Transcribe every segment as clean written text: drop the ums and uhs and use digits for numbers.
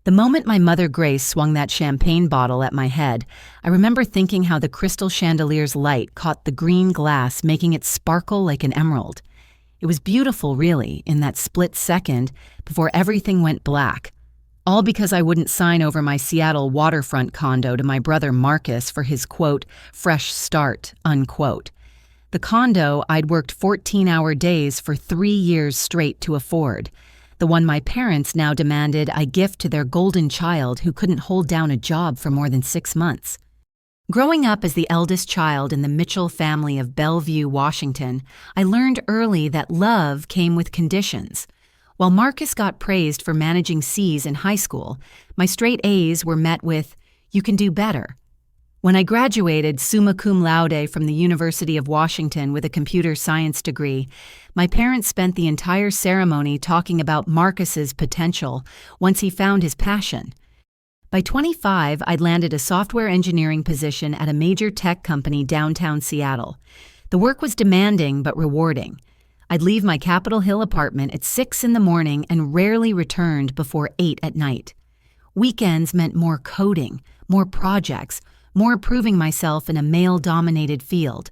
The moment my mother Grace swung that champagne bottle at my head, I remember thinking how the crystal chandelier's light caught the green glass, making it sparkle like an emerald. It was beautiful, really, in that split second before everything went black. All because I wouldn't sign over my Seattle waterfront condo to my brother Marcus for his, quote, fresh start, unquote. The condo I'd worked 14-hour days for 3 years straight to afford. The one my parents now demanded I gift to their golden child who couldn't hold down a job for more than 6 months. Growing up as the eldest child in the Mitchell family of Bellevue, Washington, I learned early that love came with conditions. While Marcus got praised for managing C's in high school, my straight A's were met with, "You can do better." When I graduated summa cum laude from the University of Washington with a computer science degree, my parents spent the entire ceremony talking about Marcus's potential once he found his passion. By 25, I'd landed a software engineering position at a major tech company downtown Seattle. The work was demanding but rewarding. I'd leave my Capitol Hill apartment at 6 in the morning and rarely returned before 8 at night. Weekends meant more coding, more projects, more proving myself in a male-dominated field.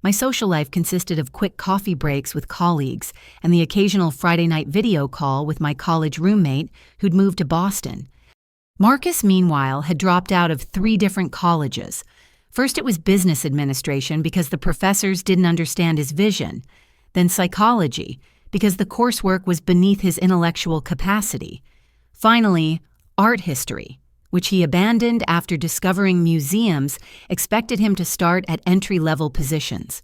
My social life consisted of quick coffee breaks with colleagues and the occasional Friday night video call with my college roommate who'd moved to Boston. Marcus, meanwhile, had dropped out of 3 different colleges. First it was business administration because the professors didn't understand his vision, then psychology because the coursework was beneath his intellectual capacity. Finally, art history, which he abandoned after discovering museums expected him to start at entry-level positions.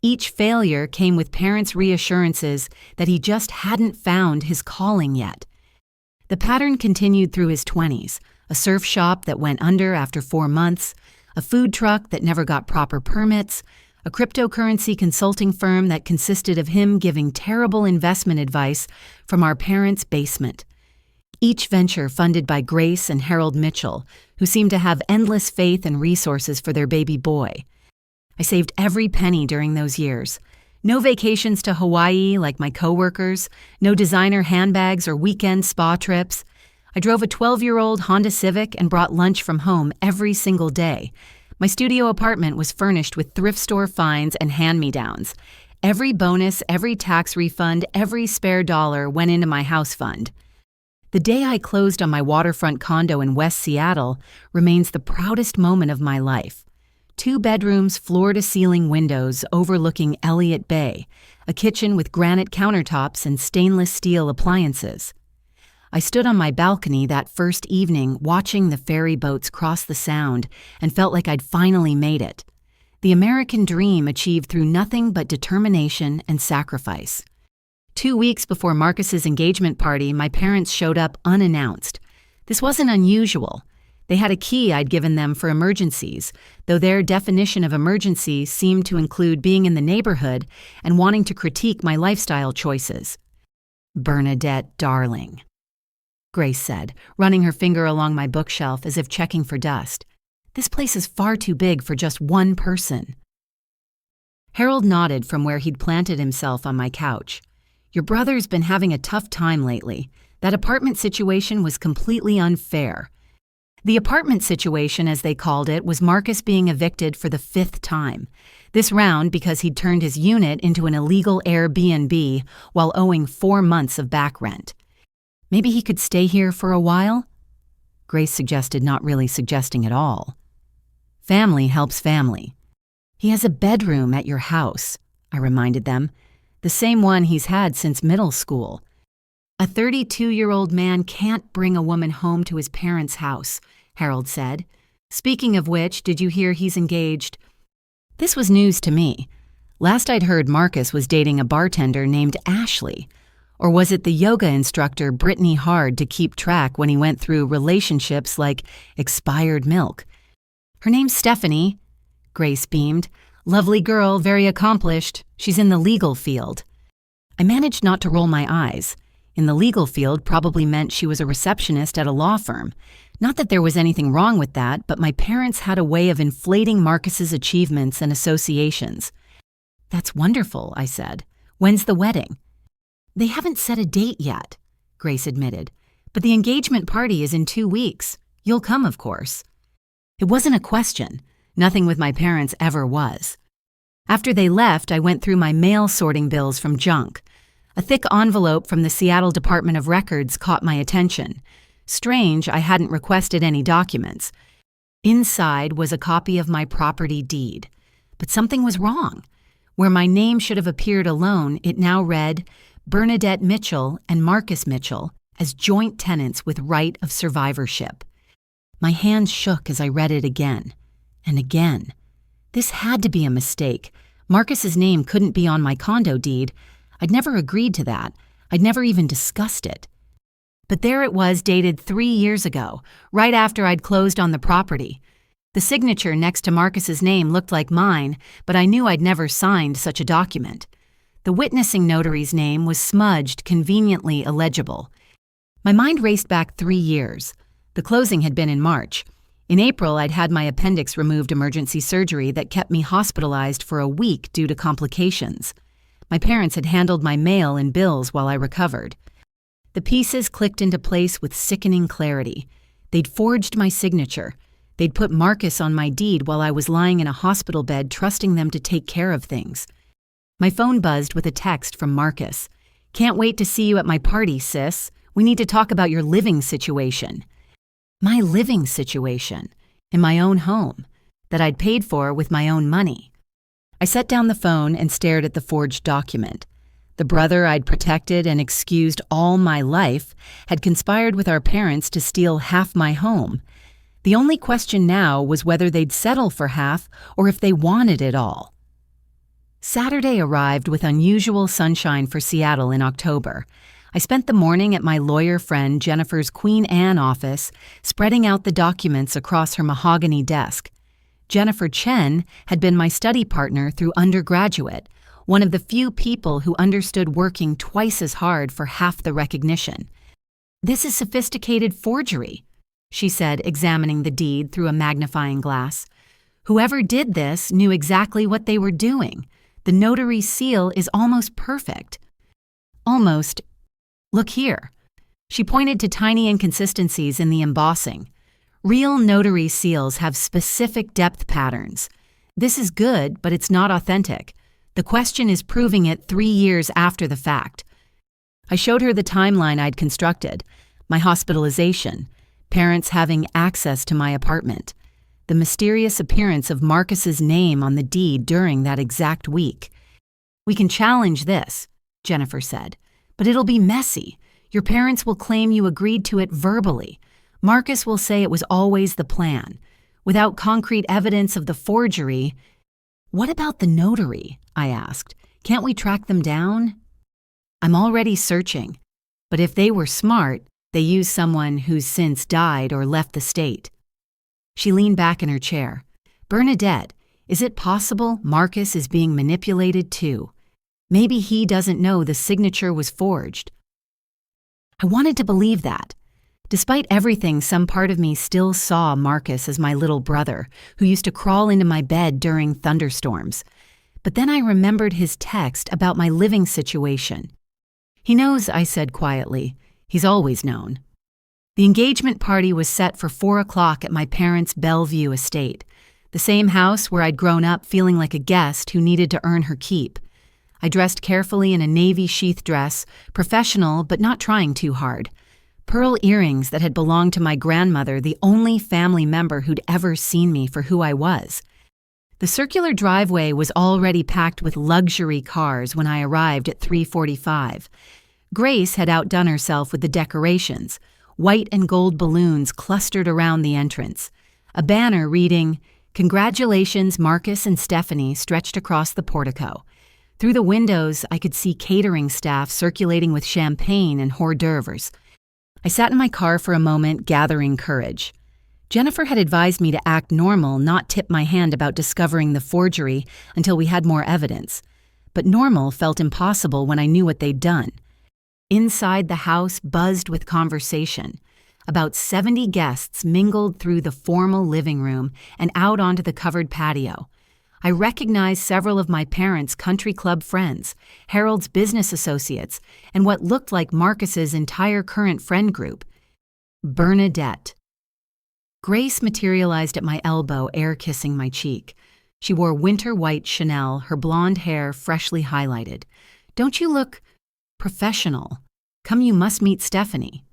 Each failure came with parents' reassurances that he just hadn't found his calling yet. The pattern continued through his 20s, a surf shop that went under after 4 months, a food truck that never got proper permits, a cryptocurrency consulting firm that consisted of him giving terrible investment advice from our parents' basement. Each venture funded by Grace and Harold Mitchell, who seemed to have endless faith and resources for their baby boy. I saved every penny during those years. No vacations to Hawaii like my coworkers, no designer handbags or weekend spa trips. I drove a 12-year-old Honda Civic and brought lunch from home every single day. My studio apartment was furnished with thrift store finds and hand-me-downs. Every bonus, every tax refund, every spare dollar went into my house fund. The day I closed on my waterfront condo in West Seattle remains the proudest moment of my life. 2 bedrooms, floor-to-ceiling windows overlooking Elliott Bay, a kitchen with granite countertops and stainless steel appliances. I stood on my balcony that first evening watching the ferry boats cross the Sound and felt like I'd finally made it. The American dream achieved through nothing but determination and sacrifice. 2 weeks before Marcus's engagement party, my parents showed up unannounced. This wasn't unusual. They had a key I'd given them for emergencies, though their definition of emergency seemed to include being in the neighborhood and wanting to critique my lifestyle choices. "Bernadette, darling," Grace said, running her finger along my bookshelf as if checking for dust. "This place is far too big for just one person." Harold nodded from where he'd planted himself on my couch. "Your brother's been having a tough time lately. That apartment situation was completely unfair." The apartment situation, as they called it, was Marcus being evicted for the 5th time. This round because he'd turned his unit into an illegal Airbnb while owing 4 months of back rent. Maybe he could stay here for a while? Grace suggested, not really suggesting at all. "Family helps family." "He has a bedroom at your house," I reminded them. "The same one he's had since middle school." "A 32-year-old man can't bring a woman home to his parents' house," Harold said. "Speaking of which, did you hear he's engaged?" This was news to me. Last I'd heard, Marcus was dating a bartender named Ashley. Or was it the yoga instructor Brittany Hard to keep track when he went through relationships like expired milk? "Her name's Stephanie," Grace beamed. "Lovely girl, very accomplished. She's in the legal field." I managed not to roll my eyes. In the legal field probably meant she was a receptionist at a law firm. Not that there was anything wrong with that, but my parents had a way of inflating Marcus's achievements and associations. "That's wonderful," I said. "When's the wedding?" "They haven't set a date yet," Grace admitted. But the engagement party is in 2 weeks. You'll come, of course. It wasn't a question. Nothing with my parents ever was. After they left, I went through my mail sorting bills from junk. A thick envelope from the Seattle Department of Records caught my attention. Strange, I hadn't requested any documents. Inside was a copy of my property deed. But something was wrong. Where my name should have appeared alone, it now read, Bernadette Mitchell and Marcus Mitchell as joint tenants with right of survivorship. My hands shook as I read it again and again. This had to be a mistake. Marcus's name couldn't be on my condo deed. I'd never agreed to that. I'd never even discussed it. But there it was, dated 3 years ago, right after I'd closed on the property. The signature next to Marcus's name looked like mine, but I knew I'd never signed such a document. The witnessing notary's name was smudged, conveniently illegible. My mind raced back 3 years. The closing had been in March. In April, I'd had my appendix removed, emergency surgery that kept me hospitalized for a week due to complications. My parents had handled my mail and bills while I recovered. The pieces clicked into place with sickening clarity. They'd forged my signature. They'd put Marcus on my deed while I was lying in a hospital bed, trusting them to take care of things. My phone buzzed with a text from Marcus. "Can't wait to see you at my party, sis. We need to talk about your living situation." My living situation, in my own home, that I'd paid for with my own money. I set down the phone and stared at the forged document. The brother I'd protected and excused all my life had conspired with our parents to steal half my home. The only question now was whether they'd settle for half or if they wanted it all. Saturday arrived with unusual sunshine for Seattle in October. I spent the morning at my lawyer friend Jennifer's Queen Anne office, spreading out the documents across her mahogany desk. Jennifer Chen had been my study partner through undergraduate, one of the few people who understood working twice as hard for half the recognition. "This is sophisticated forgery," she said, examining the deed through a magnifying glass. "Whoever did this knew exactly what they were doing. The notary seal is almost perfect." Almost. Look here. She pointed to tiny inconsistencies in the embossing. Real notary seals have specific depth patterns. This is good, but it's not authentic. The question is proving it 3 years after the fact. I showed her the timeline I'd constructed, my hospitalization, parents having access to my apartment, the mysterious appearance of Marcus's name on the deed during that exact week. "We can challenge this," Jennifer said, "but it'll be messy. Your parents will claim you agreed to it verbally. Marcus will say it was always the plan. Without concrete evidence of the forgery—" "What about the notary?" I asked. "Can't we track them down?" "I'm already searching. But if they were smart, they used someone who's since died or left the state." She leaned back in her chair. "Bernadette, is it possible Marcus is being manipulated too? Maybe he doesn't know the signature was forged." I wanted to believe that. Despite everything, some part of me still saw Marcus as my little brother, who used to crawl into my bed during thunderstorms. But then I remembered his text about my living situation. "He knows," I said quietly. "He's always known." The engagement party was set for 4 o'clock at my parents' Bellevue estate, the same house where I'd grown up feeling like a guest who needed to earn her keep. I dressed carefully in a navy sheath dress, professional but not trying too hard. Pearl earrings that had belonged to my grandmother, the only family member who'd ever seen me for who I was. The circular driveway was already packed with luxury cars when I arrived at 3:45. Grace had outdone herself with the decorations. White and gold balloons clustered around the entrance. A banner reading, "Congratulations, Marcus and Stephanie," stretched across the portico. Through the windows, I could see catering staff circulating with champagne and hors d'oeuvres. I sat in my car for a moment, gathering courage. Jennifer had advised me to act normal, not tip my hand about discovering the forgery until we had more evidence. But normal felt impossible when I knew what they'd done. Inside the house buzzed with conversation. About 70 guests mingled through the formal living room and out onto the covered patio. I recognized several of my parents' country club friends, Harold's business associates, and what looked like Marcus's entire current friend group. Bernadette. Grace materialized at my elbow, air-kissing my cheek. She wore winter-white Chanel, her blonde hair freshly highlighted. "Don't you look professional? Come, you must meet Stephanie."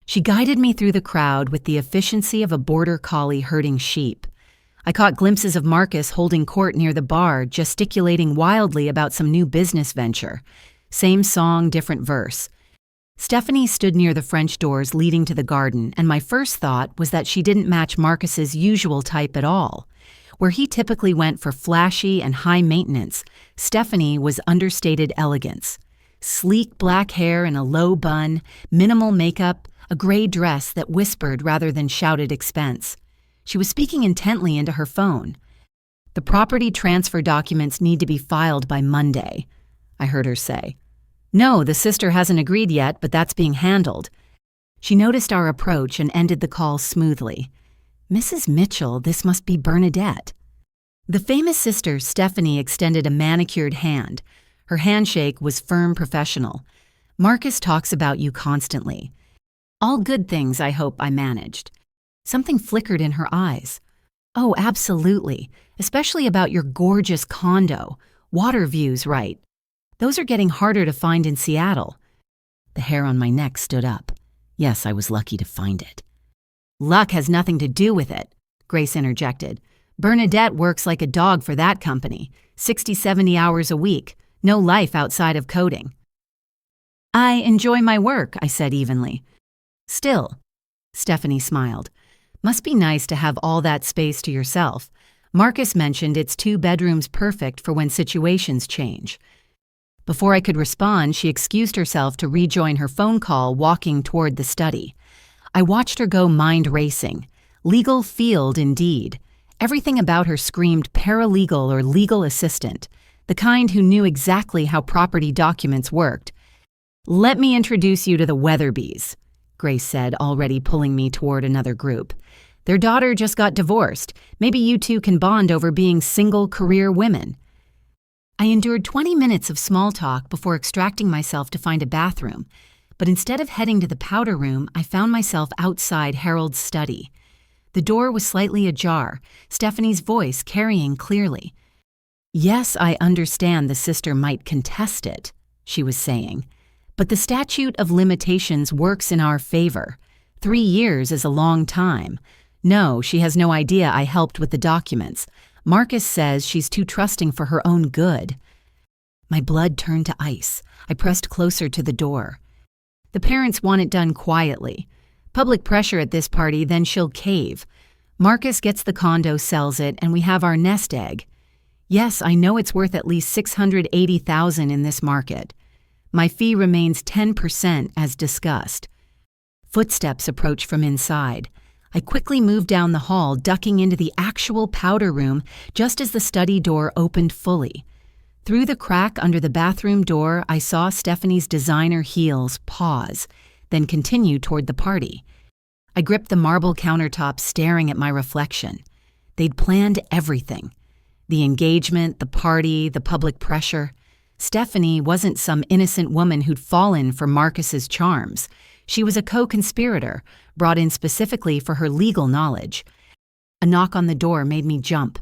She guided me through the crowd with the efficiency of a border collie herding sheep. I caught glimpses of Marcus holding court near the bar, gesticulating wildly about some new business venture. Same song, different verse. Stephanie stood near the French doors leading to the garden, and my first thought was that she didn't match Marcus's usual type at all. Where he typically went for flashy and high maintenance, Stephanie was understated elegance. Sleek black hair in a low bun, minimal makeup, a gray dress that whispered rather than shouted expense. She was speaking intently into her phone. "The property transfer documents need to be filed by Monday," I heard her say. "No, the sister hasn't agreed yet, but that's being handled." She noticed our approach and ended the call smoothly. "Mrs. Mitchell, this must be Bernadette." The famous sister, Stephanie, extended a manicured hand. Her handshake was firm, professional. "Marcus talks about you constantly." "All good things, I hope," I managed. Something flickered in her eyes. "Oh, absolutely, especially about your gorgeous condo. Water views, right? Those are getting harder to find in Seattle." The hair on my neck stood up. Yes, I was lucky to find it. "Luck has nothing to do with it," Grace interjected. "Bernadette works like a dog for that company, 60, 70 hours a week, no life outside of coding." "I enjoy my work," I said evenly. "Still," Stephanie smiled. "Must be nice to have all that space to yourself. Marcus mentioned it's 2 bedrooms perfect for when situations change." Before I could respond, she excused herself to rejoin her phone call, walking toward the study. I watched her go, mind racing. Legal field indeed. Everything about her screamed paralegal or legal assistant, the kind who knew exactly how property documents worked. "Let me introduce you to the Weatherbys," Grace said, already pulling me toward another group. "Their daughter just got divorced. Maybe you two can bond over being single career women." I endured 20 minutes of small talk before extracting myself to find a bathroom, but instead of heading to the powder room, I found myself outside Harold's study. The door was slightly ajar, Stephanie's voice carrying clearly. "Yes, I understand the sister might contest it," she was saying, "but the statute of limitations works in our favor. 3 years is a long time. No, she has no idea I helped with the documents. Marcus says she's too trusting for her own good." My blood turned to ice. I pressed closer to the door. "The parents want it done quietly. Public pressure at this party, then she'll cave. Marcus gets the condo, sells it, and we have our nest egg. Yes, I know it's worth at least $680,000 in this market. My fee remains 10% as discussed." Footsteps approached from inside. I quickly moved down the hall, ducking into the actual powder room just as the study door opened fully. Through the crack under the bathroom door, I saw Stephanie's designer heels pause, then continue toward the party. I gripped the marble countertop, staring at my reflection. They'd planned everything. The engagement, the party, the public pressure. Stephanie wasn't some innocent woman who'd fallen for Marcus's charms. She was a co-conspirator, brought in specifically for her legal knowledge. A knock on the door made me jump.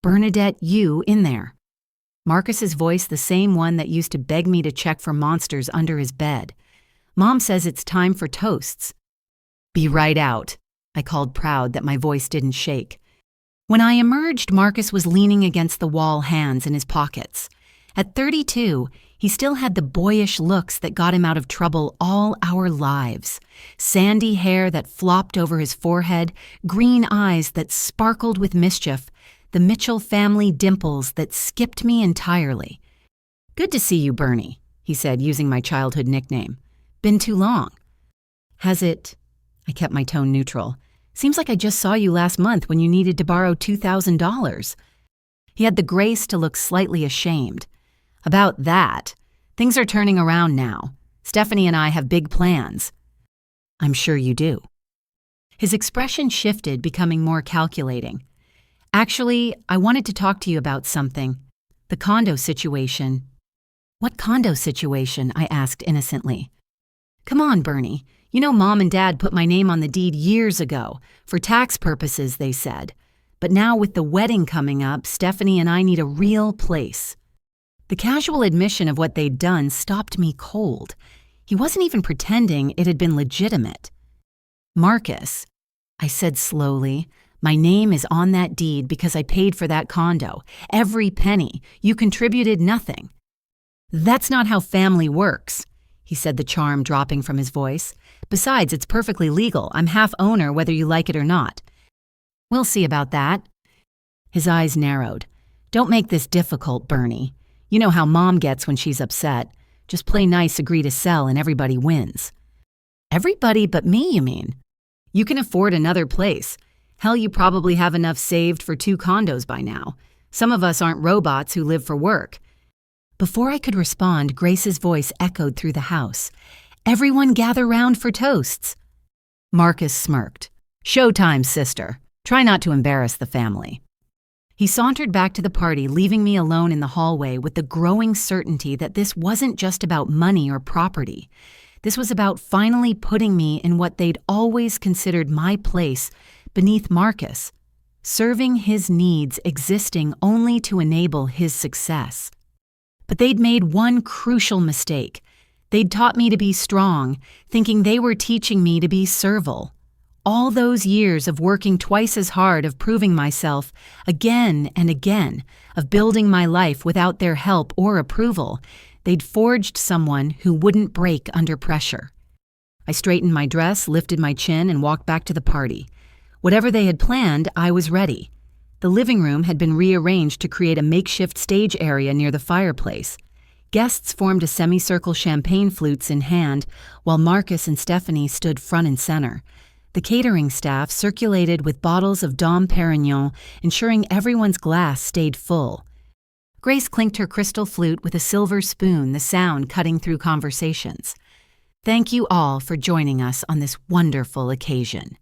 "Bernadette, you in there." Marcus's voice, the same one that used to beg me to check for monsters under his bed. "Mom says it's time for toasts." "Be right out," I called, proud that my voice didn't shake. When I emerged, Marcus was leaning against the wall, hands in his pockets. At 32, he still had the boyish looks that got him out of trouble all our lives. Sandy hair that flopped over his forehead, green eyes that sparkled with mischief, the Mitchell family dimples that skipped me entirely. "Good to see you, Bernie," he said, using my childhood nickname. "Been too long." "Has it?" I kept my tone neutral. "Seems like I just saw you last month when you needed to borrow $2,000. He had the grace to look slightly ashamed. "About that. Things are turning around now. Stephanie and I have big plans." "I'm sure you do." His expression shifted, becoming more calculating. "Actually, I wanted to talk to you about something. The condo situation." "What condo situation?" I asked innocently. "Come on, Bernie. You know, Mom and Dad put my name on the deed years ago, for tax purposes, they said. But now with the wedding coming up, Stephanie and I need a real place. The casual admission of what they'd done stopped me cold. He wasn't even pretending it had been legitimate. Marcus, I said slowly, my name is on that deed because I paid for that condo. Every penny. You contributed nothing. That's not how family works, he said, the charm dropping from his voice. Besides, it's perfectly legal. I'm half owner whether you like it or not. We'll see about that. His eyes narrowed. Don't make this difficult, Bernie. You know how Mom gets when she's upset. Just play nice, agree to sell, and everybody wins. Everybody but me, you mean? You can afford another place. Hell, you probably have enough saved for 2 condos by now. Some of us aren't robots who live for work. Before I could respond, Grace's voice echoed through the house. Everyone gather round for toasts. Marcus smirked. Showtime, sister. Try not to embarrass the family. He sauntered back to the party, leaving me alone in the hallway with the growing certainty that this wasn't just about money or property. This was about finally putting me in what they'd always considered my place beneath Marcus, serving his needs, existing only to enable his success. But they'd made one crucial mistake. They'd taught me to be strong, thinking they were teaching me to be servile. All those years of working twice as hard, of proving myself again and again, of building my life without their help or approval, they'd forged someone who wouldn't break under pressure. I straightened my dress, lifted my chin, and walked back to the party. Whatever they had planned, I was ready. The living room had been rearranged to create a makeshift stage area near the fireplace. Guests formed a semicircle, champagne flutes in hand, while Marcus and Stephanie stood front and center. The catering staff circulated with bottles of Dom Perignon, ensuring everyone's glass stayed full. Grace clinked her crystal flute with a silver spoon, the sound cutting through conversations. Thank you all for joining us on this wonderful occasion.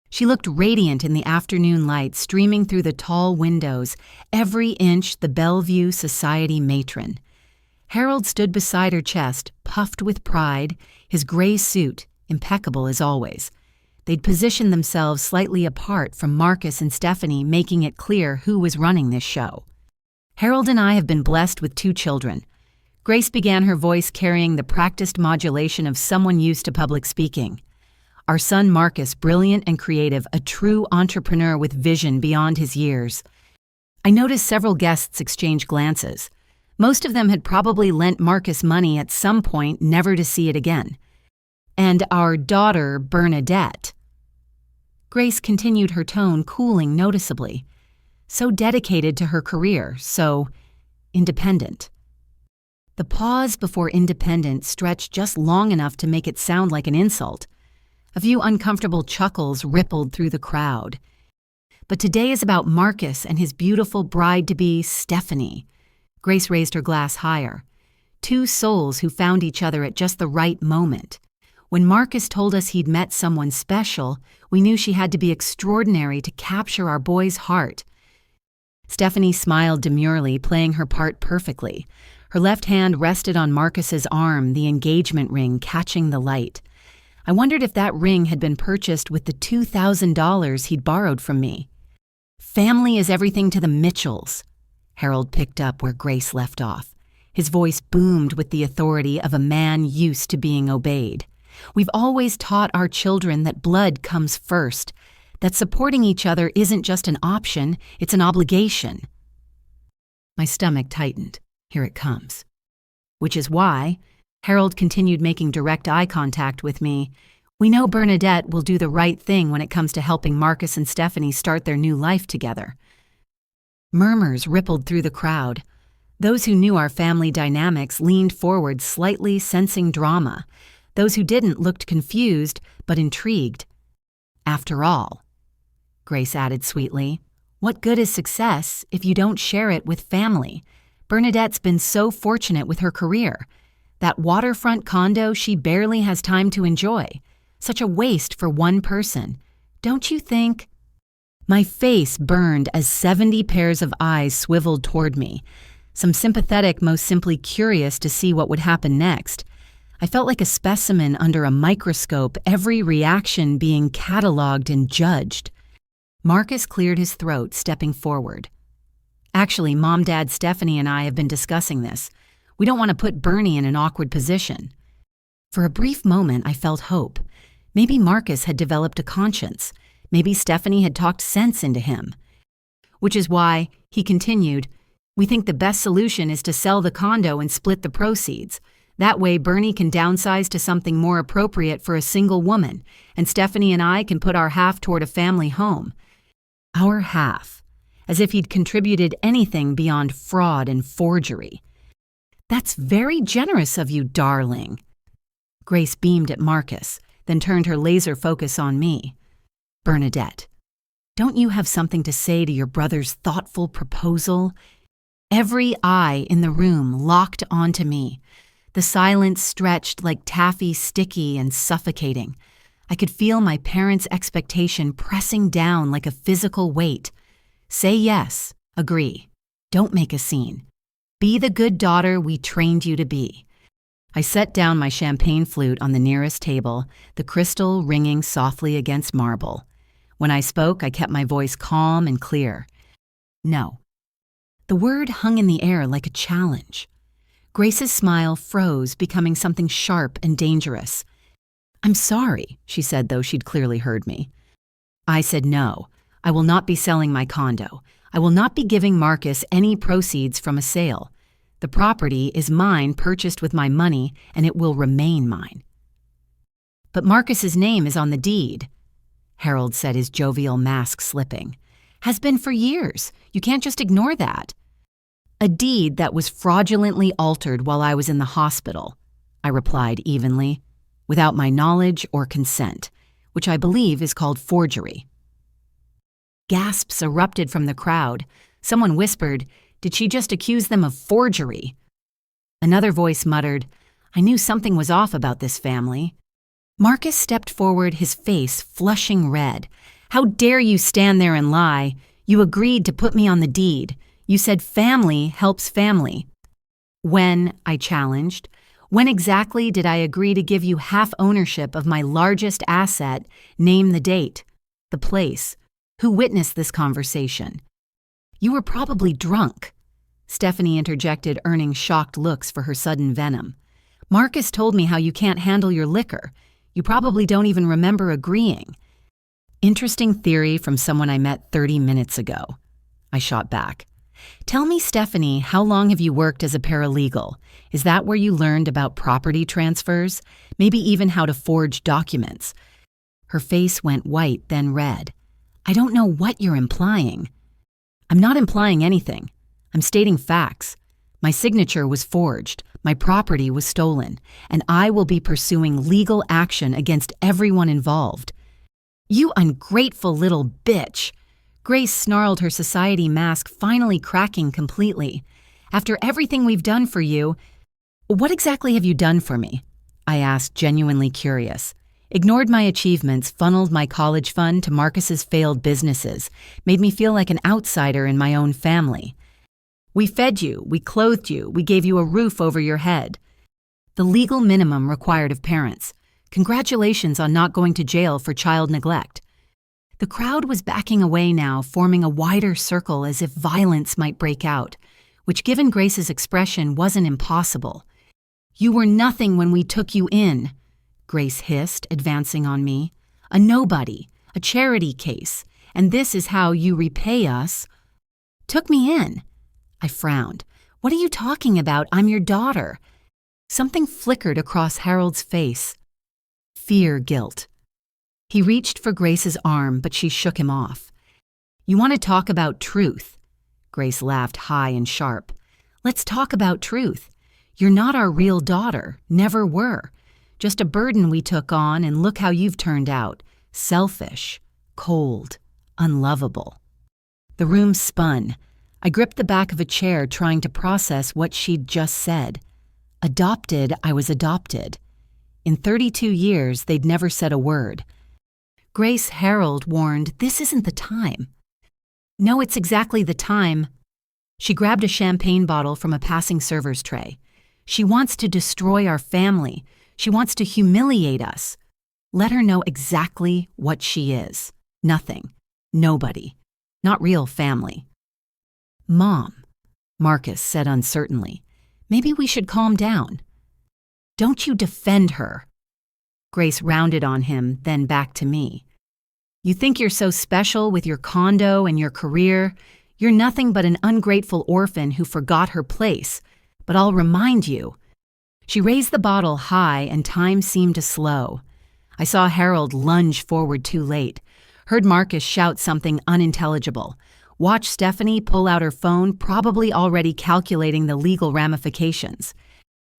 She looked radiant in the afternoon light streaming through the tall windows, every inch the Bellevue Society matron. Harold stood beside her chest, puffed with pride, his gray suit impeccable as always. They'd positioned themselves slightly apart from Marcus and Stephanie, making it clear who was running this show. Harold and I have been blessed with 2 children. Grace began, her voice carrying the practiced modulation of someone used to public speaking. Our son Marcus, brilliant and creative, a true entrepreneur with vision beyond his years. I noticed several guests exchange glances. Most of them had probably lent Marcus money at some point, never to see it again. And our daughter, Bernadette. Grace continued, her tone cooling noticeably. So dedicated to her career, so independent. The pause before independent stretched just long enough to make it sound like an insult. A few uncomfortable chuckles rippled through the crowd. But today is about Marcus and his beautiful bride-to-be, Stephanie. Grace raised her glass higher. 2 souls who found each other at just the right moment. When Marcus told us he'd met someone special, we knew she had to be extraordinary to capture our boy's heart. Stephanie smiled demurely, playing her part perfectly. Her left hand rested on Marcus's arm, the engagement ring catching the light. I wondered if that ring had been purchased with the $2,000 he'd borrowed from me. Family is everything to the Mitchells. Harold picked up where Grace left off. His voice boomed with the authority of a man used to being obeyed. We've always taught our children that blood comes first, that supporting each other isn't just an option, it's an obligation. My stomach tightened. Here it comes. Which is why, Harold continued, making direct eye contact with me, we know Bernadette will do the right thing when it comes to helping Marcus and Stephanie start their new life together. Murmurs rippled through the crowd. Those who knew our family dynamics leaned forward slightly, sensing drama. Those who didn't looked confused, but intrigued. After all, Grace added sweetly, what good is success if you don't share it with family? Bernadette's been so fortunate with her career. That waterfront condo she barely has time to enjoy. Such a waste for one person. Don't you think? My face burned as 70 pairs of eyes swiveled toward me. Some sympathetic, most simply curious to see what would happen next. I felt like a specimen under a microscope, every reaction being cataloged and judged. Marcus cleared his throat, stepping forward. Actually, Mom, Dad, Stephanie, and I have been discussing this. We don't want to put Bernie in an awkward position. For a brief moment, I felt hope. Maybe Marcus had developed a conscience. Maybe Stephanie had talked sense into him. Which is why, he continued, we think the best solution is to sell the condo and split the proceeds. That way, Bernie can downsize to something more appropriate for a single woman, and Stephanie and I can put our half toward a family home. Our half. As if he'd contributed anything beyond fraud and forgery. That's very generous of you, darling. Grace beamed at Marcus, then turned her laser focus on me. Bernadette, don't you have something to say to your brother's thoughtful proposal? Every eye in the room locked onto me. The silence stretched like taffy, sticky and suffocating. I could feel my parents' expectation pressing down like a physical weight. Say yes, agree. Don't make a scene. Be the good daughter we trained you to be. I set down my champagne flute on the nearest table, the crystal ringing softly against marble. When I spoke, I kept my voice calm and clear. No. The word hung in the air like a challenge. Grace's smile froze, becoming something sharp and dangerous. I'm sorry, she said, though she'd clearly heard me. I said no. I will not be selling my condo. I will not be giving Marcus any proceeds from a sale. The property is mine, purchased with my money, and it will remain mine. But Marcus's name is on the deed, Harold said, his jovial mask slipping. Has been for years. You can't just ignore that. A deed that was fraudulently altered while I was in the hospital, I replied evenly, without my knowledge or consent, which I believe is called forgery. Gasps erupted from the crowd. Someone whispered, did she just accuse them of forgery? Another voice muttered, I knew something was off about this family. Marcus stepped forward, his face flushing red. How dare you stand there and lie? You agreed to put me on the deed. You said family helps family. When, I challenged, when exactly did I agree to give you half ownership of my largest asset? Name the date, the place. Who witnessed this conversation? You were probably drunk. Stephanie interjected, earning shocked looks for her sudden venom. Marcus told me how you can't handle your liquor. You probably don't even remember agreeing. Interesting theory from someone I met 30 minutes ago. I shot back. Tell me, Stephanie, how long have you worked as a paralegal? Is that where you learned about property transfers? Maybe even how to forge documents? Her face went white, then red. I don't know what you're implying. I'm not implying anything. I'm stating facts. My signature was forged, my property was stolen, and I will be pursuing legal action against everyone involved. You ungrateful little bitch! Grace snarled, her society mask finally cracking completely. After everything we've done for you, what exactly have you done for me? I asked, genuinely curious. Ignored my achievements, funneled my college fund to Marcus's failed businesses, made me feel like an outsider in my own family. We fed you, we clothed you, we gave you a roof over your head. The legal minimum required of parents. Congratulations on not going to jail for child neglect. The crowd was backing away now, forming a wider circle as if violence might break out, which, given Grace's expression, wasn't impossible. You were nothing when we took you in, Grace hissed, advancing on me. A nobody, a charity case, and this is how you repay us. Took me in. I frowned. What are you talking about? I'm your daughter. Something flickered across Harold's face. Fear, guilt. He reached for Grace's arm, but she shook him off. You want to talk about truth? Grace laughed high and sharp. Let's talk about truth. You're not our real daughter, never were. Just a burden we took on, and look how you've turned out. Selfish, cold, unlovable. The room spun. I gripped the back of a chair, trying to process what she'd just said. Adopted, I was adopted. In 32 years, they'd never said a word. Grace, Harold warned, this isn't the time. No, it's exactly the time. She grabbed a champagne bottle from a passing server's tray. She wants to destroy our family. She wants to humiliate us. Let her know exactly what she is. Nothing. Nobody. Not real family. Mom, Marcus said uncertainly, maybe we should calm down. Don't you defend her. Grace rounded on him, then back to me. You think you're so special with your condo and your career? You're nothing but an ungrateful orphan who forgot her place. But I'll remind you. She raised the bottle high and time seemed to slow. I saw Harold lunge forward too late, heard Marcus shout something unintelligible, watched Stephanie pull out her phone, probably already calculating the legal ramifications.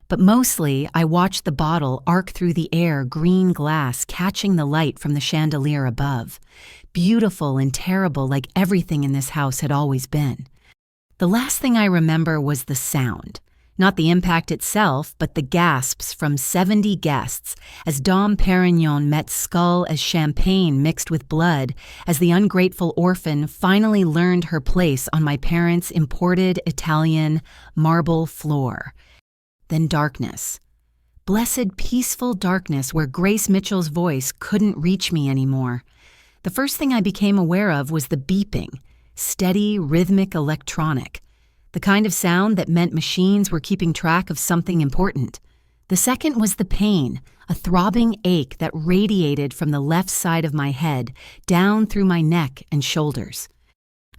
But mostly, I watched the bottle arc through the air, green glass catching the light from the chandelier above. Beautiful and terrible like everything in this house had always been. The last thing I remember was the sound. Not the impact itself, but the gasps from 70 guests as Dom Perignon met skull as champagne mixed with blood as the ungrateful orphan finally learned her place on my parents' imported Italian marble floor. Then darkness. Blessed, peaceful darkness where Grace Mitchell's voice couldn't reach me anymore. The first thing I became aware of was the beeping, steady, rhythmic electronic. The kind of sound that meant machines were keeping track of something important. The second was the pain, a throbbing ache that radiated from the left side of my head, down through my neck and shoulders.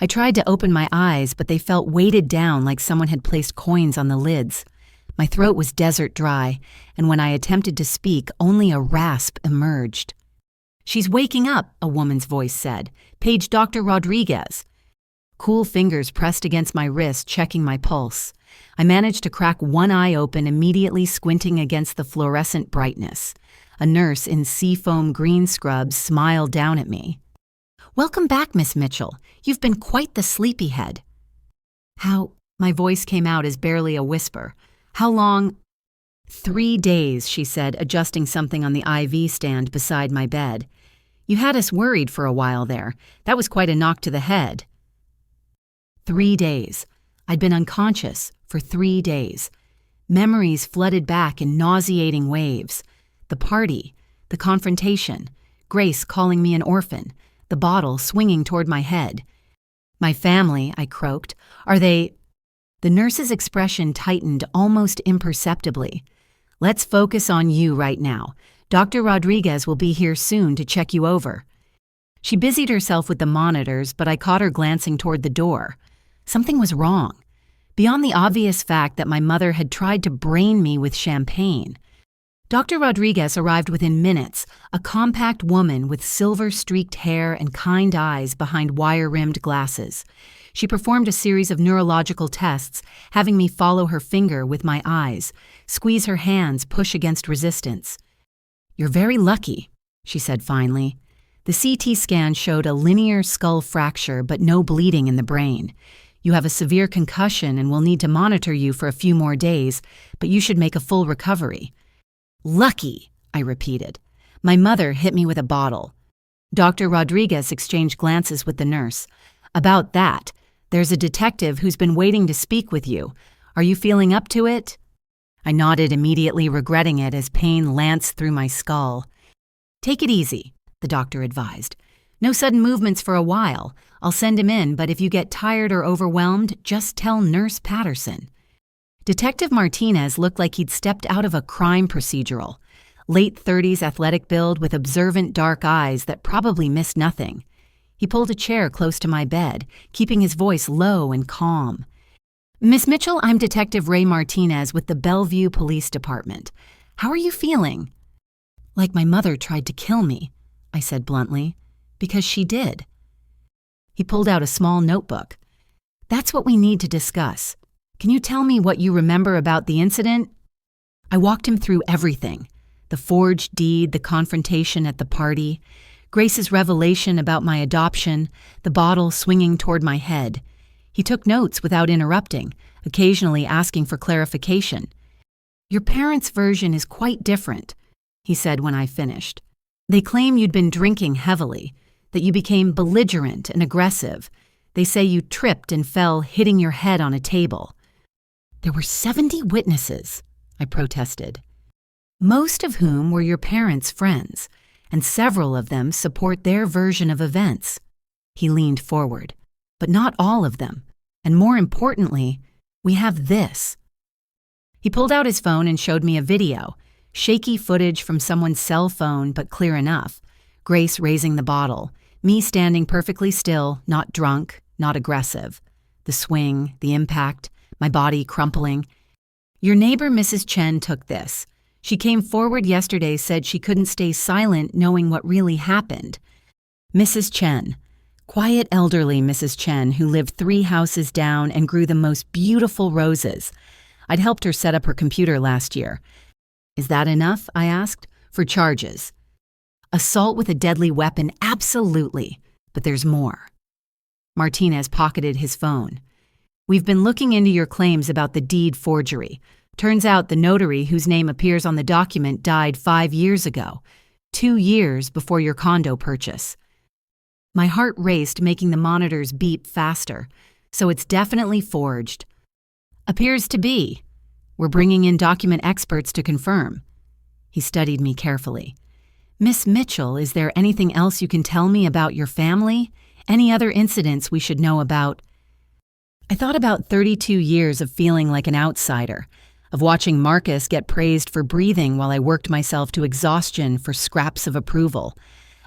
I tried to open my eyes, but they felt weighted down like someone had placed coins on the lids. My throat was desert dry, and when I attempted to speak, only a rasp emerged. "She's waking up," a woman's voice said. "Page Dr. Rodriguez." Cool fingers pressed against my wrist, checking my pulse. I managed to crack one eye open, immediately squinting against the fluorescent brightness. A nurse in seafoam green scrubs smiled down at me. "Welcome back, Miss Mitchell. You've been quite the sleepyhead." "How?" My voice came out as barely a whisper. "How long?" 3 days, she said, adjusting something on the IV stand beside my bed. "You had us worried for a while there. That was quite a knock to the head." 3 days. I'd been unconscious for 3 days. Memories flooded back in nauseating waves. The party, the confrontation, Grace calling me an orphan, the bottle swinging toward my head. "My family," I croaked. "Are they—" The nurse's expression tightened almost imperceptibly. "Let's focus on you right now. Dr. Rodriguez will be here soon to check you over." She busied herself with the monitors, but I caught her glancing toward the door. Something was wrong. Beyond the obvious fact that my mother had tried to brain me with champagne. Dr. Rodriguez arrived within minutes, a compact woman with silver-streaked hair and kind eyes behind wire-rimmed glasses. She performed a series of neurological tests, having me follow her finger with my eyes, squeeze her hands, push against resistance. "You're very lucky," she said finally. The CT scan showed a linear skull fracture but no bleeding in the brain. "You have a severe concussion and will need to monitor you for a few more days, but you should make a full recovery." "Lucky," I repeated. My mother hit me with a bottle. Dr. Rodriguez exchanged glances with the nurse. "About that, there's a detective who's been waiting to speak with you. Are you feeling up to it?" I nodded, immediately regretting it as pain lanced through my skull. "Take it easy," the doctor advised. "No sudden movements for a while. I'll send him in, but if you get tired or overwhelmed, just tell Nurse Patterson." Detective Martinez looked like he'd stepped out of a crime procedural. Late 30s athletic build with observant dark eyes that probably missed nothing. He pulled a chair close to my bed, keeping his voice low and calm. "Miss Mitchell, I'm Detective Ray Martinez with the Bellevue Police Department. How are you feeling?" "Like my mother tried to kill me," I said bluntly. "Because she did." He pulled out a small notebook. "That's what we need to discuss. Can you tell me what you remember about the incident?" I walked him through everything. The forged deed, the confrontation at the party, Grace's revelation about my adoption, the bottle swinging toward my head. He took notes without interrupting, occasionally asking for clarification. "Your parents' version is quite different," he said when I finished. "They claim you'd been drinking heavily, that you became belligerent and aggressive. They say you tripped and fell, hitting your head on a table." "There were 70 witnesses," I protested. most of whom were your parents' friends, and several of them support their version of events. He leaned forward. But not all of them. And more importantly, we have this. He pulled out his phone and showed me a video, shaky footage from someone's cell phone, but clear enough. Grace raising the bottle, me standing perfectly still, not drunk, not aggressive. The swing, the impact, my body crumpling. Your neighbor, Mrs. Chen, took this. She came forward yesterday, said she couldn't stay silent knowing what really happened. Mrs. Chen. Quiet elderly Mrs. Chen, who lived 3 houses down and grew the most beautiful roses. I'd helped her set up her computer last year. Is that enough, I asked, for charges? Assault with a deadly weapon, absolutely. But there's more. Martinez pocketed his phone. We've been looking into your claims about the deed forgery. Turns out the notary whose name appears on the document died 5 years ago, 2 years before your condo purchase. My heart raced, making the monitors beep faster. So it's definitely forged. Appears to be. We're bringing in document experts to confirm. He studied me carefully. Miss Mitchell, is there anything else you can tell me about your family? Any other incidents we should know about? I thought about 32 years of feeling like an outsider, of watching Marcus get praised for breathing while I worked myself to exhaustion for scraps of approval,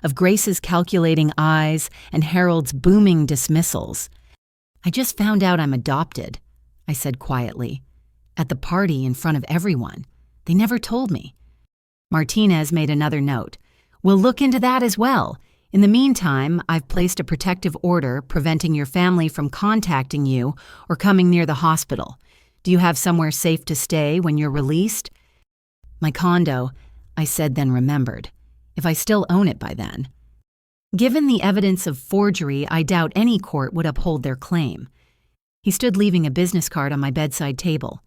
of Grace's calculating eyes and Harold's booming dismissals. I just found out I'm adopted, I said quietly. At the party in front of everyone. They never told me. Martinez made another note. We'll look into that as well. In the meantime, I've placed a protective order preventing your family from contacting you or coming near the hospital. Do you have somewhere safe to stay when you're released? My condo, I said, then remembered. If I still own it by then. Given the evidence of forgery, I doubt any court would uphold their claim. He stood leaving a business card on my bedside table.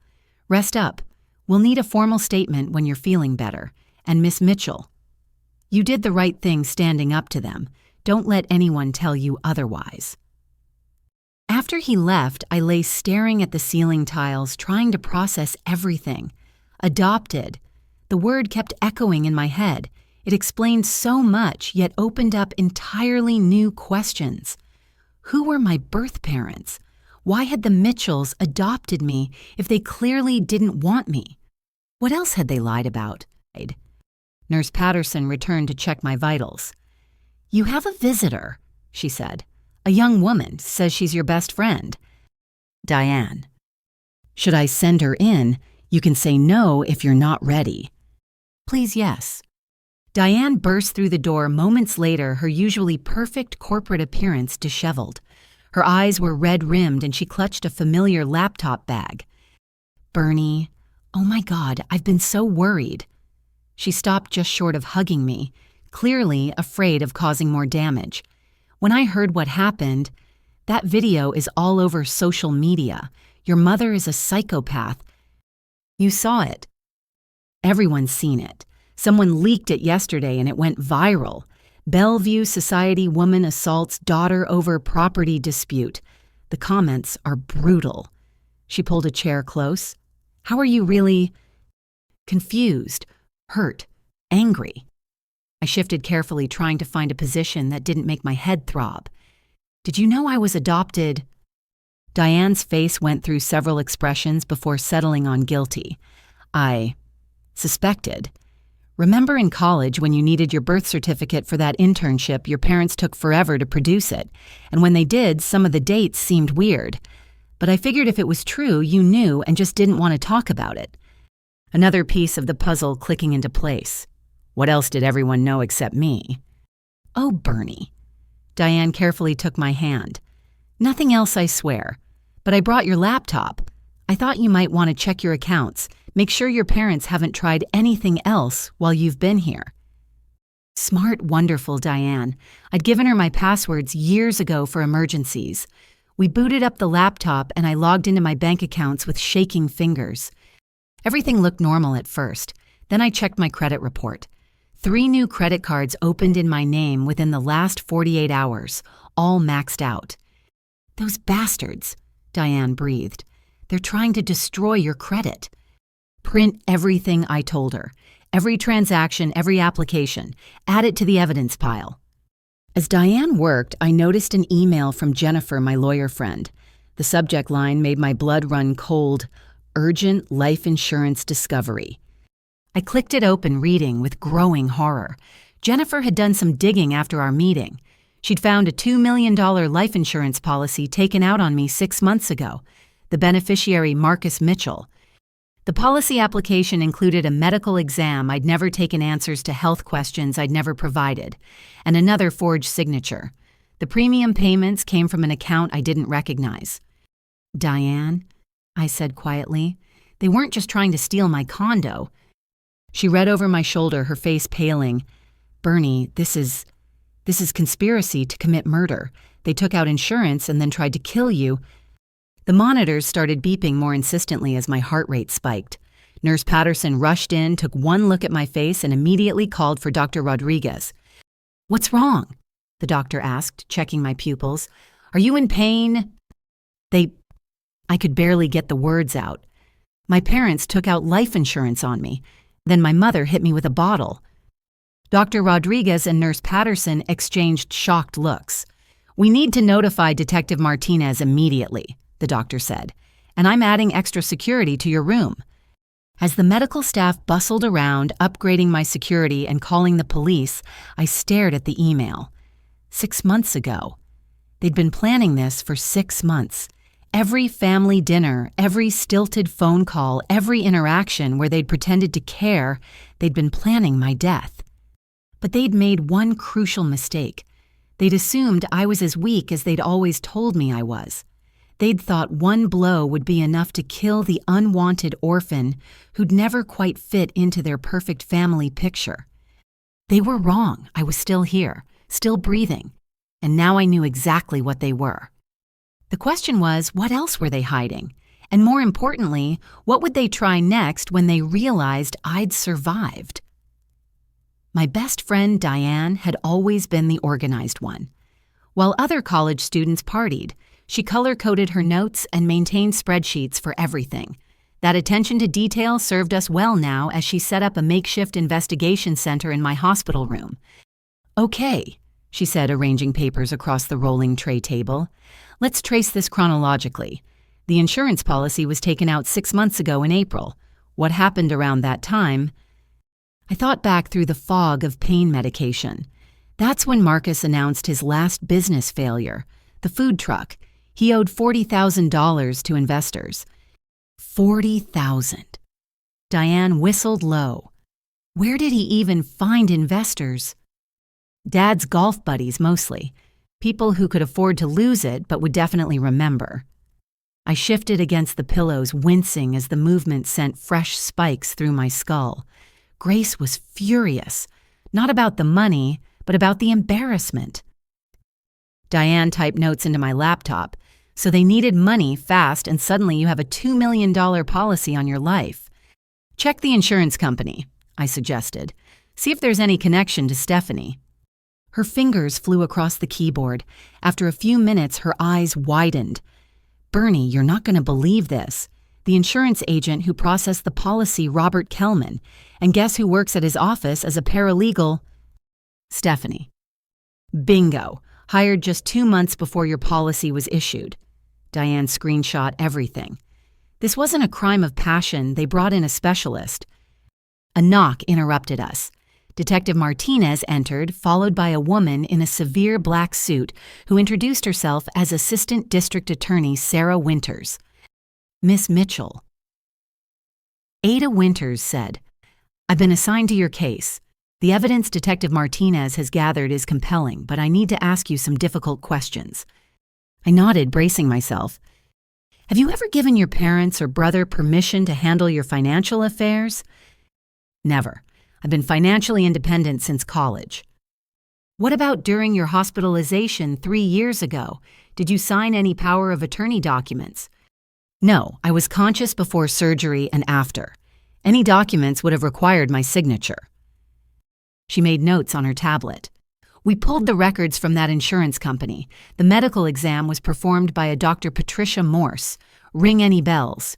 Rest up. We'll need a formal statement when you're feeling better. And Miss Mitchell, you did the right thing standing up to them. Don't let anyone tell you otherwise. After he left, I lay staring at the ceiling tiles, trying to process everything. Adopted. The word kept echoing in my head. It explained so much, yet opened up entirely new questions. Who were my birth parents? Why had the Mitchells adopted me if they clearly didn't want me? What else had they lied about? Nurse Patterson returned to check my vitals. You have a visitor, she said. A young woman says she's your best friend. Diane. Should I send her in? You can say no if you're not ready. Please, yes. Diane burst through the door moments later, her usually perfect corporate appearance disheveled. Her eyes were red-rimmed and she clutched a familiar laptop bag. Bernie, oh my God, I've been so worried. She stopped just short of hugging me, clearly afraid of causing more damage. When I heard what happened, that video is all over social media. Your mother is a psychopath. You saw it. Everyone's seen it. Someone leaked it yesterday and it went viral. Bellevue Society woman assaults daughter over property dispute. The comments are brutal. She pulled a chair close. How are you really? Confused, hurt, angry. I shifted carefully, trying to find a position that didn't make my head throb. Did you know I was adopted? Diane's face went through several expressions before settling on guilty. I suspected. Remember in college when you needed your birth certificate for that internship, your parents took forever to produce it, and when they did, some of the dates seemed weird. But I figured if it was true, you knew and just didn't want to talk about it. Another piece of the puzzle clicking into place. What else did everyone know except me? Oh, Bernie. Diane carefully took my hand. Nothing else, I swear. But I brought your laptop. I thought you might want to check your accounts. Make sure your parents haven't tried anything else while you've been here. Smart, wonderful Diane. I'd given her my passwords years ago for emergencies. We booted up the laptop and I logged into my bank accounts with shaking fingers. Everything looked normal at first. Then I checked my credit report. 3 new credit cards opened in my name within the last 48 hours, all maxed out. Those bastards, Diane breathed. They're trying to destroy your credit. Print everything, I told her. Every transaction, every application. Add it to the evidence pile. As Diane worked, I noticed an email from Jennifer, my lawyer friend. The subject line made my blood run cold. Urgent life insurance discovery. I clicked it open, reading with growing horror. Jennifer had done some digging after our meeting. She'd found a $2 million life insurance policy taken out on me 6 months ago. The beneficiary, Marcus Mitchell. The policy application included a medical exam I'd never taken, answers to health questions I'd never provided, and another forged signature. The premium payments came from an account I didn't recognize. "Diane," I said quietly, "they weren't just trying to steal my condo." She read over my shoulder, her face paling. "Bernie, this is conspiracy to commit murder. They took out insurance and then tried to kill you." The monitors started beeping more insistently as my heart rate spiked. Nurse Patterson rushed in, took one look at my face, and immediately called for Dr. Rodriguez. "What's wrong?" the doctor asked, checking my pupils. "Are you in pain?" I could barely get the words out. My parents took out life insurance on me. Then my mother hit me with a bottle. Dr. Rodriguez and Nurse Patterson exchanged shocked looks. "We need to notify Detective Martinez immediately," the doctor said, "and I'm adding extra security to your room." As the medical staff bustled around, upgrading my security and calling the police, I stared at the email. 6 months ago. They'd been planning this for 6 months. Every family dinner, every stilted phone call, every interaction where they'd pretended to care, they'd been planning my death. But they'd made one crucial mistake. They'd assumed I was as weak as they'd always told me I was. They'd thought one blow would be enough to kill the unwanted orphan who'd never quite fit into their perfect family picture. They were wrong. I was still here, still breathing, and now I knew exactly what they were. The question was, what else were they hiding? And more importantly, what would they try next when they realized I'd survived? My best friend, Diane, had always been the organized one. While other college students partied, she color-coded her notes and maintained spreadsheets for everything. That attention to detail served us well now as she set up a makeshift investigation center in my hospital room. "Okay," she said, arranging papers across the rolling tray table. "Let's trace this chronologically. The insurance policy was taken out 6 months ago in April. What happened around that time?" I thought back through the fog of pain medication. That's when Marcus announced his last business failure, the food truck. He owed $40,000 to investors. 40,000. Diane whistled low. Where did he even find investors? Dad's golf buddies, mostly. People who could afford to lose it but would definitely remember. I shifted against the pillows, wincing as the movement sent fresh spikes through my skull. Grace was furious, not about the money, but about the embarrassment. Diane typed notes into my laptop. So they needed money fast, and suddenly you have a $2 million policy on your life. Check the insurance company, I suggested. See if there's any connection to Stephanie. Her fingers flew across the keyboard. After a few minutes, her eyes widened. Bernie, you're not going to believe this. The insurance agent who processed the policy, Robert Kellman. And guess who works at his office as a paralegal? Stephanie. Bingo. Hired just 2 months before your policy was issued. Diane screenshot everything. This wasn't a crime of passion. They brought in a specialist. A knock interrupted us. Detective Martinez entered, followed by a woman in a severe black suit who introduced herself as Assistant District Attorney Sarah Winters. Miss Mitchell. Ada Winters said, I've been assigned to your case. The evidence Detective Martinez has gathered is compelling, but I need to ask you some difficult questions. I nodded, bracing myself. Have you ever given your parents or brother permission to handle your financial affairs? Never. I've been financially independent since college. What about during your hospitalization 3 years ago? Did you sign any power of attorney documents? No, I was conscious before surgery and after. Any documents would have required my signature. She made notes on her tablet. We pulled the records from that insurance company. The medical exam was performed by a Dr. Patricia Morse. Ring any bells?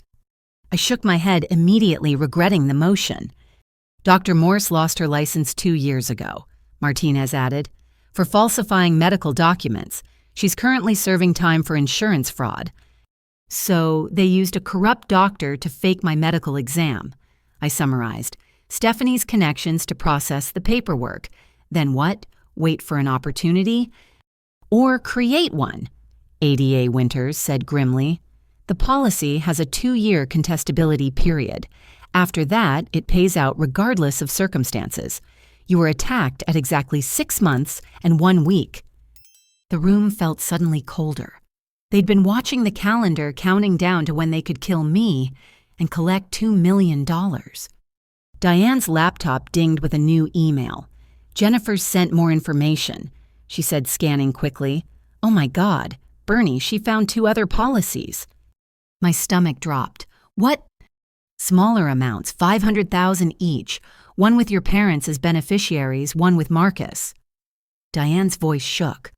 I shook my head, immediately regretting the motion. Dr. Morse lost her license 2 years ago, Martinez added, for falsifying medical documents. She's currently serving time for insurance fraud. So they used a corrupt doctor to fake my medical exam, I summarized. Stephanie's connections to process the paperwork. Then what? Wait for an opportunity? Or create one, ADA Winters said grimly. The policy has a 2-year contestability period. After that, it pays out regardless of circumstances. You were attacked at exactly 6 months and 1 week. The room felt suddenly colder. They'd been watching the calendar counting down to when they could kill me and collect $2 million. Diane's laptop dinged with a new email. Jennifer sent more information, she said, scanning quickly. Oh my God, Bernie, she found 2 other policies. My stomach dropped. What? Smaller amounts, $500,000 each. One with your parents as beneficiaries, one with Marcus. Diane's voice shook.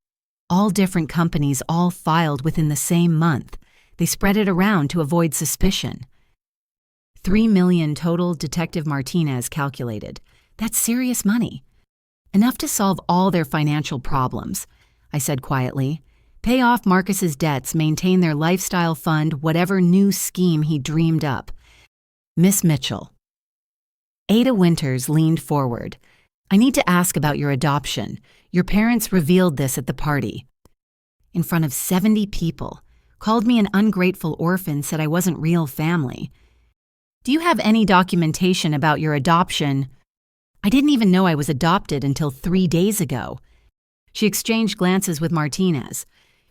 All different companies, all filed within the same month. They spread it around to avoid suspicion. $3 million total, Detective Martinez calculated. That's serious money. Enough to solve all their financial problems, I said quietly. Pay off Marcus's debts, maintain their lifestyle fund, whatever new scheme he dreamed up. Miss Mitchell. Ada Winters leaned forward. I need to ask about your adoption. Your parents revealed this at the party. In front of 70 people. Called me an ungrateful orphan, said I wasn't real family. Do you have any documentation about your adoption? I didn't even know I was adopted until 3 days ago. She exchanged glances with Martinez.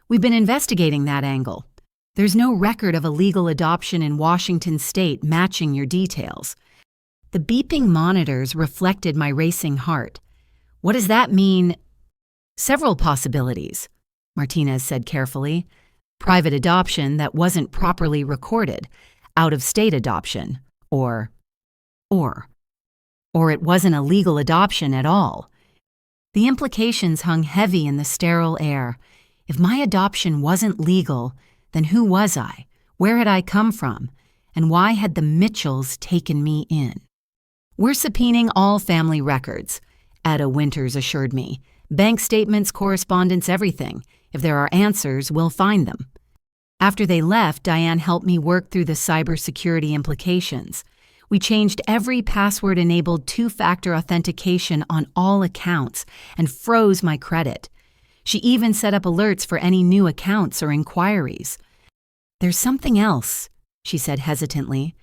We've been investigating that angle. There's no record of a legal adoption in Washington state matching your details. The beeping monitors reflected my racing heart. What does that mean? Several possibilities, Martinez said carefully. Private adoption that wasn't properly recorded, out-of-state adoption, or it wasn't a legal adoption at all. The implications hung heavy in the sterile air. If my adoption wasn't legal, then who was I? Where had I come from? And why had the Mitchells taken me in? We're subpoenaing all family records, Ada Winters assured me. Bank statements, correspondence, everything. If there are answers, we'll find them. After they left, Diane helped me work through the cybersecurity implications. We changed every password-enabled 2-factor authentication on all accounts and froze my credit. She even set up alerts for any new accounts or inquiries. There's something else, she said hesitantly.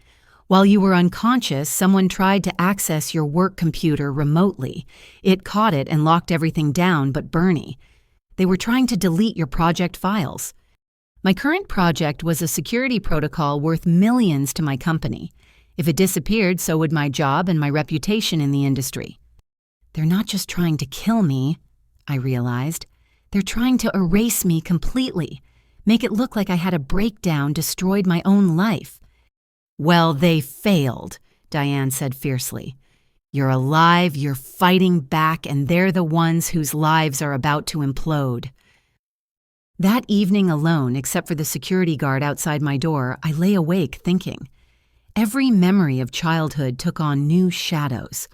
While you were unconscious, someone tried to access your work computer remotely. It caught it and locked everything down but Bernie. They were trying to delete your project files. My current project was a security protocol worth millions to my company. If it disappeared, so would my job and my reputation in the industry. They're not just trying to kill me, I realized. They're trying to erase me completely, make it look like I had a breakdown, destroyed my own life. Well, they failed, Diane said fiercely. You're alive, you're fighting back, and they're the ones whose lives are about to implode. That evening alone, except for the security guard outside my door, I lay awake thinking. Every memory of childhood took on new shadows.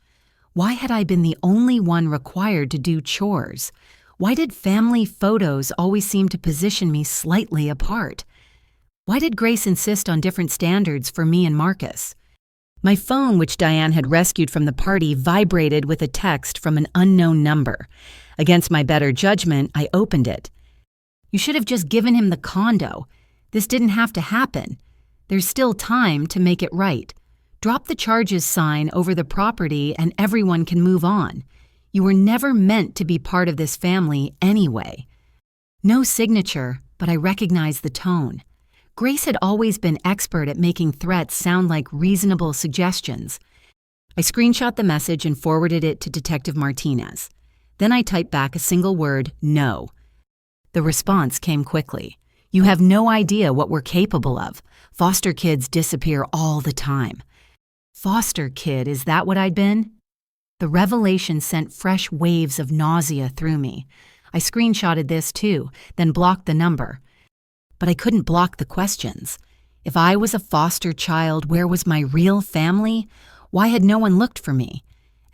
Why had I been the only one required to do chores? Why did family photos always seem to position me slightly apart? Why did Grace insist on different standards for me and Marcus? My phone, which Diane had rescued from the party, vibrated with a text from an unknown number. Against my better judgment, I opened it. You should have just given him the condo. This didn't have to happen. There's still time to make it right. Drop the charges sign over the property and everyone can move on. You were never meant to be part of this family anyway. No signature, but I recognized the tone. Grace had always been expert at making threats sound like reasonable suggestions. I screenshot the message and forwarded it to Detective Martinez. Then I typed back a single word, no. The response came quickly. You have no idea what we're capable of. Foster kids disappear all the time. Foster kid, is that what I'd been? The revelation sent fresh waves of nausea through me. I screenshotted this too, then blocked the number. But I couldn't block the questions. If I was a foster child, where was my real family? Why had no one looked for me?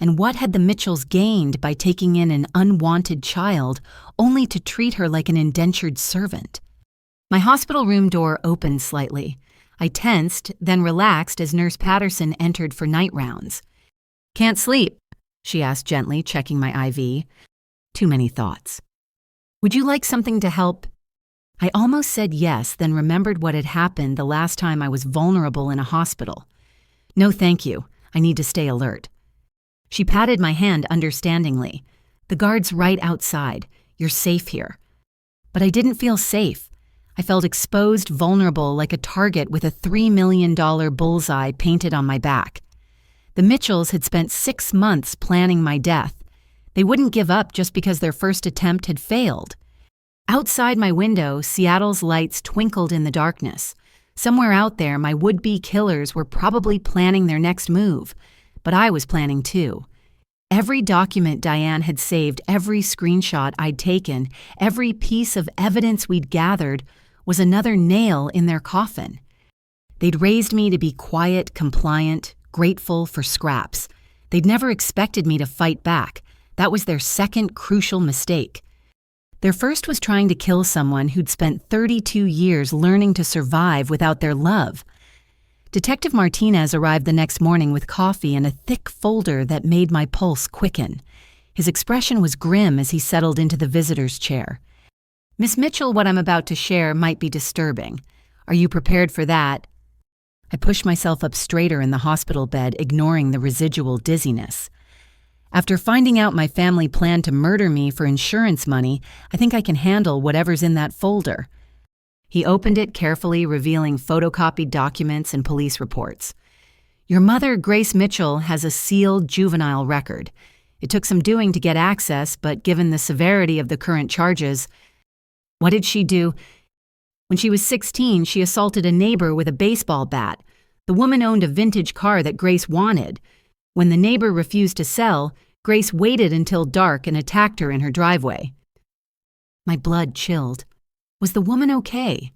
And what had the Mitchells gained by taking in an unwanted child only to treat her like an indentured servant? My hospital room door opened slightly. I tensed, then relaxed as Nurse Patterson entered for night rounds. "Can't sleep?" she asked gently, checking my IV. Too many thoughts. "Would you like something to help?" I almost said yes, then remembered what had happened the last time I was vulnerable in a hospital. "No, thank you. I need to stay alert." She patted my hand understandingly. "The guard's right outside. You're safe here." But I didn't feel safe. I felt exposed, vulnerable, like a target with a $3 million bullseye painted on my back. The Mitchells had spent 6 months planning my death. They wouldn't give up just because their first attempt had failed. Outside my window, Seattle's lights twinkled in the darkness. Somewhere out there, my would-be killers were probably planning their next move. But I was planning too. Every document Diane had saved, every screenshot I'd taken, every piece of evidence we'd gathered was another nail in their coffin. They'd raised me to be quiet, compliant, grateful for scraps. They'd never expected me to fight back. That was their second crucial mistake. Their first was trying to kill someone who'd spent 32 years learning to survive without their love. Detective Martinez arrived the next morning with coffee and a thick folder that made my pulse quicken. His expression was grim as he settled into the visitor's chair. "Miss Mitchell, what I'm about to share might be disturbing. Are you prepared for that?" I pushed myself up straighter in the hospital bed, ignoring the residual dizziness. "After finding out my family planned to murder me for insurance money, I think I can handle whatever's in that folder." He opened it carefully, revealing photocopied documents and police reports. "Your mother, Grace Mitchell, has a sealed juvenile record. It took some doing to get access, but given the severity of the current charges..." "What did she do?" "When she was 16, she assaulted a neighbor with a baseball bat. The woman owned a vintage car that Grace wanted. When the neighbor refused to sell, Grace waited until dark and attacked her in her driveway." My blood chilled. Was the woman okay?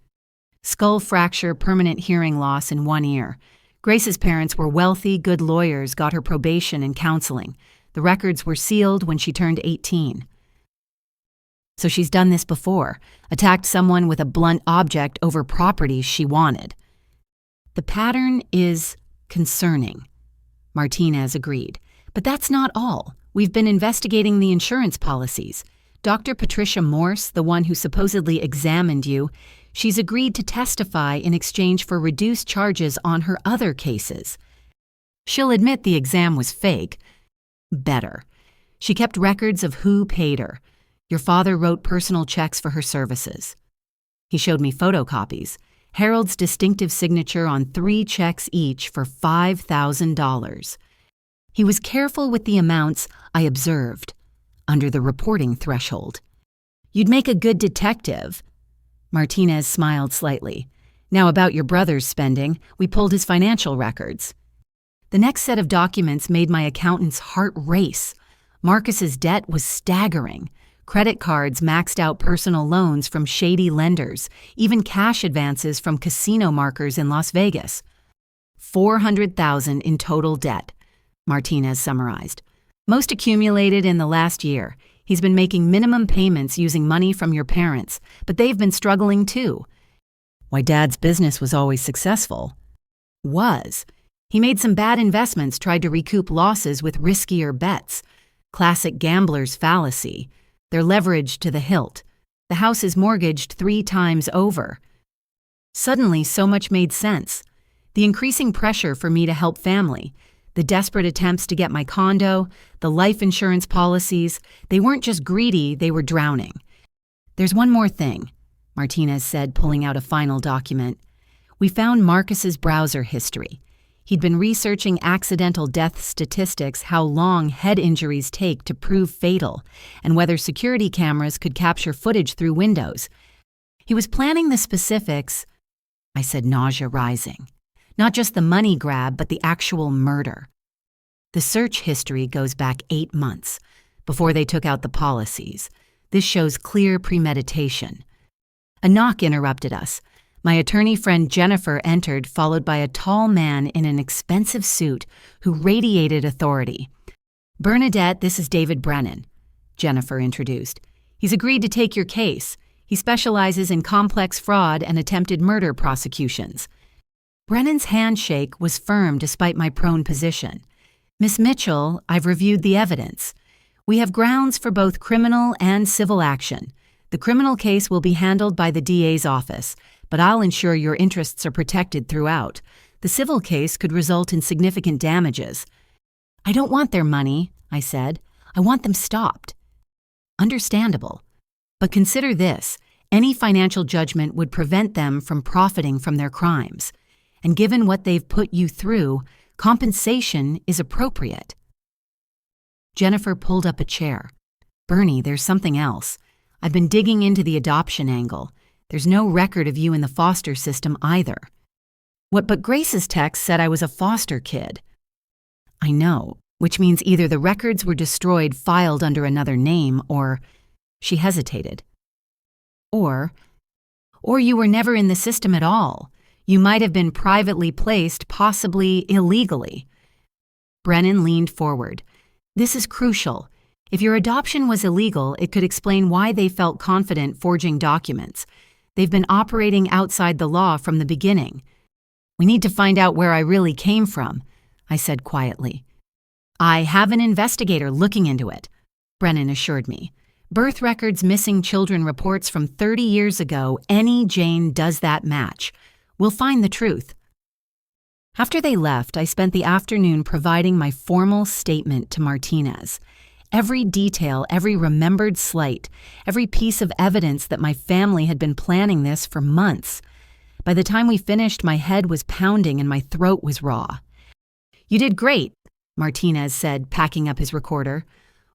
Skull fracture, permanent hearing loss in one ear. Grace's parents were wealthy, good lawyers, got her probation and counseling. The records were sealed when she turned 18. "So she's done this before, attacked someone with a blunt object over property she wanted." "The pattern is concerning," Martinez agreed. "But that's not all. We've been investigating the insurance policies. Dr. Patricia Morse, the one who supposedly examined you, she's agreed to testify in exchange for reduced charges on her other cases. She'll admit the exam was fake. Better. She kept records of who paid her. Your father wrote personal checks for her services." He showed me photocopies. Harold's distinctive signature on 3 checks each for $5,000. He was careful with the amounts I observed, under the reporting threshold. "You'd make a good detective." Martinez smiled slightly. "Now about your brother's spending, we pulled his financial records." The next set of documents made my accountant's heart race. Marcus's debt was staggering. Credit cards, maxed out personal loans from shady lenders, even cash advances from casino markers in Las Vegas. $400,000 in total debt, Martinez summarized. "Most accumulated in the last year. He's been making minimum payments using money from your parents, but they've been struggling too." "Why, Dad's business was always successful." "Was. He made some bad investments, tried to recoup losses with riskier bets. Classic gambler's fallacy. They're leveraged to the hilt. The house is mortgaged 3 times over." Suddenly, so much made sense. The increasing pressure for me to help family, the desperate attempts to get my condo, the life insurance policies, they weren't just greedy, they were drowning. "There's one more thing," Martinez said, pulling out a final document. "We found Marcus's browser history. He'd been researching accidental death statistics, how long head injuries take to prove fatal, and whether security cameras could capture footage through windows. He was planning the specifics," I said, nausea rising. "Not just the money grab, but the actual murder. The search history goes back 8 months, before they took out the policies. This shows clear premeditation." A knock interrupted us. My attorney friend Jennifer entered, followed by a tall man in an expensive suit who radiated authority. Bernadette, this is David Brennan, Jennifer introduced. He's agreed to take your case. He specializes in complex fraud and attempted murder prosecutions. Brennan's handshake was firm despite my prone position. Miss Mitchell, I've reviewed the evidence. We have grounds for both criminal and civil action. The criminal case will be handled by the DA's office, but I'll ensure your interests are protected throughout. The civil case could result in significant damages. I don't want their money, I said. I want them stopped. Understandable. But consider this. Any financial judgment would prevent them from profiting from their crimes. And given what they've put you through, compensation is appropriate. Jennifer pulled up a chair. Bernie, there's something else. I've been digging into the adoption angle. There's no record of you in the foster system either. But Grace's text said I was a foster kid. I know, which means either the records were destroyed filed under another name or... She hesitated. Or you were never in the system at all. You might have been privately placed, possibly illegally. Brennan leaned forward. This is crucial. If your adoption was illegal, it could explain why they felt confident forging documents. They've been operating outside the law from the beginning. We need to find out where I really came from, I said quietly. I have an investigator looking into it, Brennan assured me. Birth records, missing children reports from 30 years ago, any Jane does that match. We'll find the truth. After they left, I spent the afternoon providing my formal statement to Martinez. Every detail, every remembered slight, every piece of evidence that my family had been planning this for months. By the time we finished, my head was pounding and my throat was raw. You did great, Martinez said, packing up his recorder.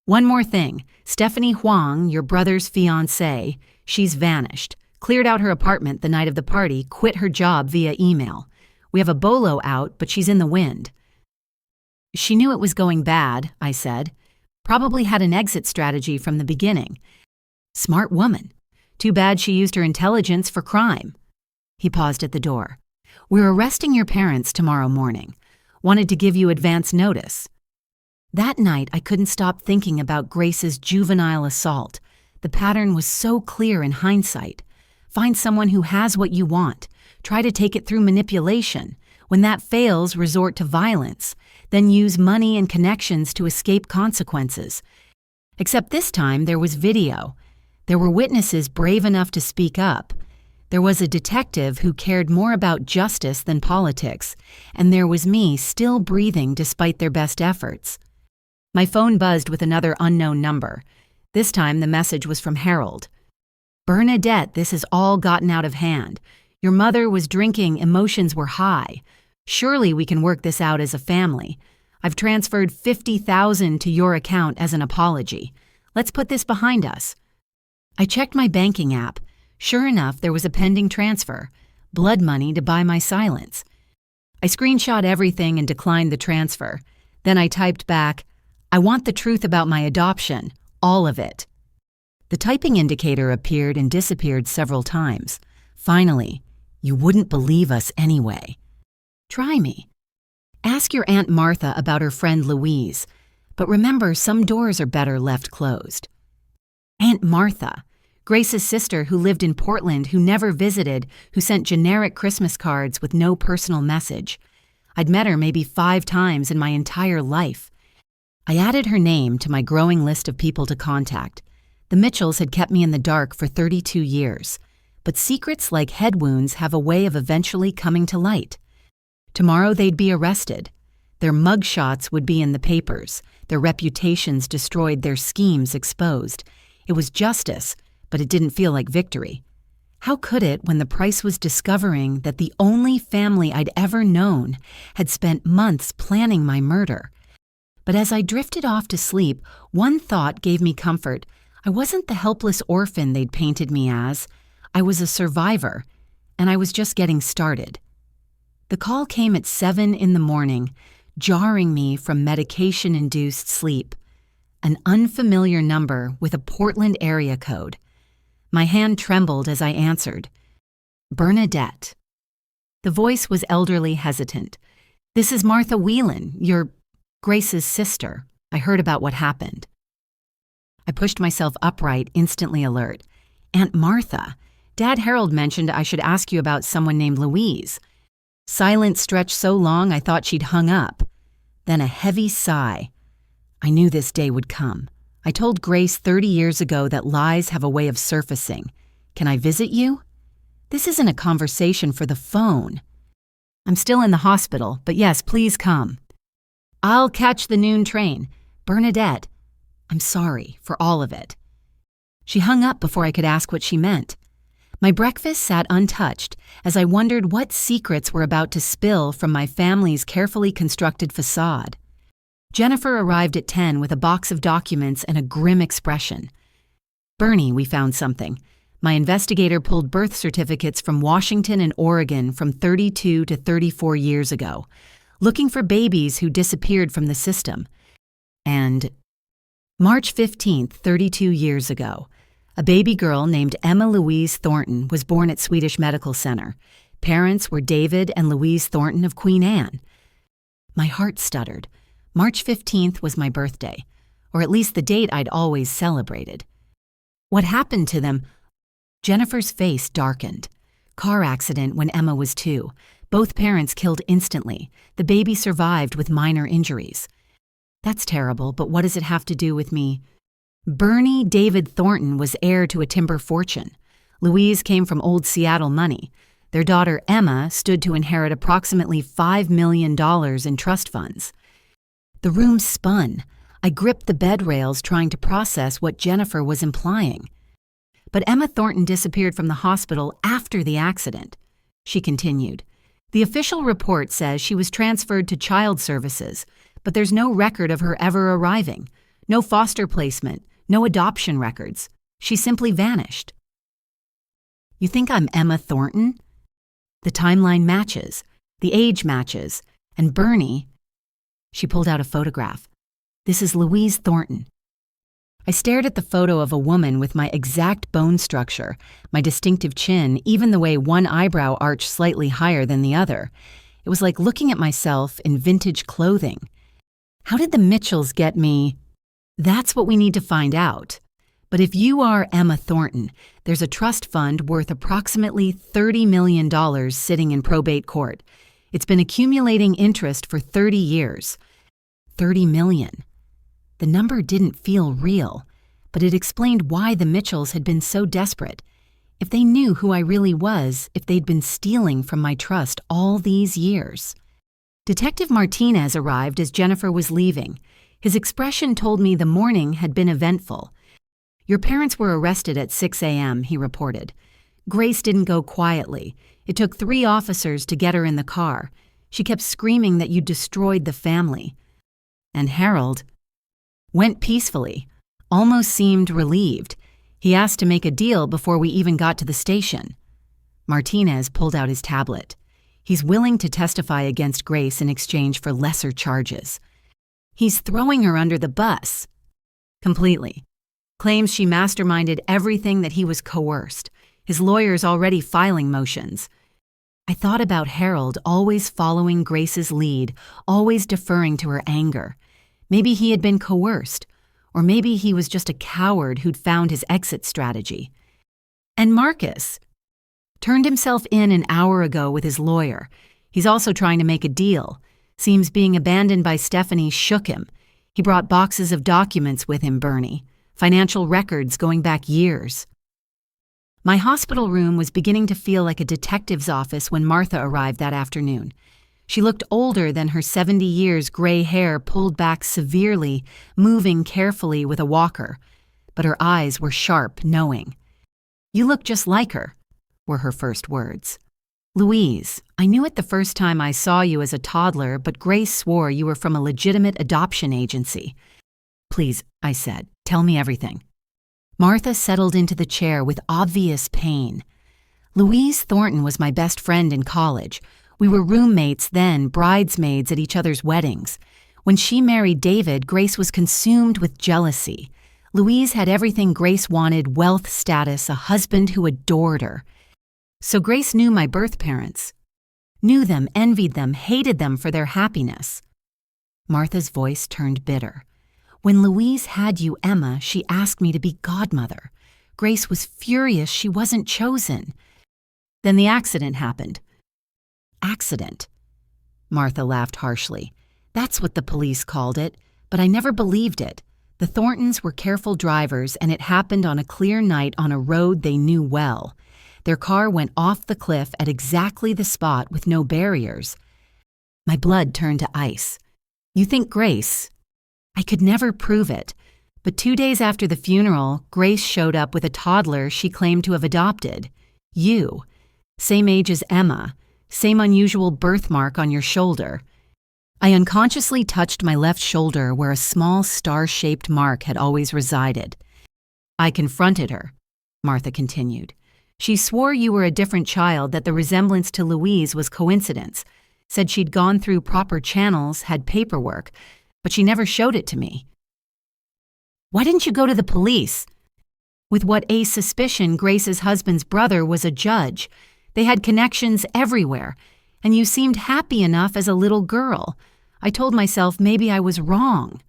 One more thing. Stephanie Huang, your brother's fiancée, she's vanished. Cleared out her apartment the night of the party, quit her job via email. We have a bolo out, but she's in the wind. She knew it was going bad, I said. Probably had an exit strategy from the beginning. Smart woman. Too bad she used her intelligence for crime. He paused at the door. We're arresting your parents tomorrow morning. Wanted to give you advance notice. That night, I couldn't stop thinking about Grace's juvenile assault. The pattern was so clear in hindsight. Find someone who has what you want. Try to take it through manipulation. When that fails, resort to violence. Then use money and connections to escape consequences. Except this time, there was video. There were witnesses brave enough to speak up. There was a detective who cared more about justice than politics. And there was me still breathing despite their best efforts. My phone buzzed with another unknown number. This time, the message was from Harold. Bernadette, this has all gotten out of hand. Your mother was drinking, emotions were high. Surely we can work this out as a family. I've transferred $50,000 to your account as an apology. Let's put this behind us. I checked my banking app. Sure enough, there was a pending transfer. Blood money to buy my silence. I screenshot everything and declined the transfer. Then I typed back, I want the truth about my adoption, all of it. The typing indicator appeared and disappeared several times. Finally, you wouldn't believe us anyway. Try me. Ask your Aunt Martha about her friend Louise, but remember, some doors are better left closed. Aunt Martha, Grace's sister who lived in Portland, who never visited, who sent generic Christmas cards with no personal message. I'd met her maybe 5 times in my entire life. I added her name to my growing list of people to contact. The Mitchells had kept me in the dark for 32 years, but secrets like head wounds have a way of eventually coming to light. Tomorrow they'd be arrested. Their mugshots would be in the papers, their reputations destroyed, their schemes exposed. It was justice, but it didn't feel like victory. How could it when the price was discovering that the only family I'd ever known had spent months planning my murder? But as I drifted off to sleep, one thought gave me comfort. I wasn't the helpless orphan they'd painted me as. I was a survivor, and I was just getting started. The call came at 7 in the morning, jarring me from medication-induced sleep. An unfamiliar number with a Portland area code. My hand trembled as I answered. Bernadette. The voice was elderly, hesitant. This is Martha Whelan, your Grace's sister. I heard about what happened." I pushed myself upright, instantly alert. "Aunt Martha, Dad Harold mentioned I should ask you about someone named Louise." Silence stretched so long I thought she'd hung up. Then a heavy sigh. I knew this day would come. I told Grace 30 years ago that lies have a way of surfacing. "Can I visit you?" This isn't a conversation for the phone. "I'm still in the hospital, but yes, please come." "I'll catch the noon train. Bernadette, I'm sorry for all of it." She hung up before I could ask what she meant. My breakfast sat untouched as I wondered what secrets were about to spill from my family's carefully constructed facade. Jennifer arrived at 10 with a box of documents and a grim expression. "Bernie, we found something." My investigator pulled birth certificates from Washington and Oregon from 32 to 34 years ago, looking for babies who disappeared from the system. And March 15th, 32 years ago, a baby girl named Emma Louise Thornton was born at Swedish Medical Center. Parents were David and Louise Thornton of Queen Anne. My heart stuttered. March 15th was my birthday, or at least the date I'd always celebrated. What happened to them? Jennifer's face darkened. Car accident when Emma was 2. Both parents killed instantly. The baby survived with minor injuries. That's terrible, but what does it have to do with me? Bernie David Thornton was heir to a timber fortune. Louise came from old Seattle money. Their daughter Emma stood to inherit approximately $5 million in trust funds. The room spun. I gripped the bed rails trying to process what Jennifer was implying. But Emma Thornton disappeared from the hospital after the accident. She continued. The official report says she was transferred to child services, but there's no record of her ever arriving. No foster placement, no adoption records. She simply vanished. You think I'm Emma Thornton? The timeline matches, the age matches, and Bernie. She pulled out a photograph. This is Louise Thornton. I stared at the photo of a woman with my exact bone structure, my distinctive chin, even the way one eyebrow arched slightly higher than the other. It was like looking at myself in vintage clothing. How did the Mitchells get me? That's what we need to find out. But if you are Emma Thornton, there's a trust fund worth approximately $30 million sitting in probate court. It's been accumulating interest for 30 years. 30 million. The number didn't feel real, but it explained why the Mitchells had been so desperate. If they knew who I really was, if they'd been stealing from my trust all these years. Detective Martinez arrived as Jennifer was leaving. His expression told me the morning had been eventful. Your parents were arrested at 6 a.m., he reported. Grace didn't go quietly. It took 3 officers to get her in the car. She kept screaming that you destroyed the family. And Harold went peacefully, almost seemed relieved. He asked to make a deal before we even got to the station. Martinez pulled out his tablet. He's willing to testify against Grace in exchange for lesser charges. He's throwing her under the bus. Completely. Claims she masterminded everything, that he was coerced. His lawyer's already filing motions. I thought about Harold always following Grace's lead, always deferring to her anger. Maybe he had been coerced, or maybe he was just a coward who'd found his exit strategy. And Marcus turned himself in an hour ago with his lawyer. He's also trying to make a deal. Seems being abandoned by Stephanie shook him. He brought boxes of documents with him, Bernie. Financial records going back years. My hospital room was beginning to feel like a detective's office when Martha arrived that afternoon. She looked older than her 70 years, gray hair pulled back severely, moving carefully with a walker. But her eyes were sharp, knowing. You look just like her, were her first words. Louise, I knew it the first time I saw you as a toddler, but Grace swore you were from a legitimate adoption agency. Please, I said, tell me everything. Martha settled into the chair with obvious pain. Louise Thornton was my best friend in college. We were roommates then, bridesmaids at each other's weddings. When she married David, Grace was consumed with jealousy. Louise had everything Grace wanted: wealth, status, a husband who adored her. So Grace knew my birth parents. Knew them, envied them, hated them for their happiness. Martha's voice turned bitter. When Louise had you, Emma, she asked me to be godmother. Grace was furious she wasn't chosen. Then the accident happened. Accident? Martha laughed harshly. That's what the police called it, but I never believed it. The Thorntons were careful drivers, and it happened on a clear night on a road they knew well. Their car went off the cliff at exactly the spot with no barriers. My blood turned to ice. You think Grace? I could never prove it, but 2 days after the funeral, Grace showed up with a toddler she claimed to have adopted. You. Same age as Emma. Same unusual birthmark on your shoulder. I unconsciously touched my left shoulder where a small star-shaped mark had always resided. I confronted her, Martha continued. She swore you were a different child, that the resemblance to Louise was coincidence, said she'd gone through proper channels, had paperwork, but she never showed it to me. Why didn't you go to the police? With what a suspicion Grace's husband's brother was a judge. They had connections everywhere, and you seemed happy enough as a little girl. I told myself maybe I was wrong.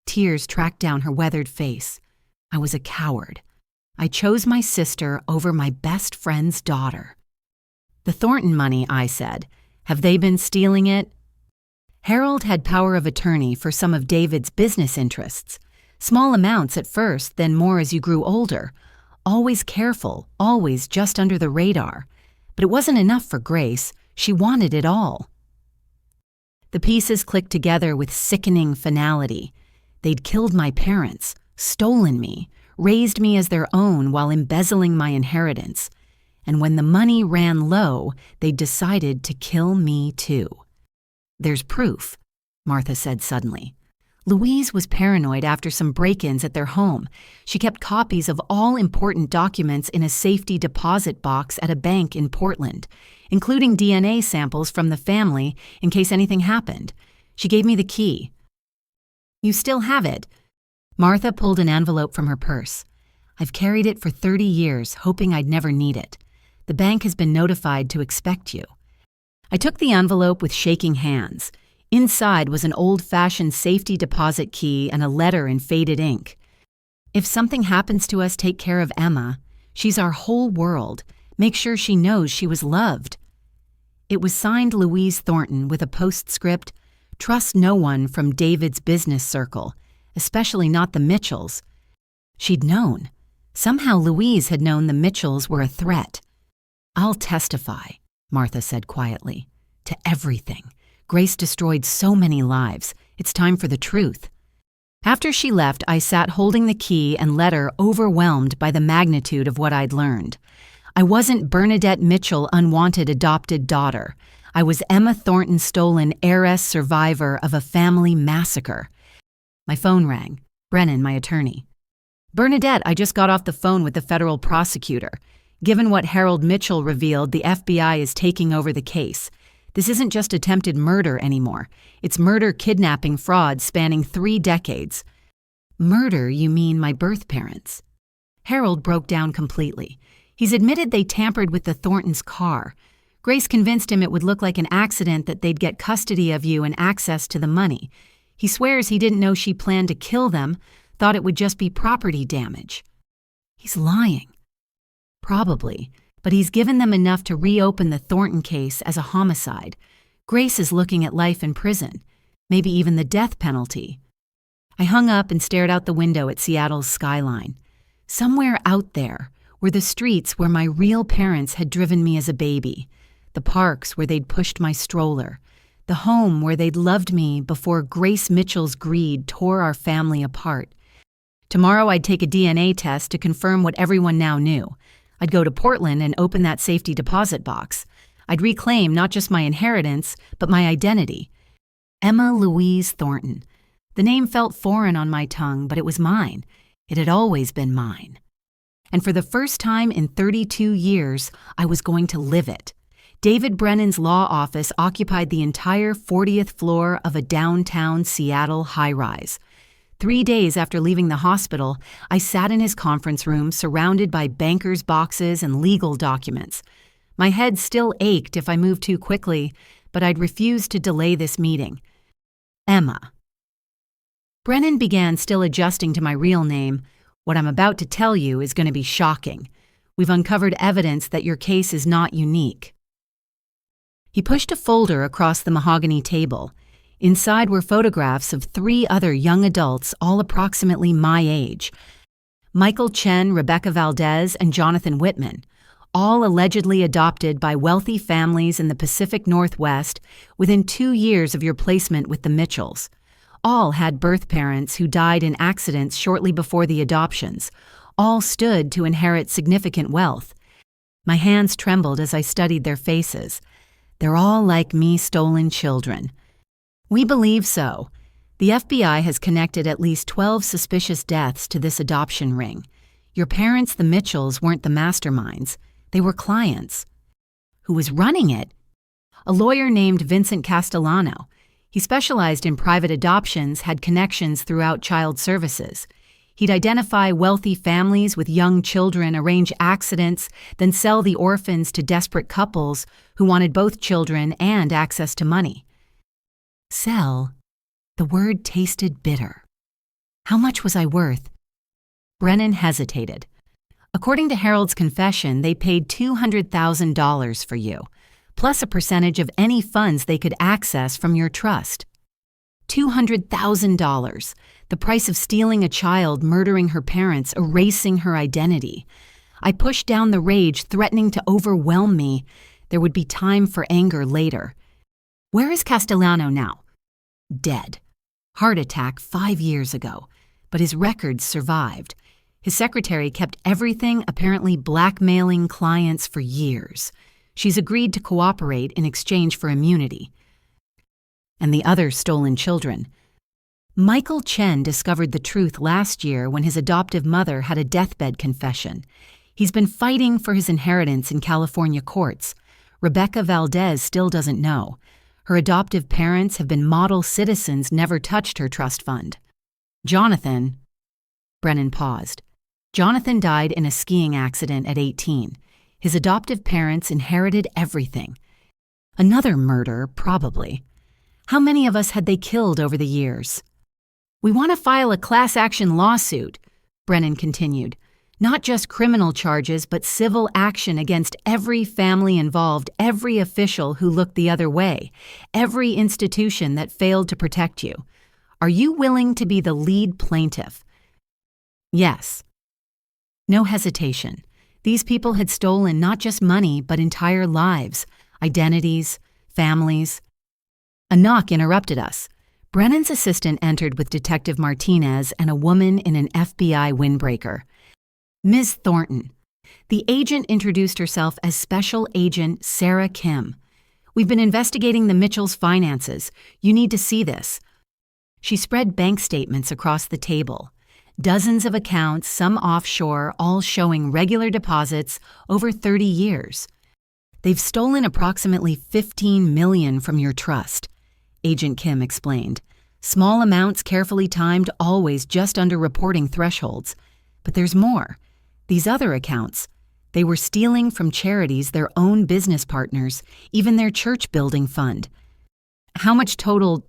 Tears tracked down her weathered face. I was a coward. I chose my sister over my best friend's daughter. The Thornton money, I said. Have they been stealing it? Harold had power of attorney for some of David's business interests. Small amounts at first, then more as you grew older. Always careful, always just under the radar. But it wasn't enough for Grace. She wanted it all. The pieces clicked together with sickening finality. They'd killed my parents, stolen me, raised me as their own while embezzling my inheritance. And when the money ran low, they decided to kill me too. There's proof, Martha said suddenly. Louise was paranoid after some break-ins at their home. She kept copies of all important documents in a safety deposit box at a bank in Portland, including DNA samples from the family in case anything happened. She gave me the key. You still have it. Martha pulled an envelope from her purse. I've carried it for 30 years, hoping I'd never need it. The bank has been notified to expect you. I took the envelope with shaking hands. Inside was an old-fashioned safety deposit key and a letter in faded ink. If something happens to us, take care of Emma. She's our whole world. Make sure she knows she was loved. It was signed Louise Thornton with a postscript, trust no one from David's business circle, especially not the Mitchells. She'd known. Somehow Louise had known the Mitchells were a threat. I'll testify, Martha said quietly, to everything. Grace destroyed so many lives. It's time for the truth. After she left, I sat holding the key and letter, overwhelmed by the magnitude of what I'd learned. I wasn't Bernadette Mitchell, unwanted adopted daughter. I was Emma Thornton, stolen heiress, survivor of a family massacre. My phone rang. Brennan, my attorney. Bernadette, I just got off the phone with the federal prosecutor. Given what Harold Mitchell revealed, the FBI is taking over the case. This isn't just attempted murder anymore. It's murder, kidnapping, fraud spanning 3 decades. Murder, you mean my birth parents? Harold broke down completely. He's admitted they tampered with the Thorntons' car. Grace convinced him it would look like an accident, that they'd get custody of you and access to the money. He swears he didn't know she planned to kill them, thought it would just be property damage. He's lying. Probably. But he's given them enough to reopen the Thornton case as a homicide. Grace is looking at life in prison, maybe even the death penalty. I hung up and stared out the window at Seattle's skyline. Somewhere out there were the streets where my real parents had driven me as a baby, the parks where they'd pushed my stroller, the home where they'd loved me before Grace Mitchell's greed tore our family apart. Tomorrow I'd take a DNA test to confirm what everyone now knew. I'd go to Portland and open that safety deposit box. I'd reclaim not just my inheritance, but my identity. Emma Louise Thornton. The name felt foreign on my tongue, but it was mine. It had always been mine. And for the first time in 32 years, I was going to live it. David Brennan's law office occupied the entire 40th floor of a downtown Seattle high-rise. 3 days after leaving the hospital, I sat in his conference room surrounded by bankers' boxes and legal documents. My head still ached if I moved too quickly, but I'd refused to delay this meeting. Emma. Brennan began, still adjusting to my real name. What I'm about to tell you is going to be shocking. We've uncovered evidence that your case is not unique. He pushed a folder across the mahogany table. Inside were photographs of 3 other young adults, all approximately my age. Michael Chen, Rebecca Valdez, and Jonathan Whitman, all allegedly adopted by wealthy families in the Pacific Northwest within 2 years of your placement with the Mitchells. All had birth parents who died in accidents shortly before the adoptions. All stood to inherit significant wealth. My hands trembled as I studied their faces. They're all like me, stolen children. We believe so. The FBI has connected at least 12 suspicious deaths to this adoption ring. Your parents, the Mitchells, weren't the masterminds. They were clients. Who was running it? A lawyer named Vincent Castellano. He specialized in private adoptions, had connections throughout child services. He'd identify wealthy families with young children, arrange accidents, then sell the orphans to desperate couples who wanted both children and access to money. Sell? The word tasted bitter. How much was I worth? Brennan hesitated. According to Harold's confession, they paid $200,000 for you, plus a percentage of any funds they could access from your trust. $200,000, the price of stealing a child, murdering her parents, erasing her identity. I pushed down the rage, threatening to overwhelm me. There would be time for anger later. Where is Castellano now? Dead. Heart attack 5 years ago, but his records survived. His secretary kept everything, apparently blackmailing clients for years. She's agreed to cooperate in exchange for immunity. And the other stolen children. Michael Chen discovered the truth last year when his adoptive mother had a deathbed confession. He's been fighting for his inheritance in California courts. Rebecca Valdez still doesn't know. Her adoptive parents have been model citizens, never touched her trust fund. Jonathan. Brennan paused. Jonathan died in a skiing accident at 18. His adoptive parents inherited everything. Another murder, probably. How many of us had they killed over the years? We want to file a class action lawsuit, Brennan continued. Not just criminal charges, but civil action against every family involved, every official who looked the other way, every institution that failed to protect you. Are you willing to be the lead plaintiff? Yes. No hesitation. These people had stolen not just money, but entire lives, identities, families. A knock interrupted us. Brennan's assistant entered with Detective Martinez and a woman in an FBI windbreaker. Ms. Thornton. The agent introduced herself as Special Agent Sarah Kim. We've been investigating the Mitchells' finances. You need to see this. She spread bank statements across the table. Dozens of accounts, some offshore, all showing regular deposits over 30 years. They've stolen approximately $15 million from your trust, Agent Kim explained. Small amounts carefully timed, always just under reporting thresholds. But there's more. These other accounts, they were stealing from charities, their own business partners, even their church building fund. How much total?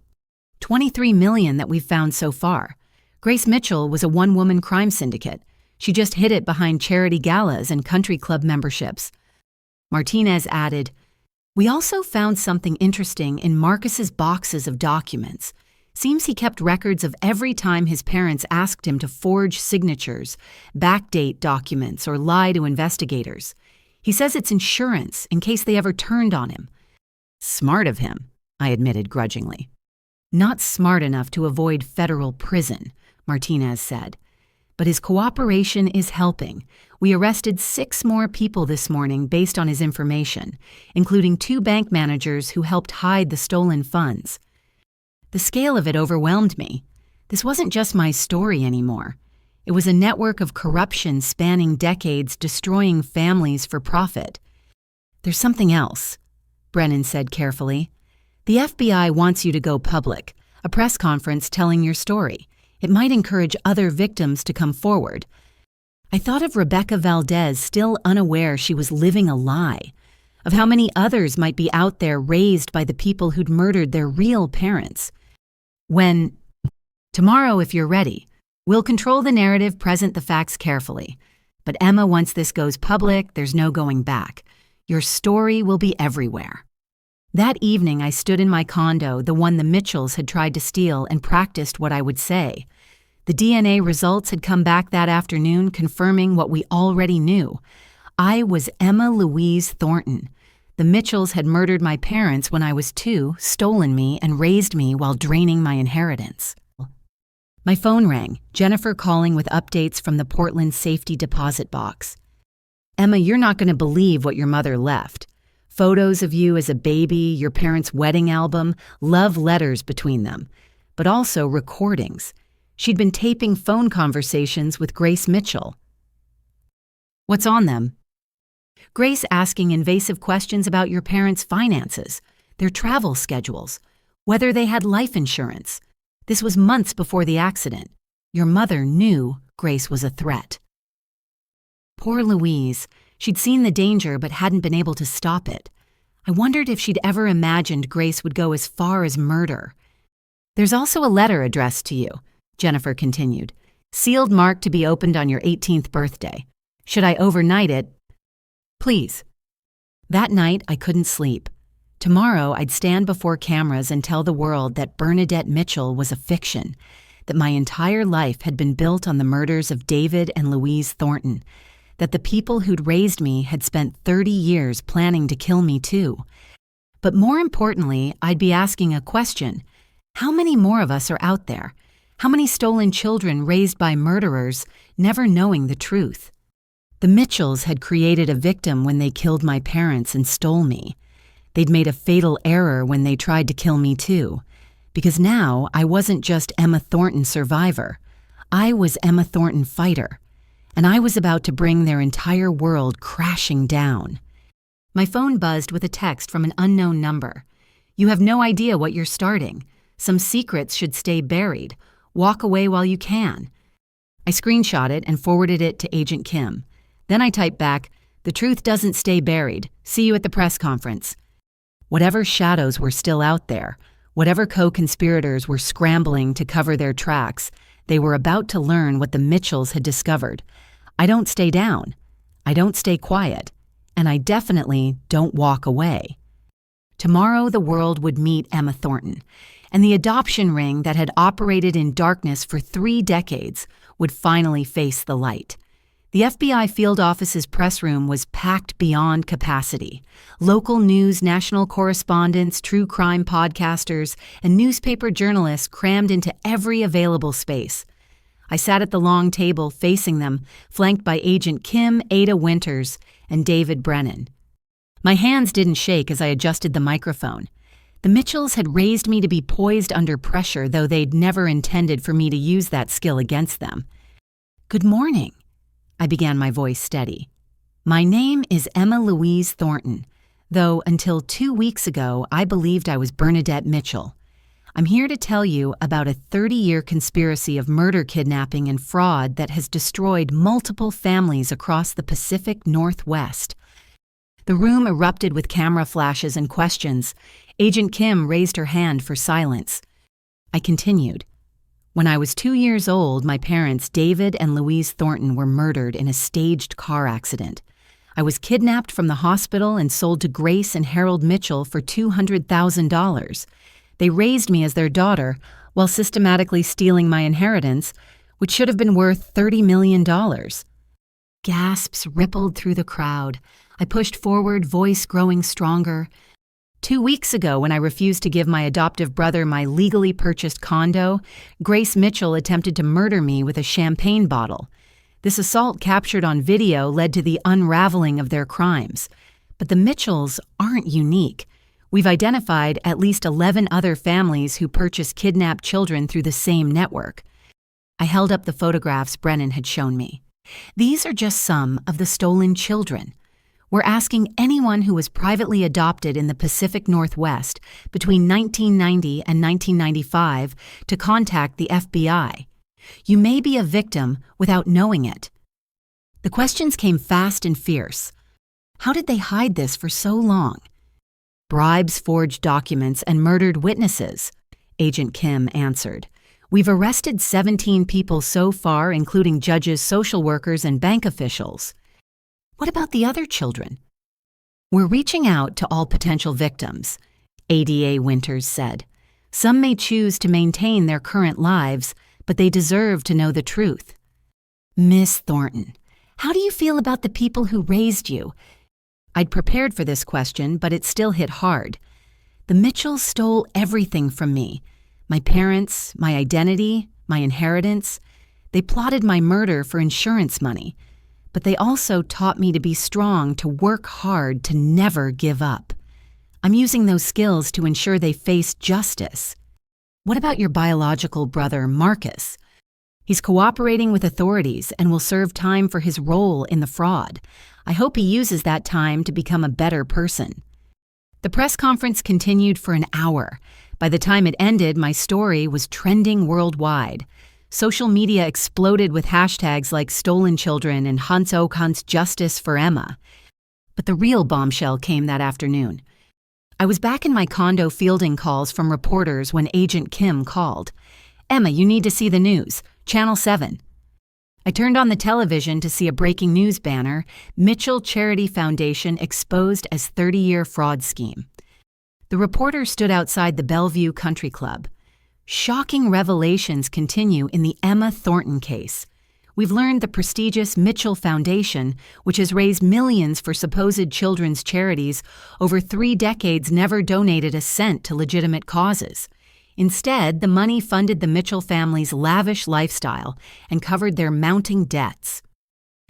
$23 million that we've found so far. Grace Mitchell was a one-woman crime syndicate. She just hid it behind charity galas and country club memberships. Martinez added, we also found something interesting in Marcus's boxes of documents. Seems he kept records of every time his parents asked him to forge signatures, backdate documents, or lie to investigators. He says it's insurance in case they ever turned on him. Smart of him, I admitted grudgingly. Not smart enough to avoid federal prison, Martinez said. But his cooperation is helping. We arrested 6 more people this morning based on his information, including 2 bank managers who helped hide the stolen funds. The scale of it overwhelmed me. This wasn't just my story anymore. It was a network of corruption spanning decades, destroying families for profit. There's something else, Brennan said carefully. The FBI wants you to go public, a press conference telling your story. It might encourage other victims to come forward. I thought of Rebecca Valdez, still unaware she was living a lie, of how many others might be out there raised by the people who'd murdered their real parents. When Tomorrow, if you're ready, we'll control the narrative, present the facts carefully. But Emma, once this goes public, there's no going back. Your story will be everywhere. That evening, I stood in my condo, the one the Mitchells had tried to steal, and practiced what I would say. The DNA results had come back that afternoon, confirming what we already knew. I was Emma Louise Thornton. The Mitchells had murdered my parents when I was 2, stolen me, and raised me while draining my inheritance. My phone rang, Jennifer calling with updates from the Portland safety deposit box. Emma, you're not going to believe what your mother left. Photos of you as a baby, your parents' wedding album, love letters between them, but also recordings. She'd been taping phone conversations with Grace Mitchell. What's on them? Grace asking invasive questions about your parents' finances, their travel schedules, whether they had life insurance. This was months before the accident. Your mother knew Grace was a threat. Poor Louise. She'd seen the danger but hadn't been able to stop it. I wondered if she'd ever imagined Grace would go as far as murder. There's also a letter addressed to you, Jennifer continued, sealed marked to be opened on your 18th birthday. Should I overnight it? Please. That night, I couldn't sleep. Tomorrow, I'd stand before cameras and tell the world that Bernadette Mitchell was a fiction, that my entire life had been built on the murders of David and Louise Thornton, that the people who'd raised me had spent 30 years planning to kill me too. But more importantly, I'd be asking a question. How many more of us are out there? How many stolen children raised by murderers, never knowing the truth? The Mitchells had created a victim when they killed my parents and stole me. They'd made a fatal error when they tried to kill me too. Because now I wasn't just Emma Thornton survivor. I was Emma Thornton fighter. And I was about to bring their entire world crashing down. My phone buzzed with a text from an unknown number. You have no idea what you're starting. Some secrets should stay buried. Walk away while you can. I screenshot it and forwarded it to Agent Kim. Then I typed back, the truth doesn't stay buried. See you at the press conference. Whatever shadows were still out there, whatever co-conspirators were scrambling to cover their tracks, they were about to learn what the Mitchells had discovered. I don't stay down. I don't stay quiet. And I definitely don't walk away. Tomorrow the world would meet Emma Thornton, and the adoption ring that had operated in darkness for 3 decades would finally face the light. The FBI field office's press room was packed beyond capacity. Local news, national correspondents, true crime podcasters, and newspaper journalists crammed into every available space. I sat at the long table facing them, flanked by Agent Kim, Ada Winters, and David Brennan. My hands didn't shake as I adjusted the microphone. The Mitchells had raised me to be poised under pressure, though they'd never intended for me to use that skill against them. Good morning. I began, my voice steady. My name is Emma Louise Thornton, though until 2 weeks ago I believed I was Bernadette Mitchell. I'm here to tell you about a 30-year conspiracy of murder, kidnapping, and fraud that has destroyed multiple families across the Pacific Northwest. The room erupted with camera flashes and questions. Agent Kim raised her hand for silence. I continued. When I was 2 years old, my parents, David and Louise Thornton, were murdered in a staged car accident. I was kidnapped from the hospital and sold to Grace and Harold Mitchell for $200,000. They raised me as their daughter while systematically stealing my inheritance, which should have been worth $30 million. Gasps rippled through the crowd. I pushed forward, voice growing stronger. 2 weeks ago, when I refused to give my adoptive brother my legally purchased condo, Grace Mitchell attempted to murder me with a champagne bottle. This assault captured on video led to the unraveling of their crimes. But the Mitchells aren't unique. We've identified at least 11 other families who purchased kidnapped children through the same network. I held up the photographs Brennan had shown me. These are just some of the stolen children. We're asking anyone who was privately adopted in the Pacific Northwest between 1990 and 1995 to contact the FBI. You may be a victim without knowing it. The questions came fast and fierce. How did they hide this for so long? Bribes, forged documents, and murdered witnesses, Agent Kim answered. We've arrested 17 people so far, including judges, social workers, and bank officials. What about the other children? We're reaching out to all potential victims, ADA Winters said. Some may choose to maintain their current lives, but they deserve to know the truth. Miss Thornton, how do you feel about the people who raised you? I'd prepared for this question, but it still hit hard. The Mitchells stole everything from me. My parents, my identity, my inheritance. They plotted my murder for insurance money. But they also taught me to be strong, to work hard, to never give up. I'm using those skills to ensure they face justice. What about your biological brother, Marcus? He's cooperating with authorities and will serve time for his role in the fraud. I hope he uses that time to become a better person. The press conference continued for an hour. By the time it ended, my story was trending worldwide. Social media exploded with hashtags like Stolen Children and Hans Okan's Justice for Emma. But the real bombshell came that afternoon. I was back in my condo fielding calls from reporters when Agent Kim called. Emma, you need to see the news. Channel 7. I turned on the television to see a breaking news banner, Mitchell Charity Foundation exposed as 30-year fraud scheme. The reporter stood outside the Bellevue Country Club. Shocking revelations continue in the Emma Thornton case. We've learned the prestigious Mitchell Foundation, which has raised millions for supposed children's charities, over 3 decades never donated a cent to legitimate causes. Instead, the money funded the Mitchell family's lavish lifestyle and covered their mounting debts.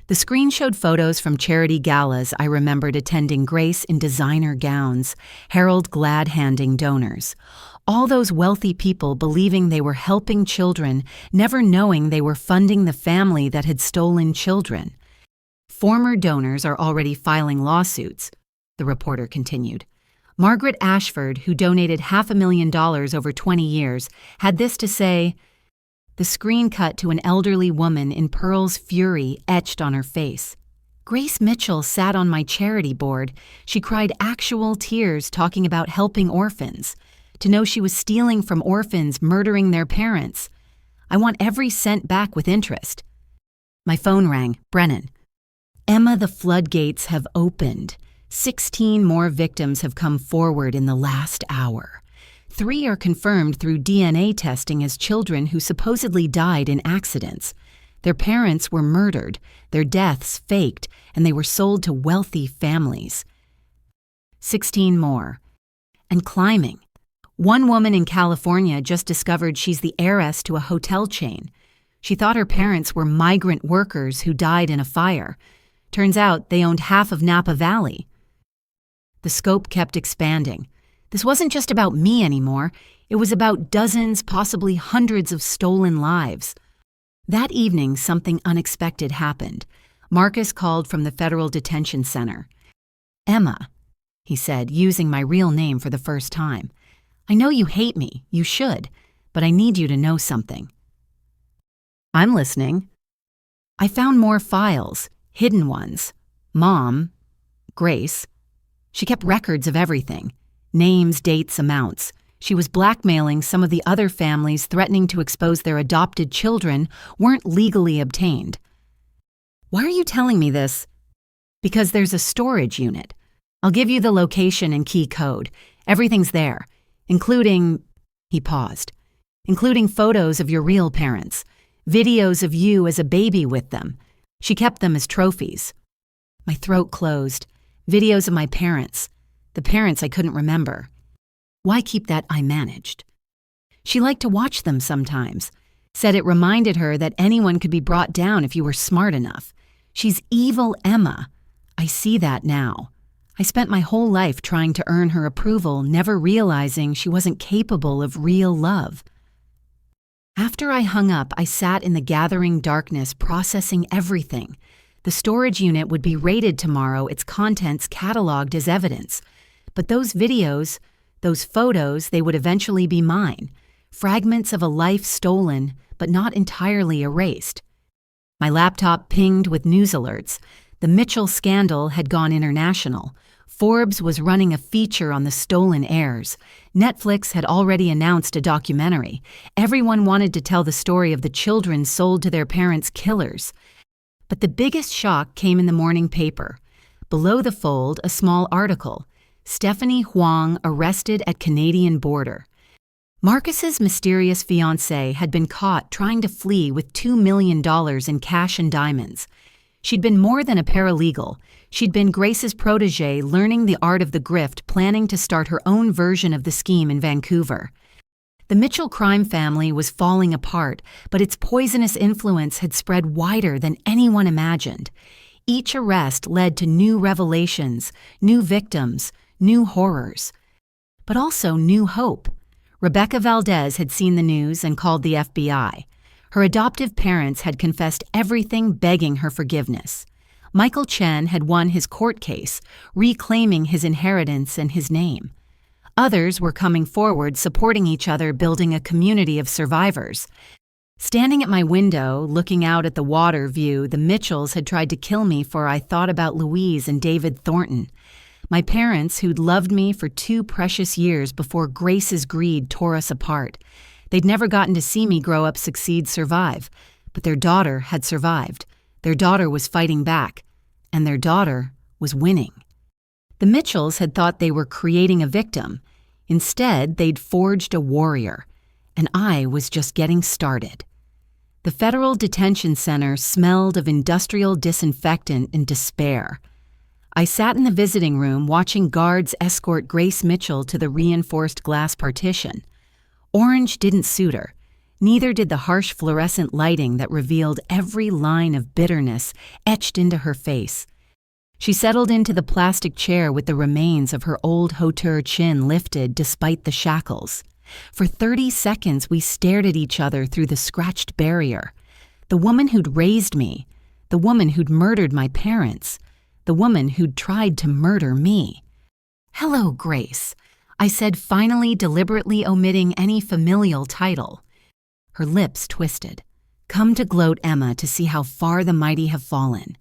The screen showed photos from charity galas I remembered attending Grace in designer gowns, Harold glad-handing donors. All those wealthy people believing they were helping children, never knowing they were funding the family that had stolen children. Former donors are already filing lawsuits, the reporter continued. Margaret Ashford, who donated $500,000 over 20 years, had this to say. The screen cut to an elderly woman in Pearl's fury etched on her face. Grace Mitchell sat on my charity board. She cried actual tears talking about helping orphans. To know she was stealing from orphans, murdering their parents. I want every cent back with interest. My phone rang. Brennan. Emma, the floodgates have opened. 16 more victims have come forward in the last hour. 3 are confirmed through DNA testing as children who supposedly died in accidents. Their parents were murdered, their deaths faked, and they were sold to wealthy families. 16 more. And climbing. One woman in California just discovered she's the heiress to a hotel chain. She thought her parents were migrant workers who died in a fire. Turns out they owned half of Napa Valley. The scope kept expanding. This wasn't just about me anymore. It was about dozens, possibly hundreds of stolen lives. That evening, something unexpected happened. Marcus called from the Federal Detention Center. Emma, he said, using my real name for the first time. I know you hate me. You should. But I need you to know something. I'm listening. I found more files, hidden ones. Mom, Grace. She kept records of everything. Names, dates, amounts. She was blackmailing some of the other families, threatening to expose their adopted children weren't legally obtained. Why are you telling me this? Because there's a storage unit. I'll give you the location and key code. Everything's there, including, he paused, including photos of your real parents, videos of you as a baby with them. She kept them as trophies. My throat closed. Videos of my parents. The parents I couldn't remember. Why keep that I managed? She liked to watch them sometimes. Said it reminded her that anyone could be brought down if you were smart enough. She's evil Emma. I see that now. I spent my whole life trying to earn her approval, never realizing she wasn't capable of real love. After I hung up, I sat in the gathering darkness, processing everything. The storage unit would be raided tomorrow, its contents cataloged as evidence. But those videos, those photos, they would eventually be mine. Fragments of a life stolen, but not entirely erased. My laptop pinged with news alerts. The Mitchell scandal had gone international. Forbes was running a feature on the stolen heirs. Netflix had already announced a documentary. Everyone wanted to tell the story of the children sold to their parents' killers. But the biggest shock came in the morning paper. Below the fold, a small article. Stephanie Huang arrested at Canadian border. Marcus's mysterious fiancée had been caught trying to flee with $2 million in cash and diamonds. She'd been more than a paralegal. She'd been Grace's protégé, learning the art of the grift, planning to start her own version of the scheme in Vancouver. The Mitchell crime family was falling apart, but its poisonous influence had spread wider than anyone imagined. Each arrest led to new revelations, new victims, new horrors, but also new hope. Rebecca Valdez had seen the news and called the FBI. Her adoptive parents had confessed everything, begging her forgiveness. Michael Chen had won his court case, reclaiming his inheritance and his name. Others were coming forward, supporting each other, building a community of survivors. Standing at my window, looking out at the water view, the Mitchells had tried to kill me for I thought about Louise and David Thornton. My parents, who'd loved me for 2 precious years before Grace's greed tore us apart. They'd never gotten to see me grow up, succeed, survive. But their daughter had survived. Their daughter was fighting back. And their daughter was winning. The Mitchells had thought they were creating a victim. Instead, they'd forged a warrior. And I was just getting started. The federal detention center smelled of industrial disinfectant and despair. I sat in the visiting room watching guards escort Grace Mitchell to the reinforced glass partition. Orange didn't suit her. Neither did the harsh fluorescent lighting that revealed every line of bitterness etched into her face. She settled into the plastic chair with the remains of her old hauteur chin lifted despite the shackles. For 30 seconds, we stared at each other through the scratched barrier. The woman who'd raised me, the woman who'd murdered my parents, the woman who'd tried to murder me. "Hello, Grace," I said, finally deliberately omitting any familial title. Her lips twisted. "Come to gloat, Emma, to see how far the mighty have fallen."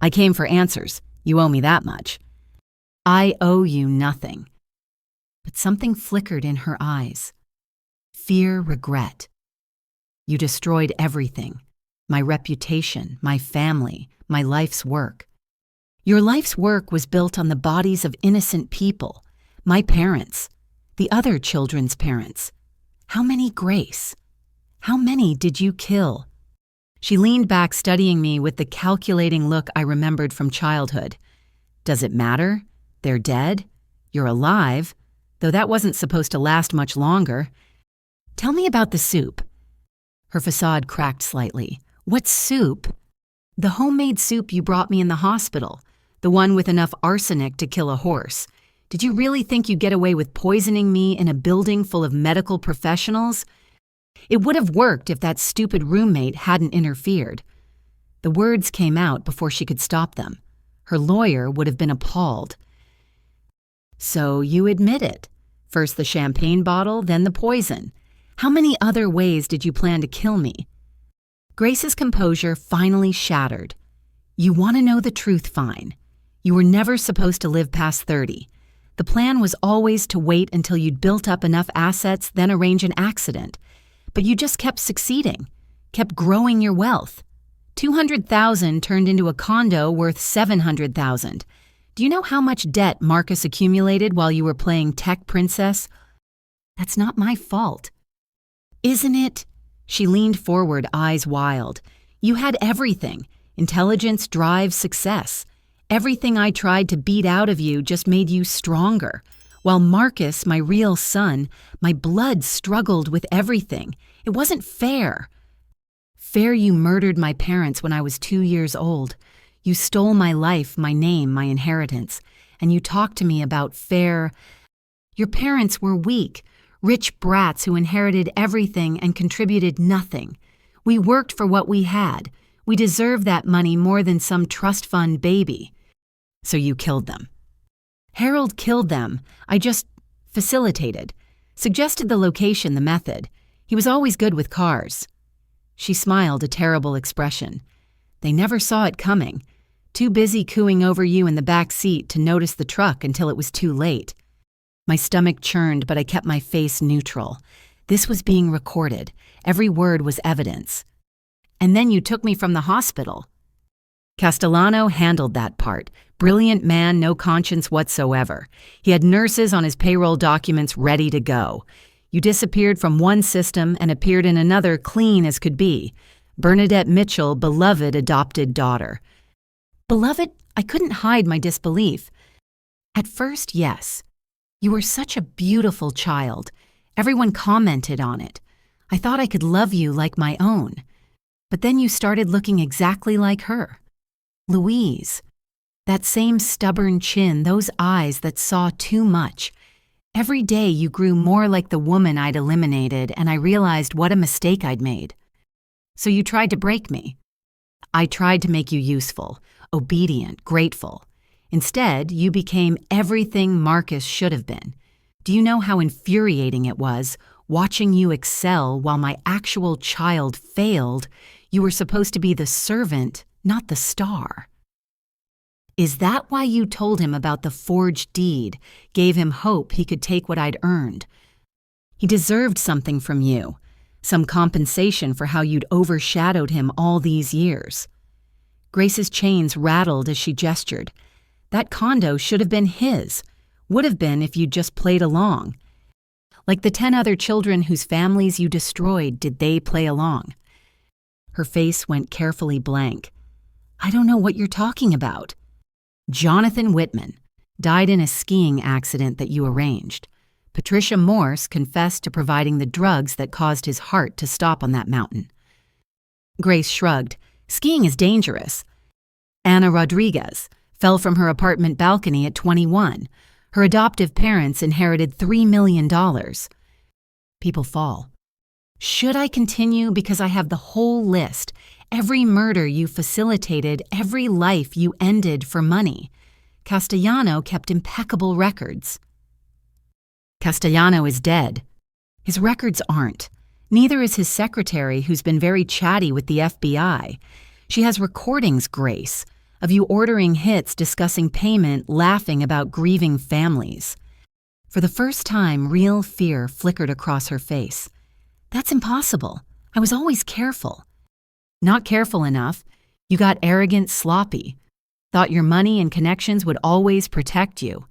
"I came for answers. You owe me that much." "I owe you nothing." But something flickered in her eyes. Fear, regret. "You destroyed everything. My reputation, my family, my life's work. Your life's work was built on the bodies of innocent people, my parents, the other children's parents. How many, Grace? How many did you kill?" She leaned back, studying me with the calculating look I remembered from childhood. "Does it matter? They're dead. You're alive, though that wasn't supposed to last much longer. Tell me about the soup." Her facade cracked slightly. "What soup?" "The homemade soup you brought me in the hospital. The one with enough arsenic to kill a horse. Did you really think you'd get away with poisoning me in a building full of medical professionals? It would have worked if that stupid roommate hadn't interfered." The words came out before she could stop them. Her lawyer would have been appalled. "So you admit it. First the champagne bottle, then the poison. How many other ways did you plan to kill me?" Grace's composure finally shattered. "You want to know the truth, fine. You were never supposed to live past 30. The plan was always to wait until you'd built up enough assets, then arrange an accident. But you just kept succeeding, kept growing your wealth. 200,000 turned into a condo worth 700,000. Do you know how much debt Marcus accumulated while you were playing tech princess? That's not my fault." "Isn't it?" She leaned forward, eyes wild. "You had everything. Intelligence, drive, success. Everything I tried to beat out of you just made you stronger. While Marcus, my real son, my blood struggled with everything. It wasn't fair. Fair you murdered my parents when I was 2 years old. You stole my life, my name, my inheritance. And you talked to me about fair. Your parents were weak, rich brats who inherited everything and contributed nothing. We worked for what we had. We deserved that money more than some trust fund baby. So you killed them." "Harold killed them. I just facilitated. Suggested the location, the method. He was always good with cars." She smiled, a terrible expression. "They never saw it coming. too busy cooing over you in the back seat to notice the truck until it was too late. My stomach churned, but I kept my face neutral. This was being recorded. Every word was evidence. And then you took me from the hospital. Castellano handled that part. Brilliant man, no conscience whatsoever. He had nurses on his payroll documents ready to go. You disappeared from one system and appeared in another clean as could be. Bernadette Mitchell, beloved adopted daughter. Beloved? I couldn't hide my disbelief. At first, yes. You were such a beautiful child. Everyone commented on it. I thought I could love you like my own. But then you started looking exactly like her. Louise. That same stubborn chin, those eyes that saw too much. Every day you grew more like the woman I'd eliminated, and I realized what a mistake I'd made. So you tried to break me. I tried to make you useful, obedient, grateful. Instead, you became everything Marcus should have been. Do you know how infuriating it was, watching you excel while my actual child failed? You were supposed to be the servant, not the star. Is that why you told him about the forged deed, gave him hope he could take what I'd earned? He deserved something from you, some compensation for how you'd overshadowed him all these years. Grace's chains rattled as she gestured. That condo should have been his, would have been if you'd just played along. Like the 10 other children whose families you destroyed, did they play along? Her face went carefully blank. I don't know what you're talking about. Jonathan Whitman died in a skiing accident that you arranged. Patricia Morse confessed to providing the drugs that caused his heart to stop on that mountain. Grace shrugged. Skiing is dangerous. Anna Rodriguez fell from her apartment balcony at 21. Her adoptive parents inherited $3 million. People fall. Should I continue? Because I have the whole list. Every murder you facilitated, every life you ended for money. Castellano kept impeccable records. Castellano is dead. His records aren't. Neither is his secretary, who's been very chatty with the FBI. She has recordings, Grace, of you ordering hits, discussing payment, laughing about grieving families. For the first time, real fear flickered across her face. That's impossible. I was always careful. Not careful enough. You got arrogant, sloppy. Thought your money and connections would always protect you.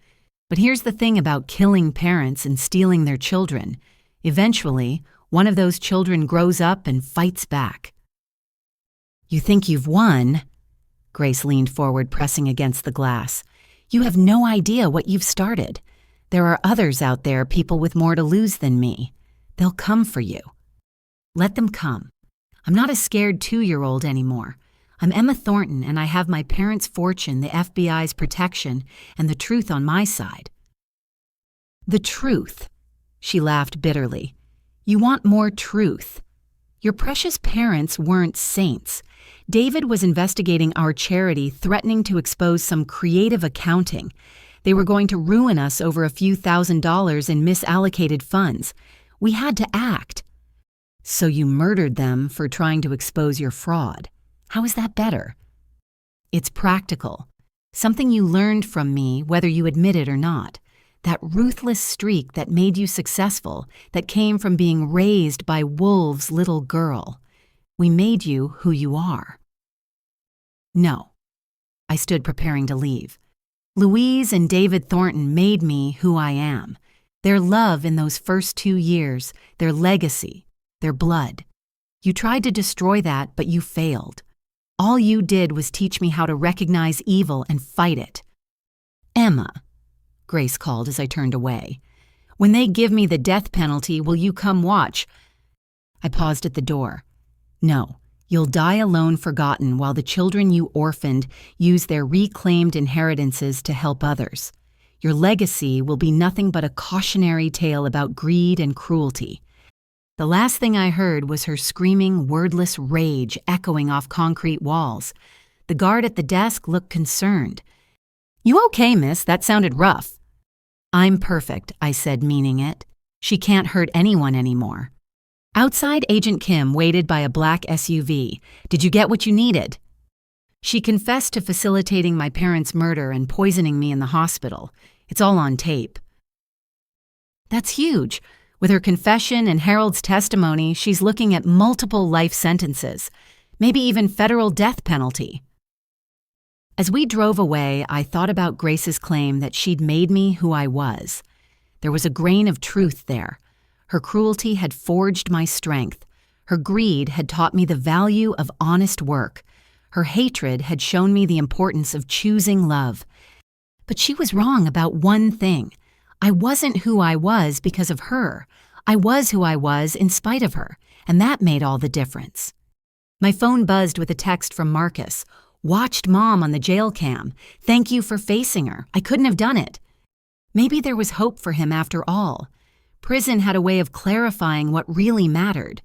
But here's the thing about killing parents and stealing their children. Eventually, one of those children grows up and fights back. You think you've won? Grace leaned forward, pressing against the glass. You have no idea what you've started. There are others out there, people with more to lose than me. They'll come for you. Let them come. I'm not a scared 2-year-old anymore. I'm Emma Thornton, and I have my parents' fortune, the FBI's protection, and the truth on my side. The truth, she laughed bitterly. You want more truth. Your precious parents weren't saints. David was investigating our charity, threatening to expose some creative accounting. They were going to ruin us over a few $1,000s in misallocated funds. We had to act. So you murdered them for trying to expose your fraud. How is that better? It's practical. Something you learned from me, whether you admit it or not. That ruthless streak that made you successful, that came from being raised by wolves' little girl. We made you who you are. No. I stood preparing to leave. Louise and David Thornton made me who I am. Their love in those first 2 years, their legacy, their blood. You tried to destroy that, but you failed. All you did was teach me how to recognize evil and fight it. Emma, Grace called as I turned away. When they give me the death penalty, will you come watch? I paused at the door. No, you'll die alone, forgotten, while the children you orphaned use their reclaimed inheritances to help others. Your legacy will be nothing but a cautionary tale about greed and cruelty. The last thing I heard was her screaming, wordless rage echoing off concrete walls. The guard at the desk looked concerned. You okay, miss? That sounded rough. I'm perfect, I said, meaning it. She can't hurt anyone anymore. Outside, Agent Kim waited by a black SUV. Did you get what you needed? She confessed to facilitating my parents' murder and poisoning me in the hospital. It's all on tape. That's huge. With her confession and Harold's testimony, she's looking at multiple life sentences, maybe even federal death penalty. As we drove away, I thought about Grace's claim that she'd made me who I was. There was a grain of truth there. Her cruelty had forged my strength. Her greed had taught me the value of honest work. Her hatred had shown me the importance of choosing love. But she was wrong about one thing. I wasn't who I was because of her. I was who I was in spite of her, and that made all the difference. My phone buzzed with a text from Marcus. Watched Mom on the jail cam. Thank you for facing her. I couldn't have done it. Maybe there was hope for him after all. Prison had a way of clarifying what really mattered.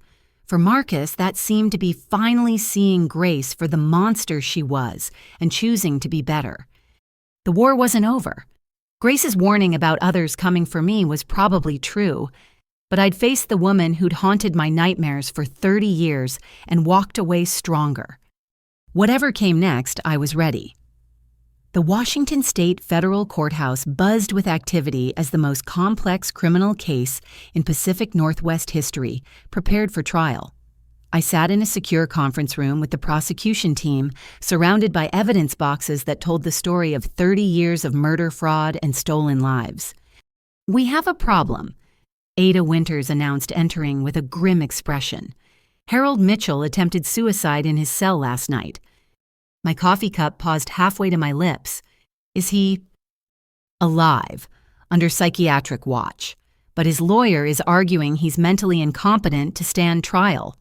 For Marcus, that seemed to be finally seeing Grace for the monster she was and choosing to be better. The war wasn't over. Grace's warning about others coming for me was probably true, but I'd faced the woman who'd haunted my nightmares for 30 years and walked away stronger. Whatever came next, I was ready. The Washington State Federal Courthouse buzzed with activity as the most complex criminal case in Pacific Northwest history prepared for trial. I sat in a secure conference room with the prosecution team, surrounded by evidence boxes that told the story of 30 years of murder, fraud, and stolen lives. "We have a problem," Ada Winters announced, entering with a grim expression. "Harold Mitchell attempted suicide in his cell last night." My coffee cup paused halfway to my lips. "Is he alive, under psychiatric watch? But his lawyer is arguing he's mentally incompetent to stand trial."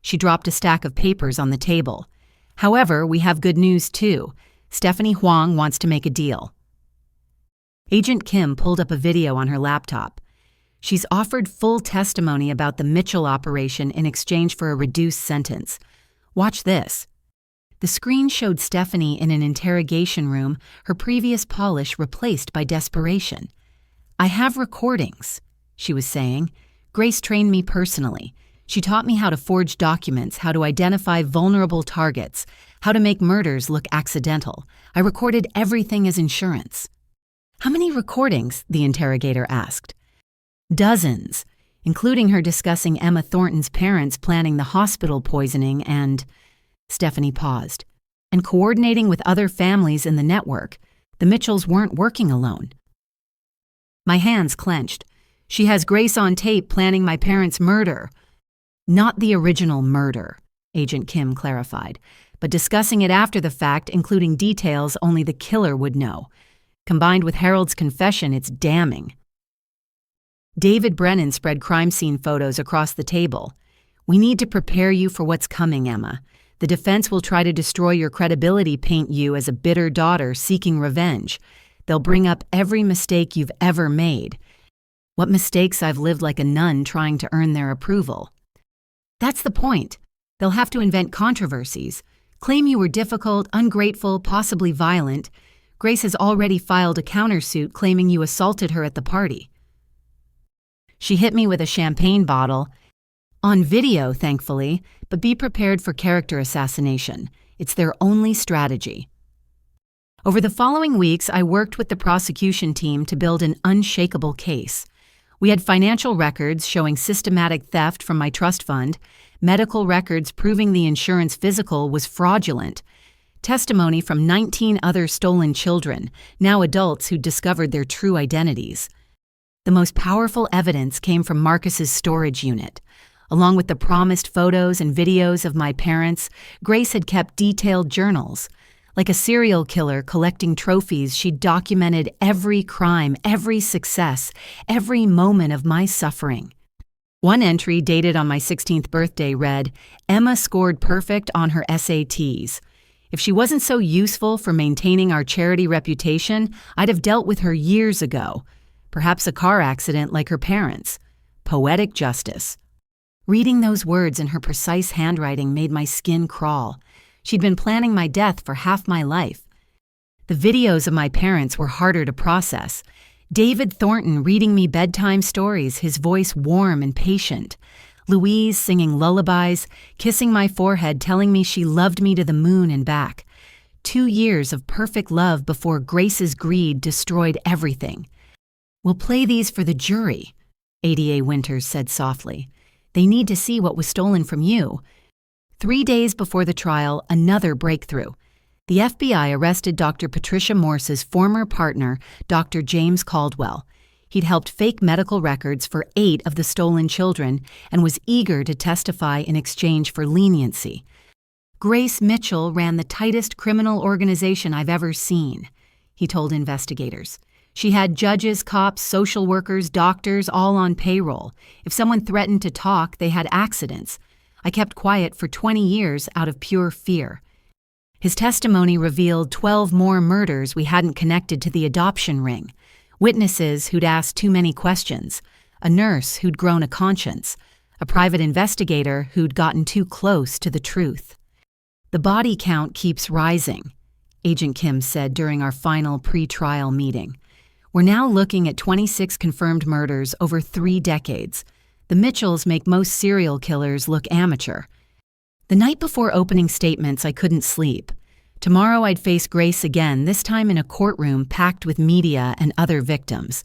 She dropped a stack of papers on the table. "However, we have good news too. Stephanie Huang wants to make a deal." Agent Kim pulled up a video on her laptop. She's offered full testimony about the Mitchell operation in exchange for a reduced sentence. Watch this. The screen showed Stephanie in an interrogation room, her previous polish replaced by desperation. "I have recordings," she was saying. "Grace trained me personally. She taught me how to forge documents, how to identify vulnerable targets, how to make murders look accidental. I recorded everything as insurance." "How many recordings?" the interrogator asked. "Dozens, including her discussing Emma Thornton's parents planning the hospital poisoning and—" Stephanie paused. "And coordinating with other families in the network. The Mitchells weren't working alone." My hands clenched. "She has Grace on tape planning my parents' murder." "Not the original murder," Agent Kim clarified, "but discussing it after the fact, including details only the killer would know. Combined with Harold's confession, it's damning." David Brennan spread crime scene photos across the table. "We need to prepare you for what's coming, Emma. The defense will try to destroy your credibility, paint you as a bitter daughter seeking revenge. They'll bring up every mistake you've ever made. What mistakes I've lived like a nun trying to earn their approval." "That's the point. They'll have to invent controversies. Claim you were difficult, ungrateful, possibly violent. Grace has already filed a countersuit claiming you assaulted her at the party." She hit me with a champagne bottle. "On video, thankfully, but be prepared for character assassination. It's their only strategy." Over the following weeks, I worked with the prosecution team to build an unshakable case. We had financial records showing systematic theft from my trust fund, medical records proving the insurance physical was fraudulent, testimony from 19 other stolen children, now adults who discovered their true identities. The most powerful evidence came from Marcus's storage unit. Along with the promised photos and videos of my parents, Grace had kept detailed journals. Like a serial killer collecting trophies, she documented every crime, every success, every moment of my suffering. One entry dated on my 16th birthday read, "Emma scored perfect on her SATs. If she wasn't so useful for maintaining our charity reputation, I'd have dealt with her years ago. Perhaps a car accident like her parents. Poetic justice." Reading those words in her precise handwriting made my skin crawl. She'd been planning my death for half my life. The videos of my parents were harder to process. David Thornton reading me bedtime stories, his voice warm and patient. Louise singing lullabies, kissing my forehead, telling me she loved me to the moon and back. 2 years of perfect love before Grace's greed destroyed everything. "We'll play these for the jury," ADA Winters said softly. "They need to see what was stolen from you." 3 days before the trial, another breakthrough. The FBI arrested Dr. Patricia Morse's former partner, Dr. James Caldwell. He'd helped fake medical records for 8 of the stolen children and was eager to testify in exchange for leniency. "Grace Mitchell ran the tightest criminal organization I've ever seen," he told investigators. "She had judges, cops, social workers, doctors, all on payroll. If someone threatened to talk, they had accidents. I kept quiet for 20 years out of pure fear." His testimony revealed 12 more murders we hadn't connected to the adoption ring. Witnesses who'd asked too many questions, a nurse who'd grown a conscience, a private investigator who'd gotten too close to the truth. "The body count keeps rising," Agent Kim said during our final pre-trial meeting. "We're now looking at 26 confirmed murders over 3 decades. The Mitchells make most serial killers look amateur." The night before opening statements, I couldn't sleep. Tomorrow I'd face Grace again, this time in a courtroom packed with media and other victims.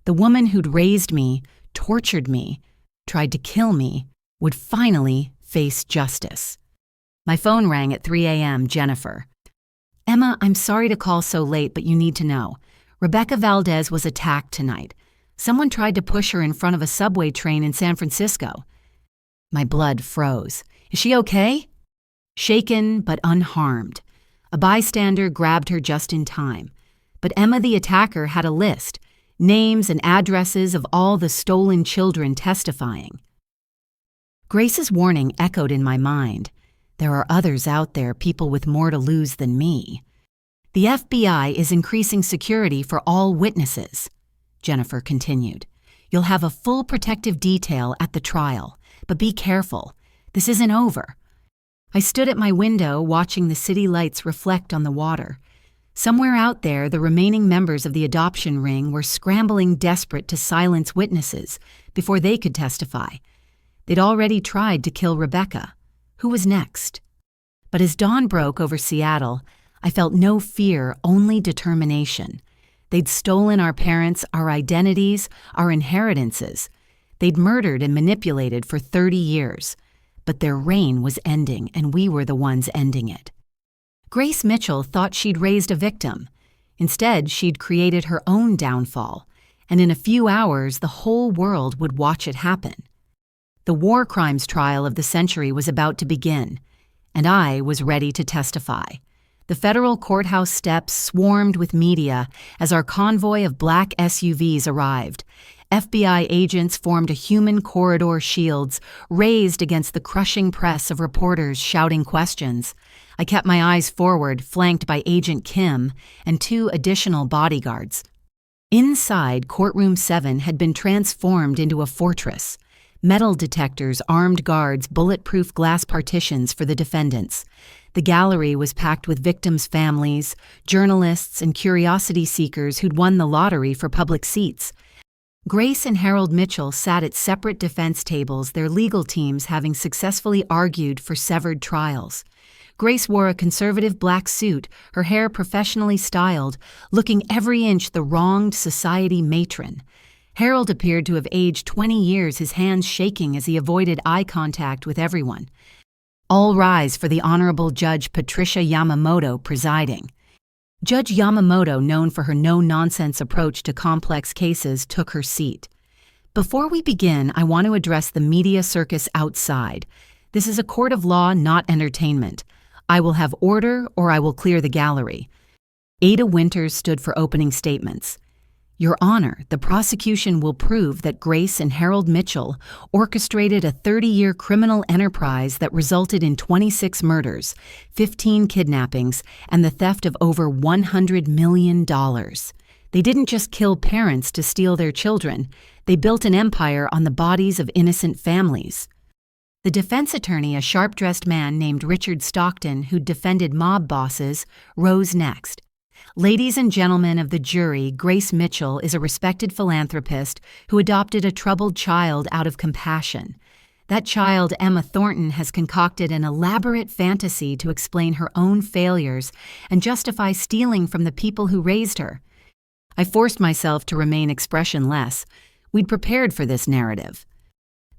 The woman who'd raised me, tortured me, tried to kill me, would finally face justice. My phone rang at 3 a.m. Jennifer. "Emma, I'm sorry to call so late, but you need to know. Rebecca Valdez was attacked tonight. Someone tried to push her in front of a subway train in San Francisco." My blood froze. "Is she okay?" "Shaken, but unharmed. A bystander grabbed her just in time. But Emma, the attacker, had a list, names and addresses of all the stolen children testifying." Grace's warning echoed in my mind. There are others out there, people with more to lose than me. "The FBI is increasing security for all witnesses," Jennifer continued. "You'll have a full protective detail at the trial, but be careful. This isn't over." I stood at my window watching the city lights reflect on the water. Somewhere out there, the remaining members of the adoption ring were scrambling desperate to silence witnesses before they could testify. They'd already tried to kill Rebecca. Who was next? But as dawn broke over Seattle, I felt no fear, only determination. They'd stolen our parents, our identities, our inheritances. They'd murdered and manipulated for 30 years. But their reign was ending, and we were the ones ending it. Grace Mitchell thought she'd raised a victim. Instead, she'd created her own downfall, and in a few hours, the whole world would watch it happen. The war crimes trial of the century was about to begin, and I was ready to testify. The federal courthouse steps swarmed with media as our convoy of black SUVs arrived. FBI agents formed a human corridor shields raised against the crushing press of reporters shouting questions. I kept my eyes forward, flanked by Agent Kim and 2 additional bodyguards. Inside, Courtroom 7 had been transformed into a fortress. Metal detectors, armed guards, bulletproof glass partitions for the defendants. The gallery was packed with victims' families, journalists, and curiosity seekers who'd won the lottery for public seats. Grace and Harold Mitchell sat at separate defense tables, their legal teams having successfully argued for severed trials. Grace wore a conservative black suit, her hair professionally styled, looking every inch the wronged society matron. Harold appeared to have aged 20 years, his hands shaking as he avoided eye contact with everyone. All rise for the Honorable Judge Patricia Yamamoto presiding. Judge Yamamoto, known for her no-nonsense approach to complex cases, took her seat. "Before we begin, I want to address the media circus outside. This is a court of law, not entertainment. I will have order or I will clear the gallery." Ada Winters stood for opening statements. "Your Honor, the prosecution will prove that Grace and Harold Mitchell orchestrated a 30-year criminal enterprise that resulted in 26 murders, 15 kidnappings, and the theft of over $100 million. They didn't just kill parents to steal their children. They built an empire on the bodies of innocent families." The defense attorney, a sharp-dressed man named Richard Stockton, who'd defended mob bosses, rose next. "Ladies and gentlemen of the jury, Grace Mitchell is a respected philanthropist who adopted a troubled child out of compassion. That child, Emma Thornton, has concocted an elaborate fantasy to explain her own failures and justify stealing from the people who raised her. I forced myself to remain expressionless. We'd prepared for this narrative.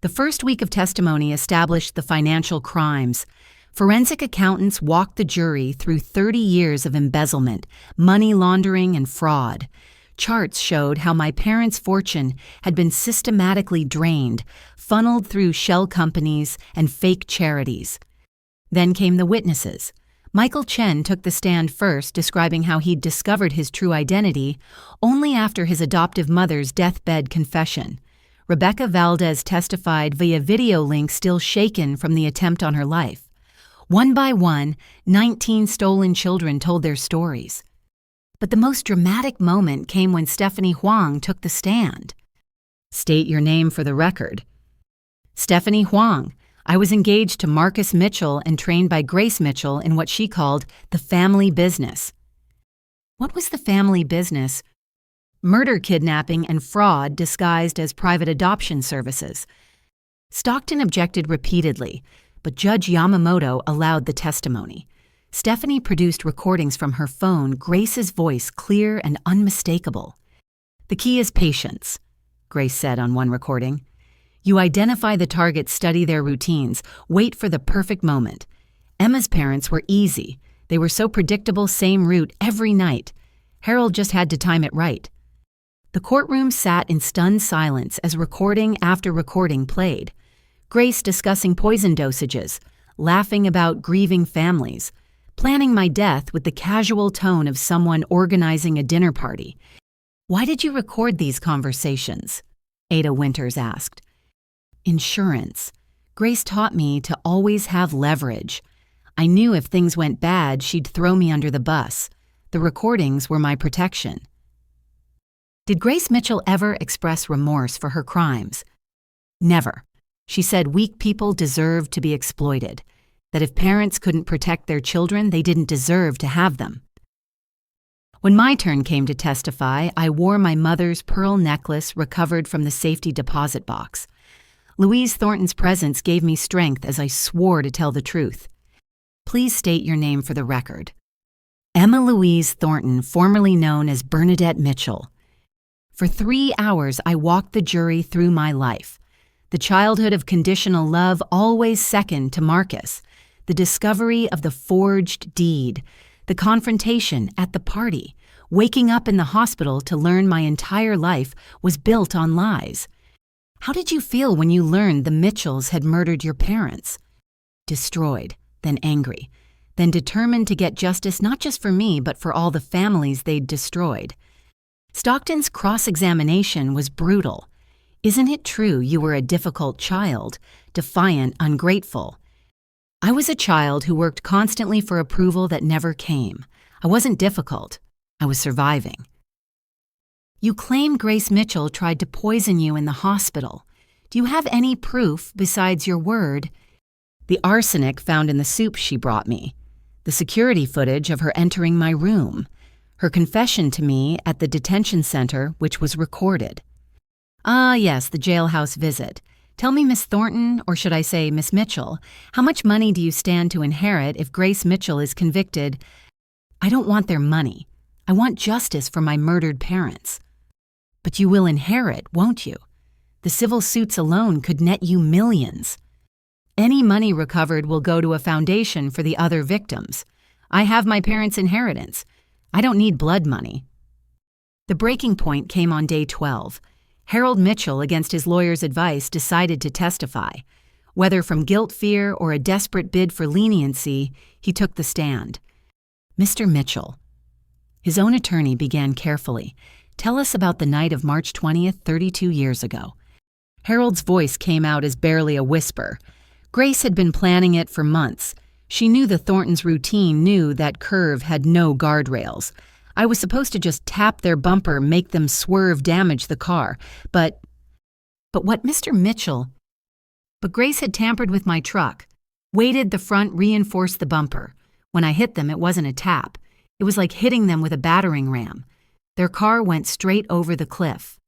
The first week of testimony established the financial crimes. Forensic accountants walked the jury through 30 years of embezzlement, money laundering, and fraud. Charts showed how my parents' fortune had been systematically drained, funneled through shell companies and fake charities. Then came the witnesses. Michael Chen took the stand first, describing how he'd discovered his true identity only after his adoptive mother's deathbed confession. Rebecca Valdez testified via video link still shaken from the attempt on her life. One by one, 19 stolen children told their stories. But the most dramatic moment came when Stephanie Huang took the stand. State your name for the record. Stephanie Huang. I was engaged to Marcus Mitchell and trained by Grace Mitchell in what she called the family business. What was the family business? Murder, kidnapping, and fraud disguised as private adoption services. Stockton objected repeatedly, but Judge Yamamoto allowed the testimony. Stephanie produced recordings from her phone, Grace's voice clear and unmistakable. The key is patience, Grace said on one recording. You identify the targets, study their routines, wait for the perfect moment. Emma's parents were easy. They were so predictable, same route every night. Harold just had to time it right. The courtroom sat in stunned silence as recording after recording played. Grace discussing poison dosages, laughing about grieving families, planning my death with the casual tone of someone organizing a dinner party. Why did you record these conversations? Ada Winters asked. Insurance. Grace taught me to always have leverage. I knew if things went bad, she'd throw me under the bus. The recordings were my protection. Did Grace Mitchell ever express remorse for her crimes? Never. She said weak people deserved to be exploited, that if parents couldn't protect their children, they didn't deserve to have them. When my turn came to testify, I wore my mother's pearl necklace recovered from the safety deposit box. Louise Thornton's presence gave me strength as I swore to tell the truth. Please state your name for the record. Emma Louise Thornton, formerly known as Bernadette Mitchell. For 3 hours, I walked the jury through my life. The childhood of conditional love always second to Marcus. The discovery of the forged deed. The confrontation at the party. Waking up in the hospital to learn my entire life was built on lies. How did you feel when you learned the Mitchells had murdered your parents? Destroyed, then angry, then determined to get justice not just for me, but for all the families they'd destroyed. Stockton's cross-examination was brutal. Isn't it true you were a difficult child, defiant, ungrateful? I was a child who worked constantly for approval that never came. I wasn't difficult. I was surviving. You claim Grace Mitchell tried to poison you in the hospital. Do you have any proof besides your word? The arsenic found in the soup she brought me. The security footage of her entering my room. Her confession to me at the detention center, which was recorded. Ah, yes, the jailhouse visit. Tell me, Miss Thornton, or should I say Miss Mitchell, how much money do you stand to inherit if Grace Mitchell is convicted? I don't want their money. I want justice for my murdered parents. But you will inherit, won't you? The civil suits alone could net you millions. Any money recovered will go to a foundation for the other victims. I have my parents' inheritance. I don't need blood money. The breaking point came on day 12. Harold Mitchell, against his lawyer's advice, decided to testify. Whether from guilt fear or a desperate bid for leniency, he took the stand. Mr. Mitchell. His own attorney began carefully. Tell us about the night of March 20th, 32 years ago. Harold's voice came out as barely a whisper. Grace had been planning it for months. She knew the Thorntons' routine knew that curve had no guardrails. I was supposed to just tap their bumper, make them swerve, damage the car. But what Mr. Mitchell? But Grace had tampered with my truck. Weighted the front, reinforced the bumper. When I hit them, it wasn't a tap. It was like hitting them with a battering ram. Their car went straight over the cliff.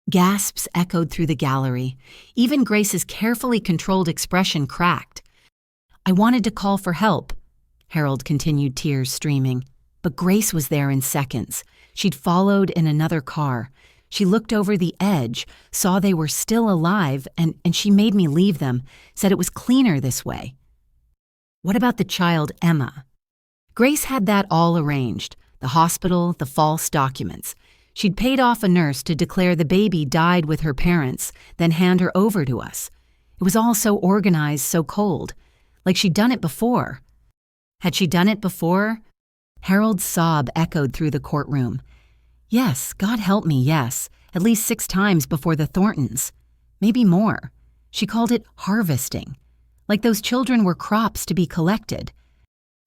Gasps echoed through the gallery. Even Grace's carefully controlled expression cracked. "I wanted to call for help," Harold continued, tears streaming. But Grace was there in seconds. She'd followed in another car. She looked over the edge, saw they were still alive, and she made me leave them, said it was cleaner this way. What about the child, Emma? Grace had that all arranged, the hospital, the false documents. She'd paid off a nurse to declare the baby died with her parents, then hand her over to us. It was all so organized, so cold, like she'd done it before. Had she done it before? Harold's sob echoed through the courtroom. Yes, God help me, yes, at least 6 times before the Thorntons. Maybe more. She called it harvesting, like those children were crops to be collected.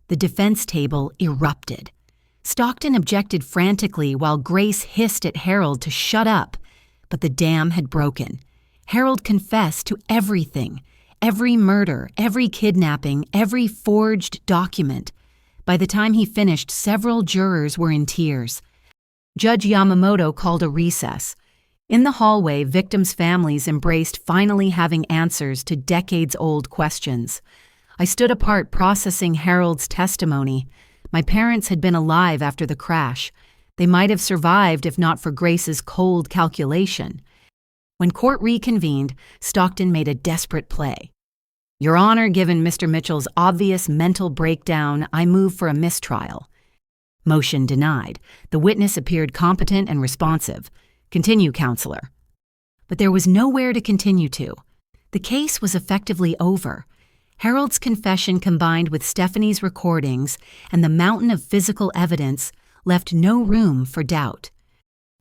The defense table erupted. Stockton objected frantically while Grace hissed at Harold to shut up, but the dam had broken. Harold confessed to everything, every murder, every kidnapping, every forged document. By the time he finished, several jurors were in tears. Judge Yamamoto called a recess. In the hallway, victims' families embraced finally having answers to decades-old questions. I stood apart processing Harold's testimony. My parents had been alive after the crash. They might have survived if not for Grace's cold calculation. When court reconvened, Stockton made a desperate play. "Your Honor, given Mr. Mitchell's obvious mental breakdown, I move for a mistrial." Motion denied. The witness appeared competent and responsive. "Continue, counselor." But there was nowhere to continue to. The case was effectively over. Harold's confession combined with Stephanie's recordings and the mountain of physical evidence left no room for doubt.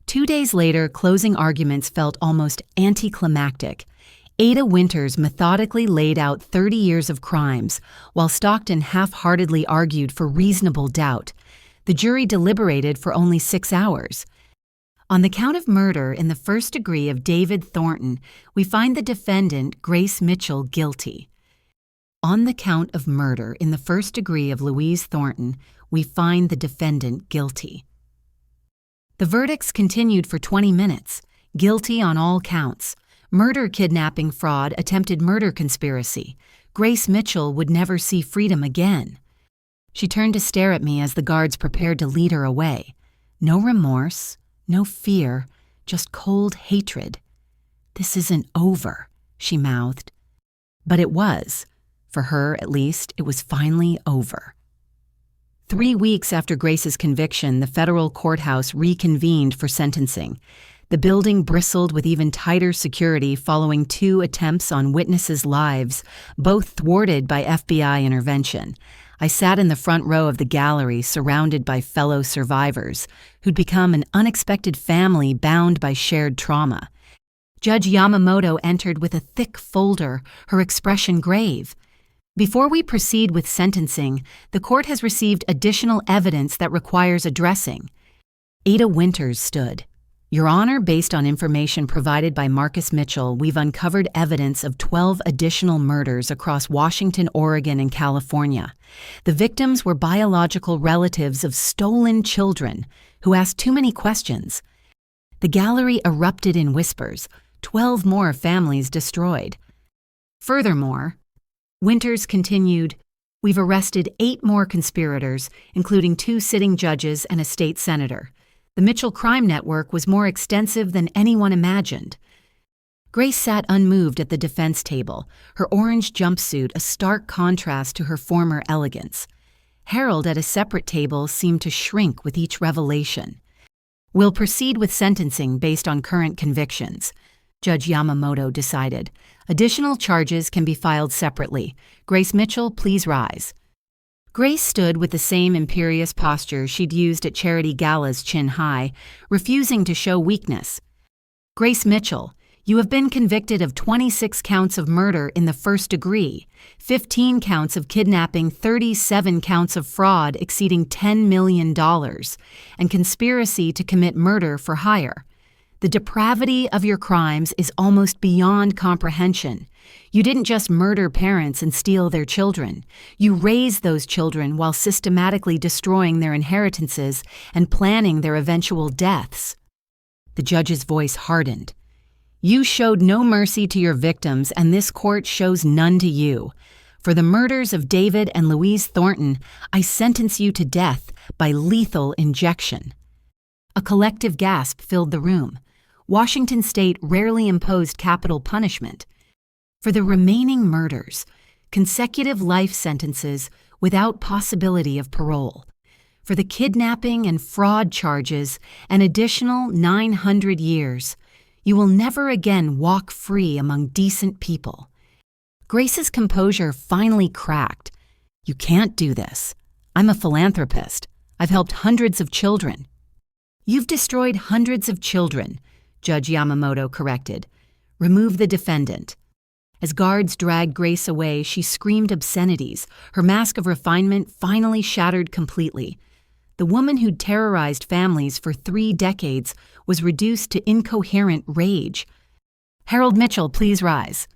2 days later, closing arguments felt almost anticlimactic. Ada Winters methodically laid out 30 years of crimes, while Stockton half-heartedly argued for reasonable doubt. The jury deliberated for only 6 hours. On the count of murder in the first degree of David Thornton, we find the defendant, Grace Mitchell, guilty. On the count of murder in the first degree of Louise Thornton, we find the defendant guilty. The verdicts continued for 20 minutes. Guilty on all counts. Murder, kidnapping, fraud, attempted murder conspiracy. Grace Mitchell would never see freedom again. She turned to stare at me as the guards prepared to lead her away. No remorse, no fear, just cold hatred. "This isn't over," she mouthed. But it was. For her, at least, it was finally over. 3 weeks after Grace's conviction, the federal courthouse reconvened for sentencing. The building bristled with even tighter security following 2 attempts on witnesses' lives, both thwarted by FBI intervention. I sat in the front row of the gallery, surrounded by fellow survivors, who'd become an unexpected family bound by shared trauma. Judge Yamamoto entered with a thick folder, her expression grave. "Before we proceed with sentencing, the court has received additional evidence that requires addressing." Ada Winters stood. "Your Honor, based on information provided by Marcus Mitchell, we've uncovered evidence of 12 additional murders across Washington, Oregon, and California. The victims were biological relatives of stolen children who asked too many questions." The gallery erupted in whispers. 12 more families destroyed. Furthermore, Winters continued, "We've arrested 8 more conspirators, including 2 sitting judges and a state senator. The Mitchell crime network was more extensive than anyone imagined." Grace sat unmoved at the defense table, her orange jumpsuit a stark contrast to her former elegance. Harold at a separate table seemed to shrink with each revelation. "We'll proceed with sentencing based on current convictions," Judge Yamamoto decided. "Additional charges can be filed separately. Grace Mitchell, please rise." Grace stood with the same imperious posture she'd used at charity galas chin high, refusing to show weakness. "Grace Mitchell, you have been convicted of 26 counts of murder in the first degree, 15 counts of kidnapping, 37 counts of fraud exceeding $10 million, and conspiracy to commit murder for hire. The depravity of your crimes is almost beyond comprehension. You didn't just murder parents and steal their children. You raised those children while systematically destroying their inheritances and planning their eventual deaths." The judge's voice hardened. You showed no mercy to your victims, and this court shows none to you. For the murders of David and Louise Thornton, I sentence you to death by lethal injection." A collective gasp filled the room. Washington state rarely imposed capital punishment. For the remaining murders, consecutive life sentences without possibility of parole. For the kidnapping and fraud charges, an additional 900 years. You will never again walk free among decent people. Grace's composure finally cracked. "You can't do this. I'm a philanthropist. I've helped hundreds of children." "You've destroyed hundreds of children," Judge Yamamoto corrected. "Remove the defendant." As guards dragged Grace away, she screamed obscenities, her mask of refinement finally shattered completely. The woman who'd terrorized families for 3 decades was reduced to incoherent rage. "Harold Mitchell, please rise."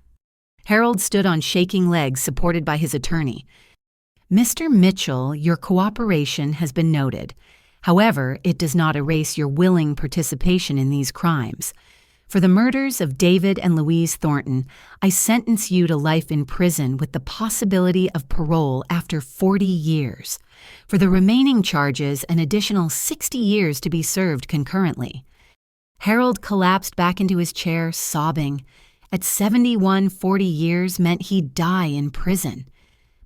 Harold stood on shaking legs, supported by his attorney. "Mr. Mitchell, your cooperation has been noted. However, it does not erase your willing participation in these crimes. For the murders of David and Louise Thornton, I sentence you to life in prison with the possibility of parole after 40 years. For the remaining charges, an additional 60 years to be served concurrently." Harold collapsed back into his chair, sobbing. At 71, 40 years meant he'd die in prison.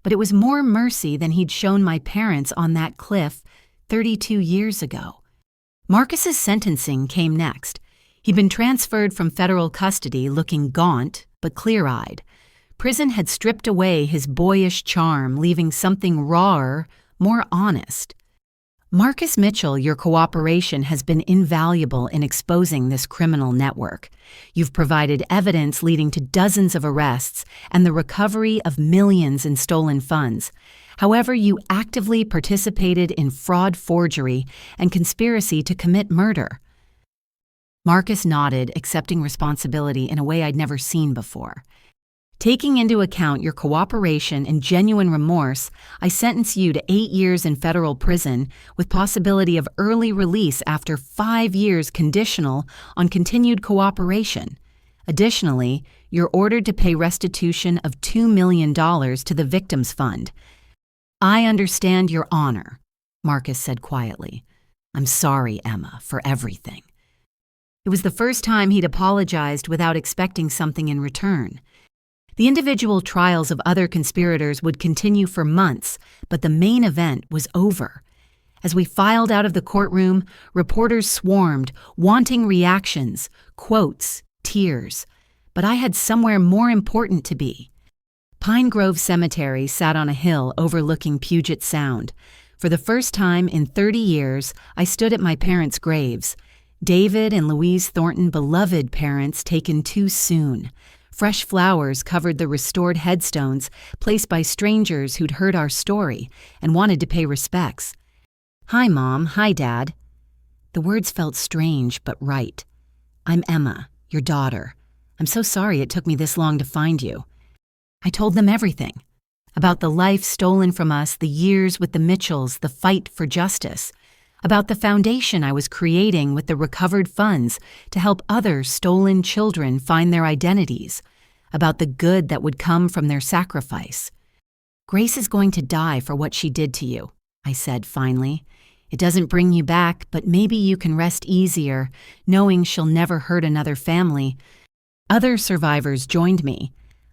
But it was more mercy than he'd shown my parents on that cliff 32 years ago. Marcus's sentencing came next. He'd been transferred from federal custody looking gaunt but clear-eyed. Prison had stripped away his boyish charm, leaving something rawer, more honest. "Marcus Mitchell, your cooperation has been invaluable in exposing this criminal network. You've provided evidence leading to dozens of arrests and the recovery of millions in stolen funds. However, you actively participated in fraud, forgery, and conspiracy to commit murder." Marcus nodded, accepting responsibility in a way I'd never seen before. "Taking into account your cooperation and genuine remorse, I sentence you to 8 years in federal prison with possibility of early release after 5 years conditional on continued cooperation. Additionally, you're ordered to pay restitution of $2 million to the Victims Fund." "I understand your honor," Marcus said quietly. "I'm sorry, Emma, for everything." It was the first time he'd apologized without expecting something in return. The individual trials of other conspirators would continue for months, but the main event was over. As we filed out of the courtroom, reporters swarmed, wanting reactions, quotes, tears. But I had somewhere more important to be. Pine Grove Cemetery sat on a hill overlooking Puget Sound. For the first time in 30 years, I stood at my parents' graves. David and Louise Thornton, beloved parents taken too soon. Fresh flowers covered the restored headstones placed by strangers who'd heard our story and wanted to pay respects. "Hi, Mom. Hi, Dad." The words felt strange but right. "I'm Emma, your daughter. I'm so sorry it took me this long to find you." I told them everything. About the life stolen from us, the years with the Mitchells, the fight for justice. About the foundation I was creating with the recovered funds to help other stolen children find their identities. About the good that would come from their sacrifice. "Grace is going to die for what she did to you," I said finally. "It doesn't bring you back, but maybe you can rest easier, knowing she'll never hurt another family." Other survivors joined me.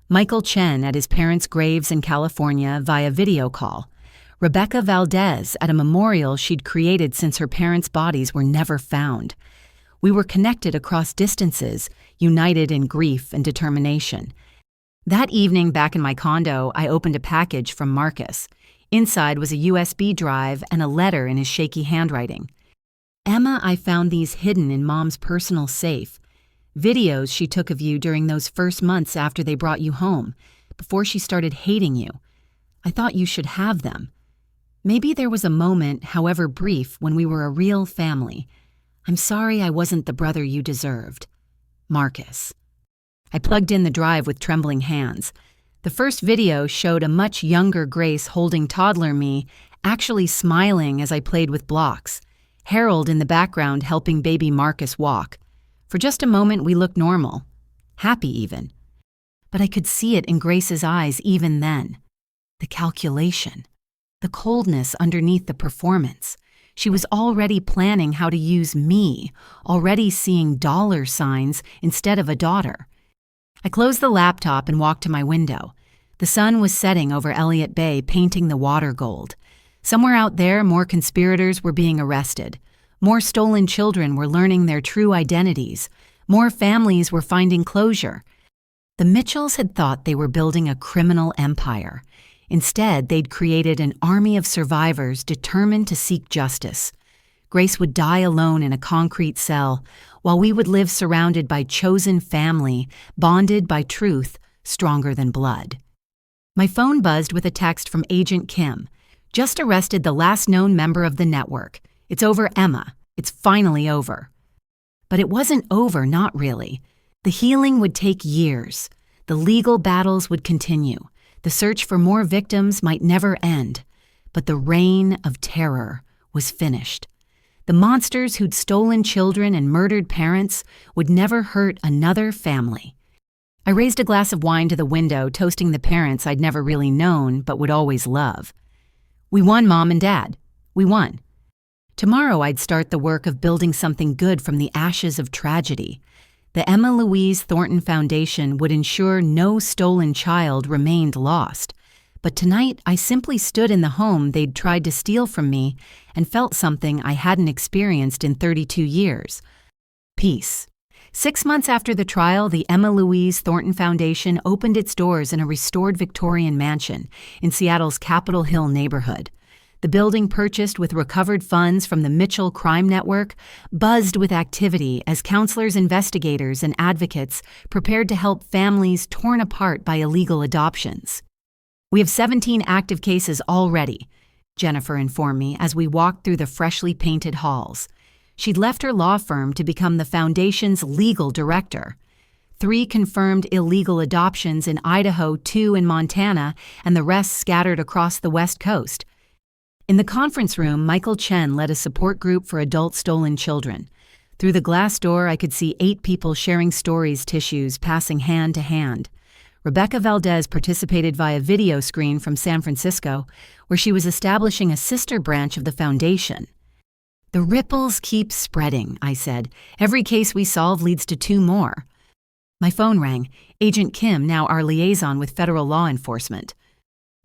Michael Chen at his parents' graves in California via video call. Rebecca Valdez at a memorial she'd created since her parents' bodies were never found. We were connected across distances, united in grief and determination. That evening back in my condo, I opened a package from Marcus. Inside was a USB drive and a letter in his shaky handwriting. "Emma, I found these hidden in Mom's personal safe. Videos she took of you during those first months after they brought you home, before she started hating you. I thought you should have them. Maybe there was a moment, however brief, when we were a real family. I'm sorry I wasn't the brother you deserved. Marcus." I plugged in the drive with trembling hands. The first video showed a much younger Grace holding toddler me, actually smiling as I played with blocks. Harold in the background helping baby Marcus walk. For just a moment we looked normal, happy even. But I could see it in Grace's eyes even then. The calculation, the coldness underneath the performance. She was already planning how to use me, already seeing dollar signs instead of a daughter. I closed the laptop and walked to my window. The sun was setting over Elliott Bay, painting the water gold. Somewhere out there, more conspirators were being arrested. More stolen children were learning their true identities. More families were finding closure. The Mitchells had thought they were building a criminal empire. Instead, they'd created an army of survivors determined to seek justice. Grace would die alone in a concrete cell, while we would live surrounded by chosen family, bonded by truth, stronger than blood. My phone buzzed with a text from Agent Kim. Just arrested the last known member of the network. It's over, Emma. It's finally over. But it wasn't over, not really. The healing would take years. The legal battles would continue. The search for more victims might never end. But the reign of terror was finished. The monsters who'd stolen children and murdered parents would never hurt another family. I raised a glass of wine to the window, toasting the parents I'd never really known but would always love. We won, Mom and Dad. We won. Tomorrow I'd start the work of building something good from the ashes of tragedy. The Emma Louise Thornton Foundation would ensure no stolen child remained lost. But tonight I simply stood in the home they'd tried to steal from me and felt something I hadn't experienced in 32 years. Peace. 6 months after the trial, the Emma Louise Thornton Foundation opened its doors in a restored Victorian mansion in Seattle's Capitol Hill neighborhood. The building, purchased with recovered funds from the Mitchell crime network, buzzed with activity as counselors, investigators, and advocates prepared to help families torn apart by illegal adoptions. We have 17 active cases already, Jennifer informed me as we walked through the freshly painted halls. She'd left her law firm to become the foundation's legal director. 3 confirmed illegal adoptions in Idaho, 2 in Montana, and the rest scattered across the West Coast. In the conference room, Michael Chen led a support group for adult stolen children. Through the glass door, I could see 8 people sharing stories, tissues, passing hand to hand. Rebecca Valdez participated via video screen from San Francisco, where she was establishing a sister branch of the foundation. The ripples keep spreading, I said. Every case we solve leads to 2 more. My phone rang. Agent Kim, now our liaison with federal law enforcement.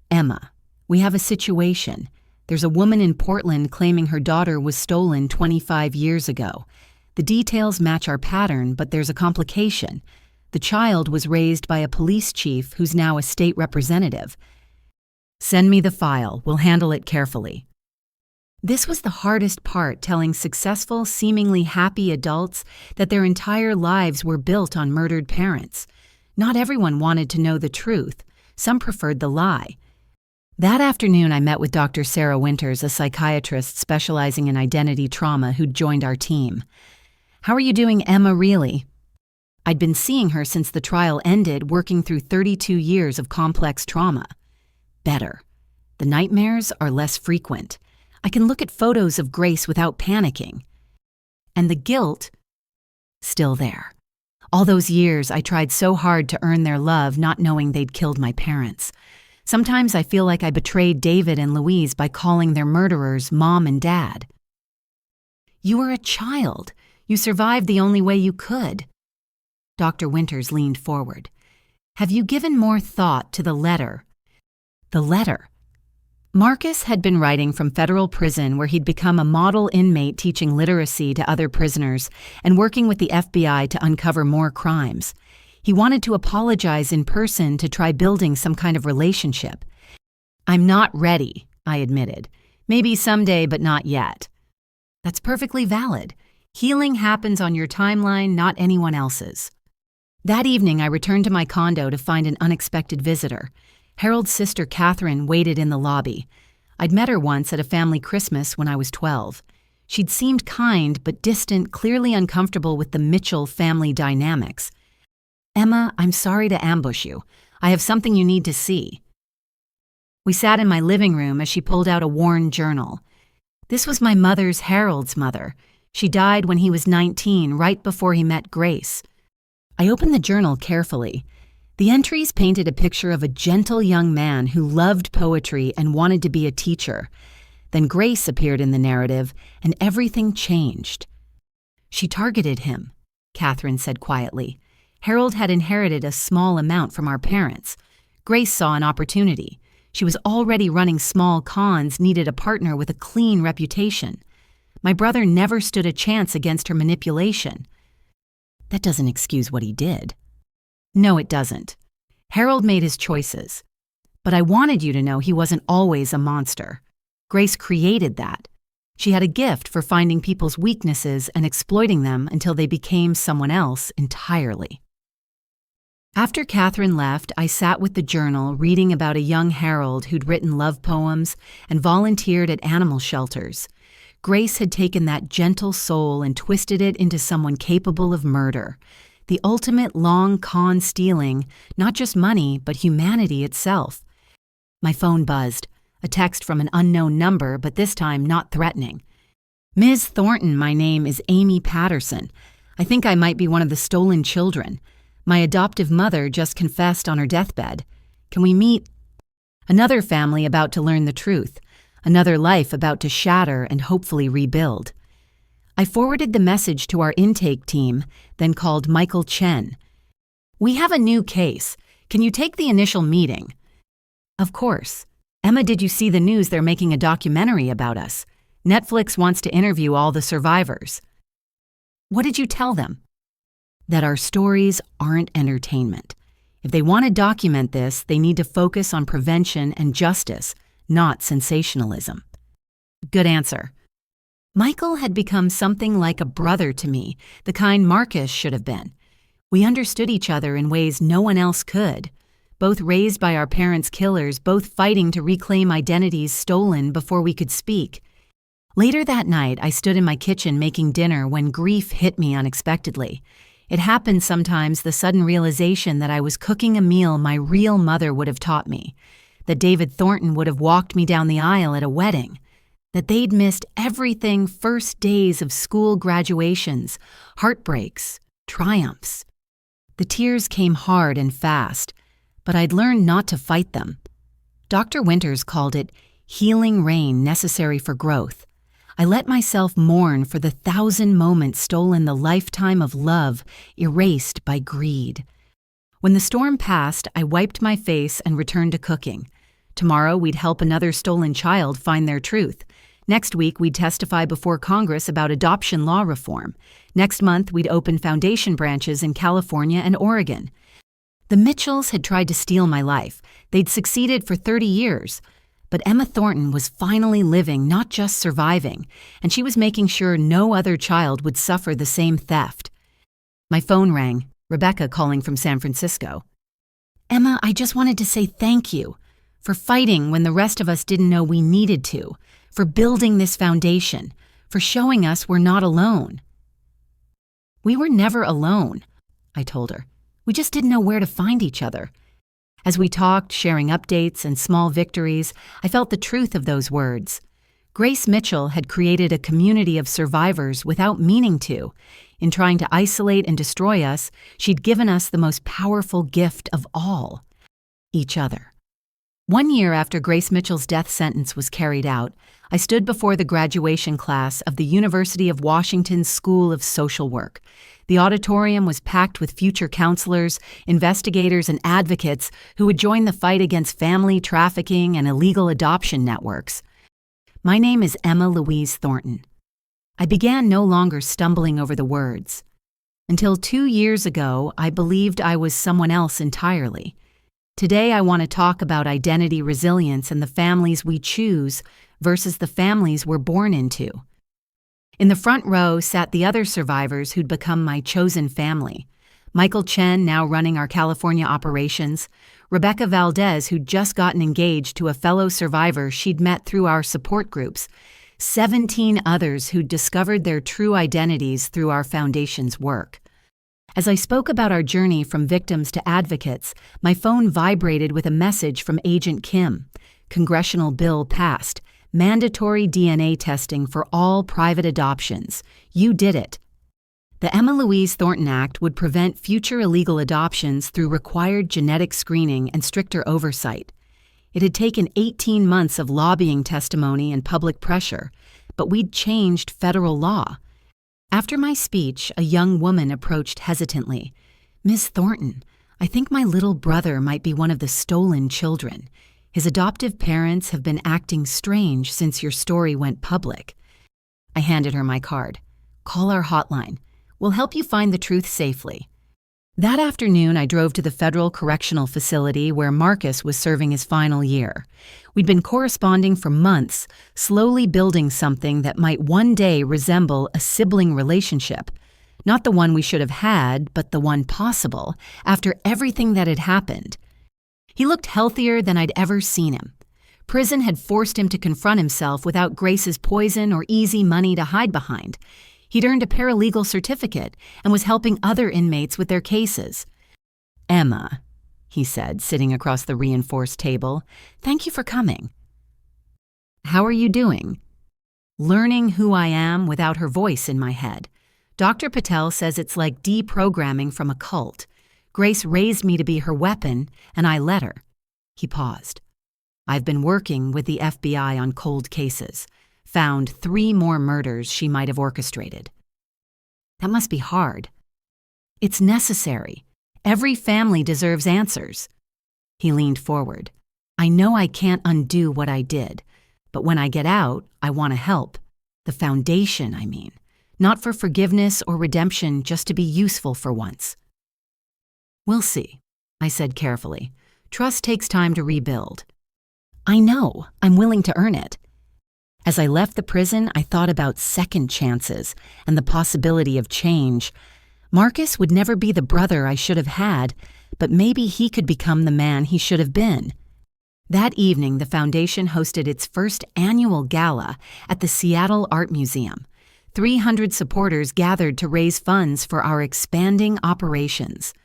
Emma, we have a situation. There's a woman in Portland claiming her daughter was stolen 25 years ago. The details match our pattern, but there's a complication. The child was raised by a police chief who's now a state representative. Send me the file. We'll handle it carefully. This was the hardest part, telling successful, seemingly happy adults that their entire lives were built on murdered parents. Not everyone wanted to know the truth. Some preferred the lie. That afternoon, I met with Dr. Sarah Winters, a psychiatrist specializing in identity trauma who'd joined our team. How are you doing, Emma, really? I'd been seeing her since the trial ended, working through 32 years of complex trauma. Better. The nightmares are less frequent. I can look at photos of Grace without panicking. And the guilt, still there. All those years, I tried so hard to earn their love, not knowing they'd killed my parents. Sometimes I feel like I betrayed David and Louise by calling their murderers Mom and Dad. You were a child. You survived the only way you could. Dr. Winters leaned forward. Have you given more thought to the letter? The letter. Marcus had been writing from federal prison where he'd become a model inmate teaching literacy to other prisoners and working with the FBI to uncover more crimes. He wanted to apologize in person to try building some kind of relationship. I'm not ready, I admitted. Maybe someday, but not yet. That's perfectly valid. Healing happens on your timeline, not anyone else's. That evening, I returned to my condo to find an unexpected visitor. Harold's sister Catherine waited in the lobby. I'd met her once at a family Christmas when I was 12. She'd seemed kind but distant, clearly uncomfortable with the Mitchell family dynamics. Emma, I'm sorry to ambush you. I have something you need to see. We sat in my living room as she pulled out a worn journal. This was my mother's Harold's mother. She died when he was 19, right before he met Grace. I opened the journal carefully. The entries painted a picture of a gentle young man who loved poetry and wanted to be a teacher. Then Grace appeared in the narrative, and everything changed. "She targeted him," Catherine said quietly. "Harold had inherited a small amount from our parents. Grace saw an opportunity. She was already running small cons, needed a partner with a clean reputation. My brother never stood a chance against her manipulation." "That doesn't excuse what he did." "No, it doesn't. Harold made his choices. But I wanted you to know he wasn't always a monster. Grace created that. She had a gift for finding people's weaknesses and exploiting them until they became someone else entirely." After Catherine left, I sat with the journal reading about a young Harold who'd written love poems and volunteered at animal shelters. Grace had taken that gentle soul and twisted it into someone capable of murder. The ultimate long con stealing, not just money, but humanity itself. My phone buzzed, a text from an unknown number, but this time not threatening. "Ms. Thornton, my name is Amy Patterson. I think I might be one of the stolen children. My adoptive mother just confessed on her deathbed. Can we meet?" Another family about to learn the truth. Another life about to shatter and hopefully rebuild. I forwarded the message to our intake team, then called Michael Chen. "We have a new case. Can you take the initial meeting?" "Of course. Emma, did you see the news they're making a documentary about us? Netflix wants to interview all the survivors." "What did you tell them?" "That our stories aren't entertainment. If they want to document this, they need to focus on prevention and justice, not sensationalism." Good answer. Michael had become something like a brother to me, the kind Marcus should have been. We understood each other in ways no one else could. Both raised by our parents' killers, both fighting to reclaim identities stolen before we could speak. Later that night, I stood in my kitchen making dinner when grief hit me unexpectedly. It happened sometimes, the sudden realization that I was cooking a meal my real mother would have taught me, that David Thornton would have walked me down the aisle at a wedding, that they'd missed everything, first days of school graduations, heartbreaks, triumphs. The tears came hard and fast, but I'd learned not to fight them. Dr. Winters called it healing rain necessary for growth. I let myself mourn for the 1,000 moments stolen, the lifetime of love erased by greed. When the storm passed, I wiped my face and returned to cooking. Tomorrow, we'd help another stolen child find their truth. Next week, we'd testify before Congress about adoption law reform. Next month, we'd open foundation branches in California and Oregon. The Mitchells had tried to steal my life. They'd succeeded for 30 years. But Emma Thornton was finally living, not just surviving, and she was making sure no other child would suffer the same theft. My phone rang, Rebecca calling from San Francisco. "Emma, I just wanted to say thank you for fighting when the rest of us didn't know we needed to, for building this foundation, for showing us we're not alone." "We were never alone," I told her. "We just didn't know where to find each other." As we talked, sharing updates and small victories, I felt the truth of those words. Grace Mitchell had created a community of survivors without meaning to. In trying to isolate and destroy us, she'd given us the most powerful gift of all: each other. 1 year after Grace Mitchell's death sentence was carried out, I stood before the graduation class of the University of Washington's School of Social Work. The auditorium was packed with future counselors, investigators, and advocates who would join the fight against family trafficking and illegal adoption networks. My name is Emma Louise Thornton. I began no longer stumbling over the words. Until 2 years ago, I believed I was someone else entirely. Today, I want to talk about identity resilience and the families we choose versus the families we're born into. In the front row sat the other survivors who'd become my chosen family. Michael Chen, now running our California operations, Rebecca Valdez, who'd just gotten engaged to a fellow survivor she'd met through our support groups, 17 others who'd discovered their true identities through our foundation's work. As I spoke about our journey from victims to advocates, my phone vibrated with a message from Agent Kim. Congressional bill passed. Mandatory DNA testing for all private adoptions. You did it. The Emma Thornton Act would prevent future illegal adoptions through required genetic screening and stricter oversight. It had taken 18 months of lobbying testimony and public pressure, but we'd changed federal law. After my speech, a young woman approached hesitantly. "Miss Thornton, I think my little brother might be one of the stolen children. His adoptive parents have been acting strange since your story went public." I handed her my card. "Call our hotline. We'll help you find the truth safely." That afternoon, I drove to the federal correctional facility where Marcus was serving his final year. We'd been corresponding for months, slowly building something that might one day resemble a sibling relationship. Not the one we should have had, but the one possible, after everything that had happened. He looked healthier than I'd ever seen him. Prison had forced him to confront himself without Grace's poison or easy money to hide behind. He'd earned a paralegal certificate and was helping other inmates with their cases. "Emma," he said, sitting across the reinforced table, "thank you for coming." "How are you doing?" Learning who I am without her voice in my head. Dr. Patel says it's like deprogramming from a cult. Grace raised me to be her weapon, and I let her. He paused. "I've been working with the FBI on cold cases. Found 3 more murders she might have orchestrated." "That must be hard." "It's necessary. Every family deserves answers." He leaned forward. "I know I can't undo what I did, but when I get out, I want to help. The foundation, I mean. Not for forgiveness or redemption, just to be useful for once." "We'll see," I said carefully. "Trust takes time to rebuild." "I know. I'm willing to earn it." As I left the prison, I thought about second chances and the possibility of change. Marcus would never be the brother I should have had, but maybe he could become the man he should have been. That evening, the foundation hosted its first annual gala at the Seattle Art Museum. 300 supporters gathered to raise funds for our expanding operations.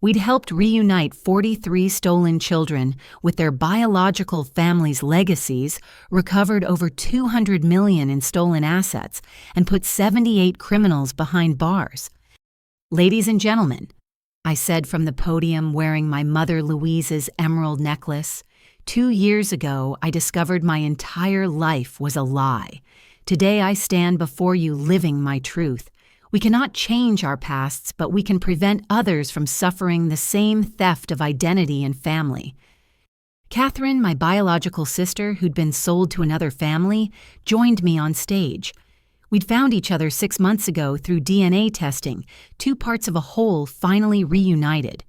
We'd helped reunite 43 stolen children with their biological families' legacies, recovered over $200 million in stolen assets, and put 78 criminals behind bars. "Ladies and gentlemen," I said from the podium wearing my mother Louise's emerald necklace, 2 years ago I discovered my entire life was a lie. Today I stand before you living my truth. We cannot change our pasts, but we can prevent others from suffering the same theft of identity and family. Catherine, my biological sister who'd been sold to another family, joined me on stage. We'd found each other 6 months ago through DNA testing, 2 parts of a whole finally reunited.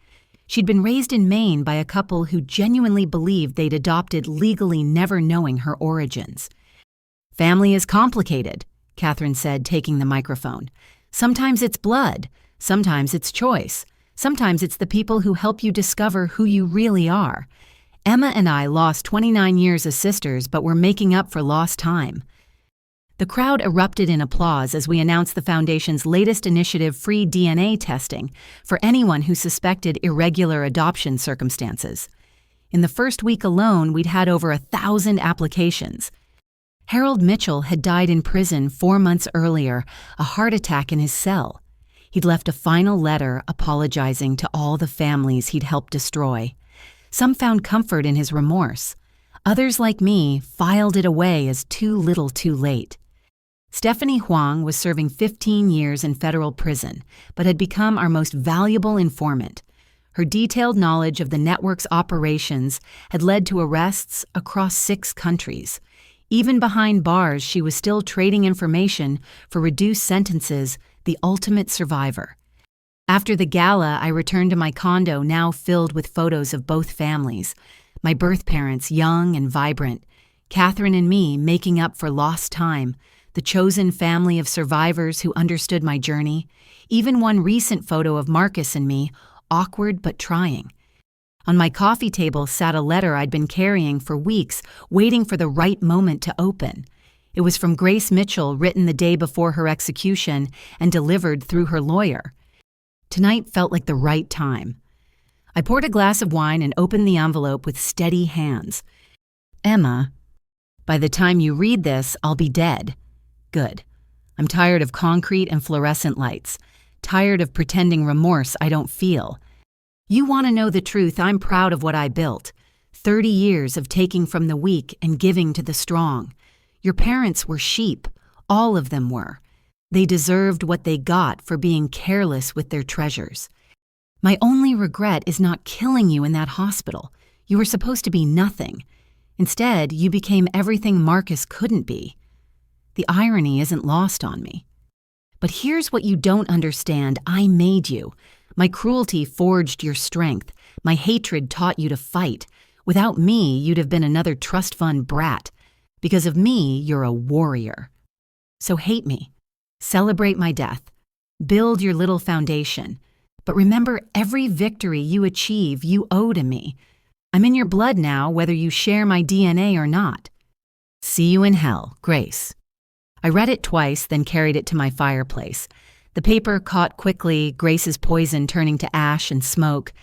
She'd been raised in Maine by a couple who genuinely believed they'd adopted legally, never knowing her origins. "Family is complicated," Catherine said, taking the microphone. "Sometimes it's blood, sometimes it's choice, sometimes it's the people who help you discover who you really are. Emma and I lost 29 years as sisters, but we're making up for lost time." The crowd erupted in applause as we announced the Foundation's latest initiative, free DNA testing, for anyone who suspected irregular adoption circumstances. In the first week alone, we'd had over 1,000 applications. Harold Mitchell had died in prison 4 months earlier, a heart attack in his cell. He'd left a final letter apologizing to all the families he'd helped destroy. Some found comfort in his remorse. Others, like me, filed it away as too little too late. Stephanie Huang was serving 15 years in federal prison, but had become our most valuable informant. Her detailed knowledge of the network's operations had led to arrests across 6 countries. Even behind bars, she was still trading information for reduced sentences, the ultimate survivor. After the gala, I returned to my condo, now filled with photos of both families. My birth parents, young and vibrant. Catherine and me making up for lost time. The chosen family of survivors who understood my journey. Even one recent photo of Marcus and me, awkward but trying. On my coffee table sat a letter I'd been carrying for weeks, waiting for the right moment to open. It was from Grace Mitchell, written the day before her execution and delivered through her lawyer. Tonight felt like the right time. I poured a glass of wine and opened the envelope with steady hands. "Emma, by the time you read this, I'll be dead." "Good. I'm tired of concrete and fluorescent lights. tired of pretending remorse I don't feel. You want to know the truth? I'm proud of what I built. 30 years of taking from the weak and giving to the strong. Your parents were sheep. All of them were. They deserved what they got for being careless with their treasures. My only regret is not killing you in that hospital. You were supposed to be nothing. Instead, you became everything Marcus couldn't be. The irony isn't lost on me. But here's what you don't understand. I made you. My cruelty forged your strength. My hatred taught you to fight. Without me, you'd have been another trust fund brat. Because of me, you're a warrior. So hate me. Celebrate my death. Build your little foundation. But remember, every victory you achieve, you owe to me. I'm in your blood now, whether you share my DNA or not. See you in hell, Grace. I read it twice, then carried it to my fireplace. The paper caught quickly, Grace's poison turning to ash and smoke.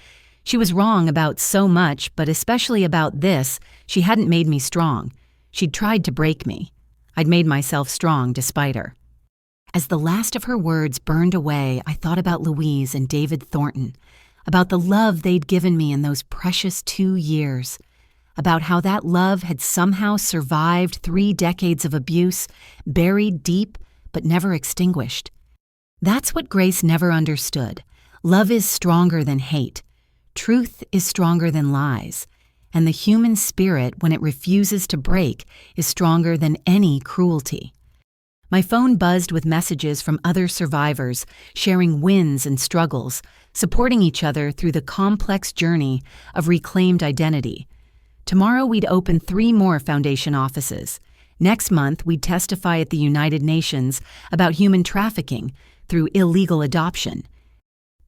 She was wrong about so much, but especially about this. She hadn't made me strong. She'd tried to break me. I'd made myself strong despite her. As the last of her words burned away, I thought about Louise and David Thornton, about the love they'd given me in those precious 2 years, about how that love had somehow survived 3 decades of abuse, buried deep but never extinguished. That's what Grace never understood. Love is stronger than hate. Truth is stronger than lies. And the human spirit, when it refuses to break, is stronger than any cruelty. My phone buzzed with messages from other survivors, sharing wins and struggles, supporting each other through the complex journey of reclaimed identity. Tomorrow we'd open 3 more foundation offices. Next month we'd testify at the United Nations about human trafficking through illegal adoption.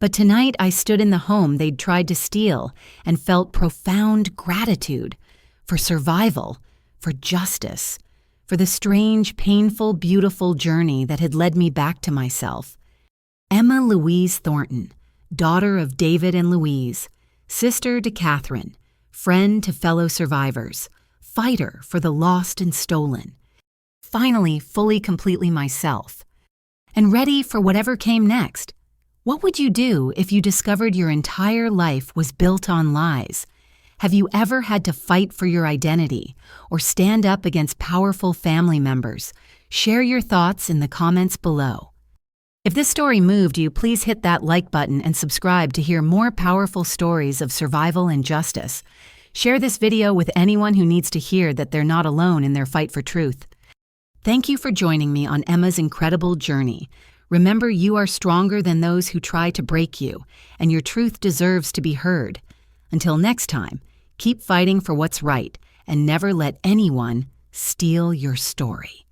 But tonight I stood in the home they'd tried to steal and felt profound gratitude for survival, for justice, for the strange, painful, beautiful journey that had led me back to myself. Emma Louise Thornton, daughter of David and Louise, sister to Catherine, friend to fellow survivors, fighter for the lost and stolen. Finally, fully, completely myself. And ready for whatever came next. What would you do if you discovered your entire life was built on lies? Have you ever had to fight for your identity or stand up against powerful family members? Share your thoughts in the comments below. If this story moved you, please hit that like button and subscribe to hear more powerful stories of survival and justice. Share this video with anyone who needs to hear that they're not alone in their fight for truth. Thank you for joining me on Emma's incredible journey. Remember, you are stronger than those who try to break you, and your truth deserves to be heard. Until next time, keep fighting for what's right, and never let anyone steal your story.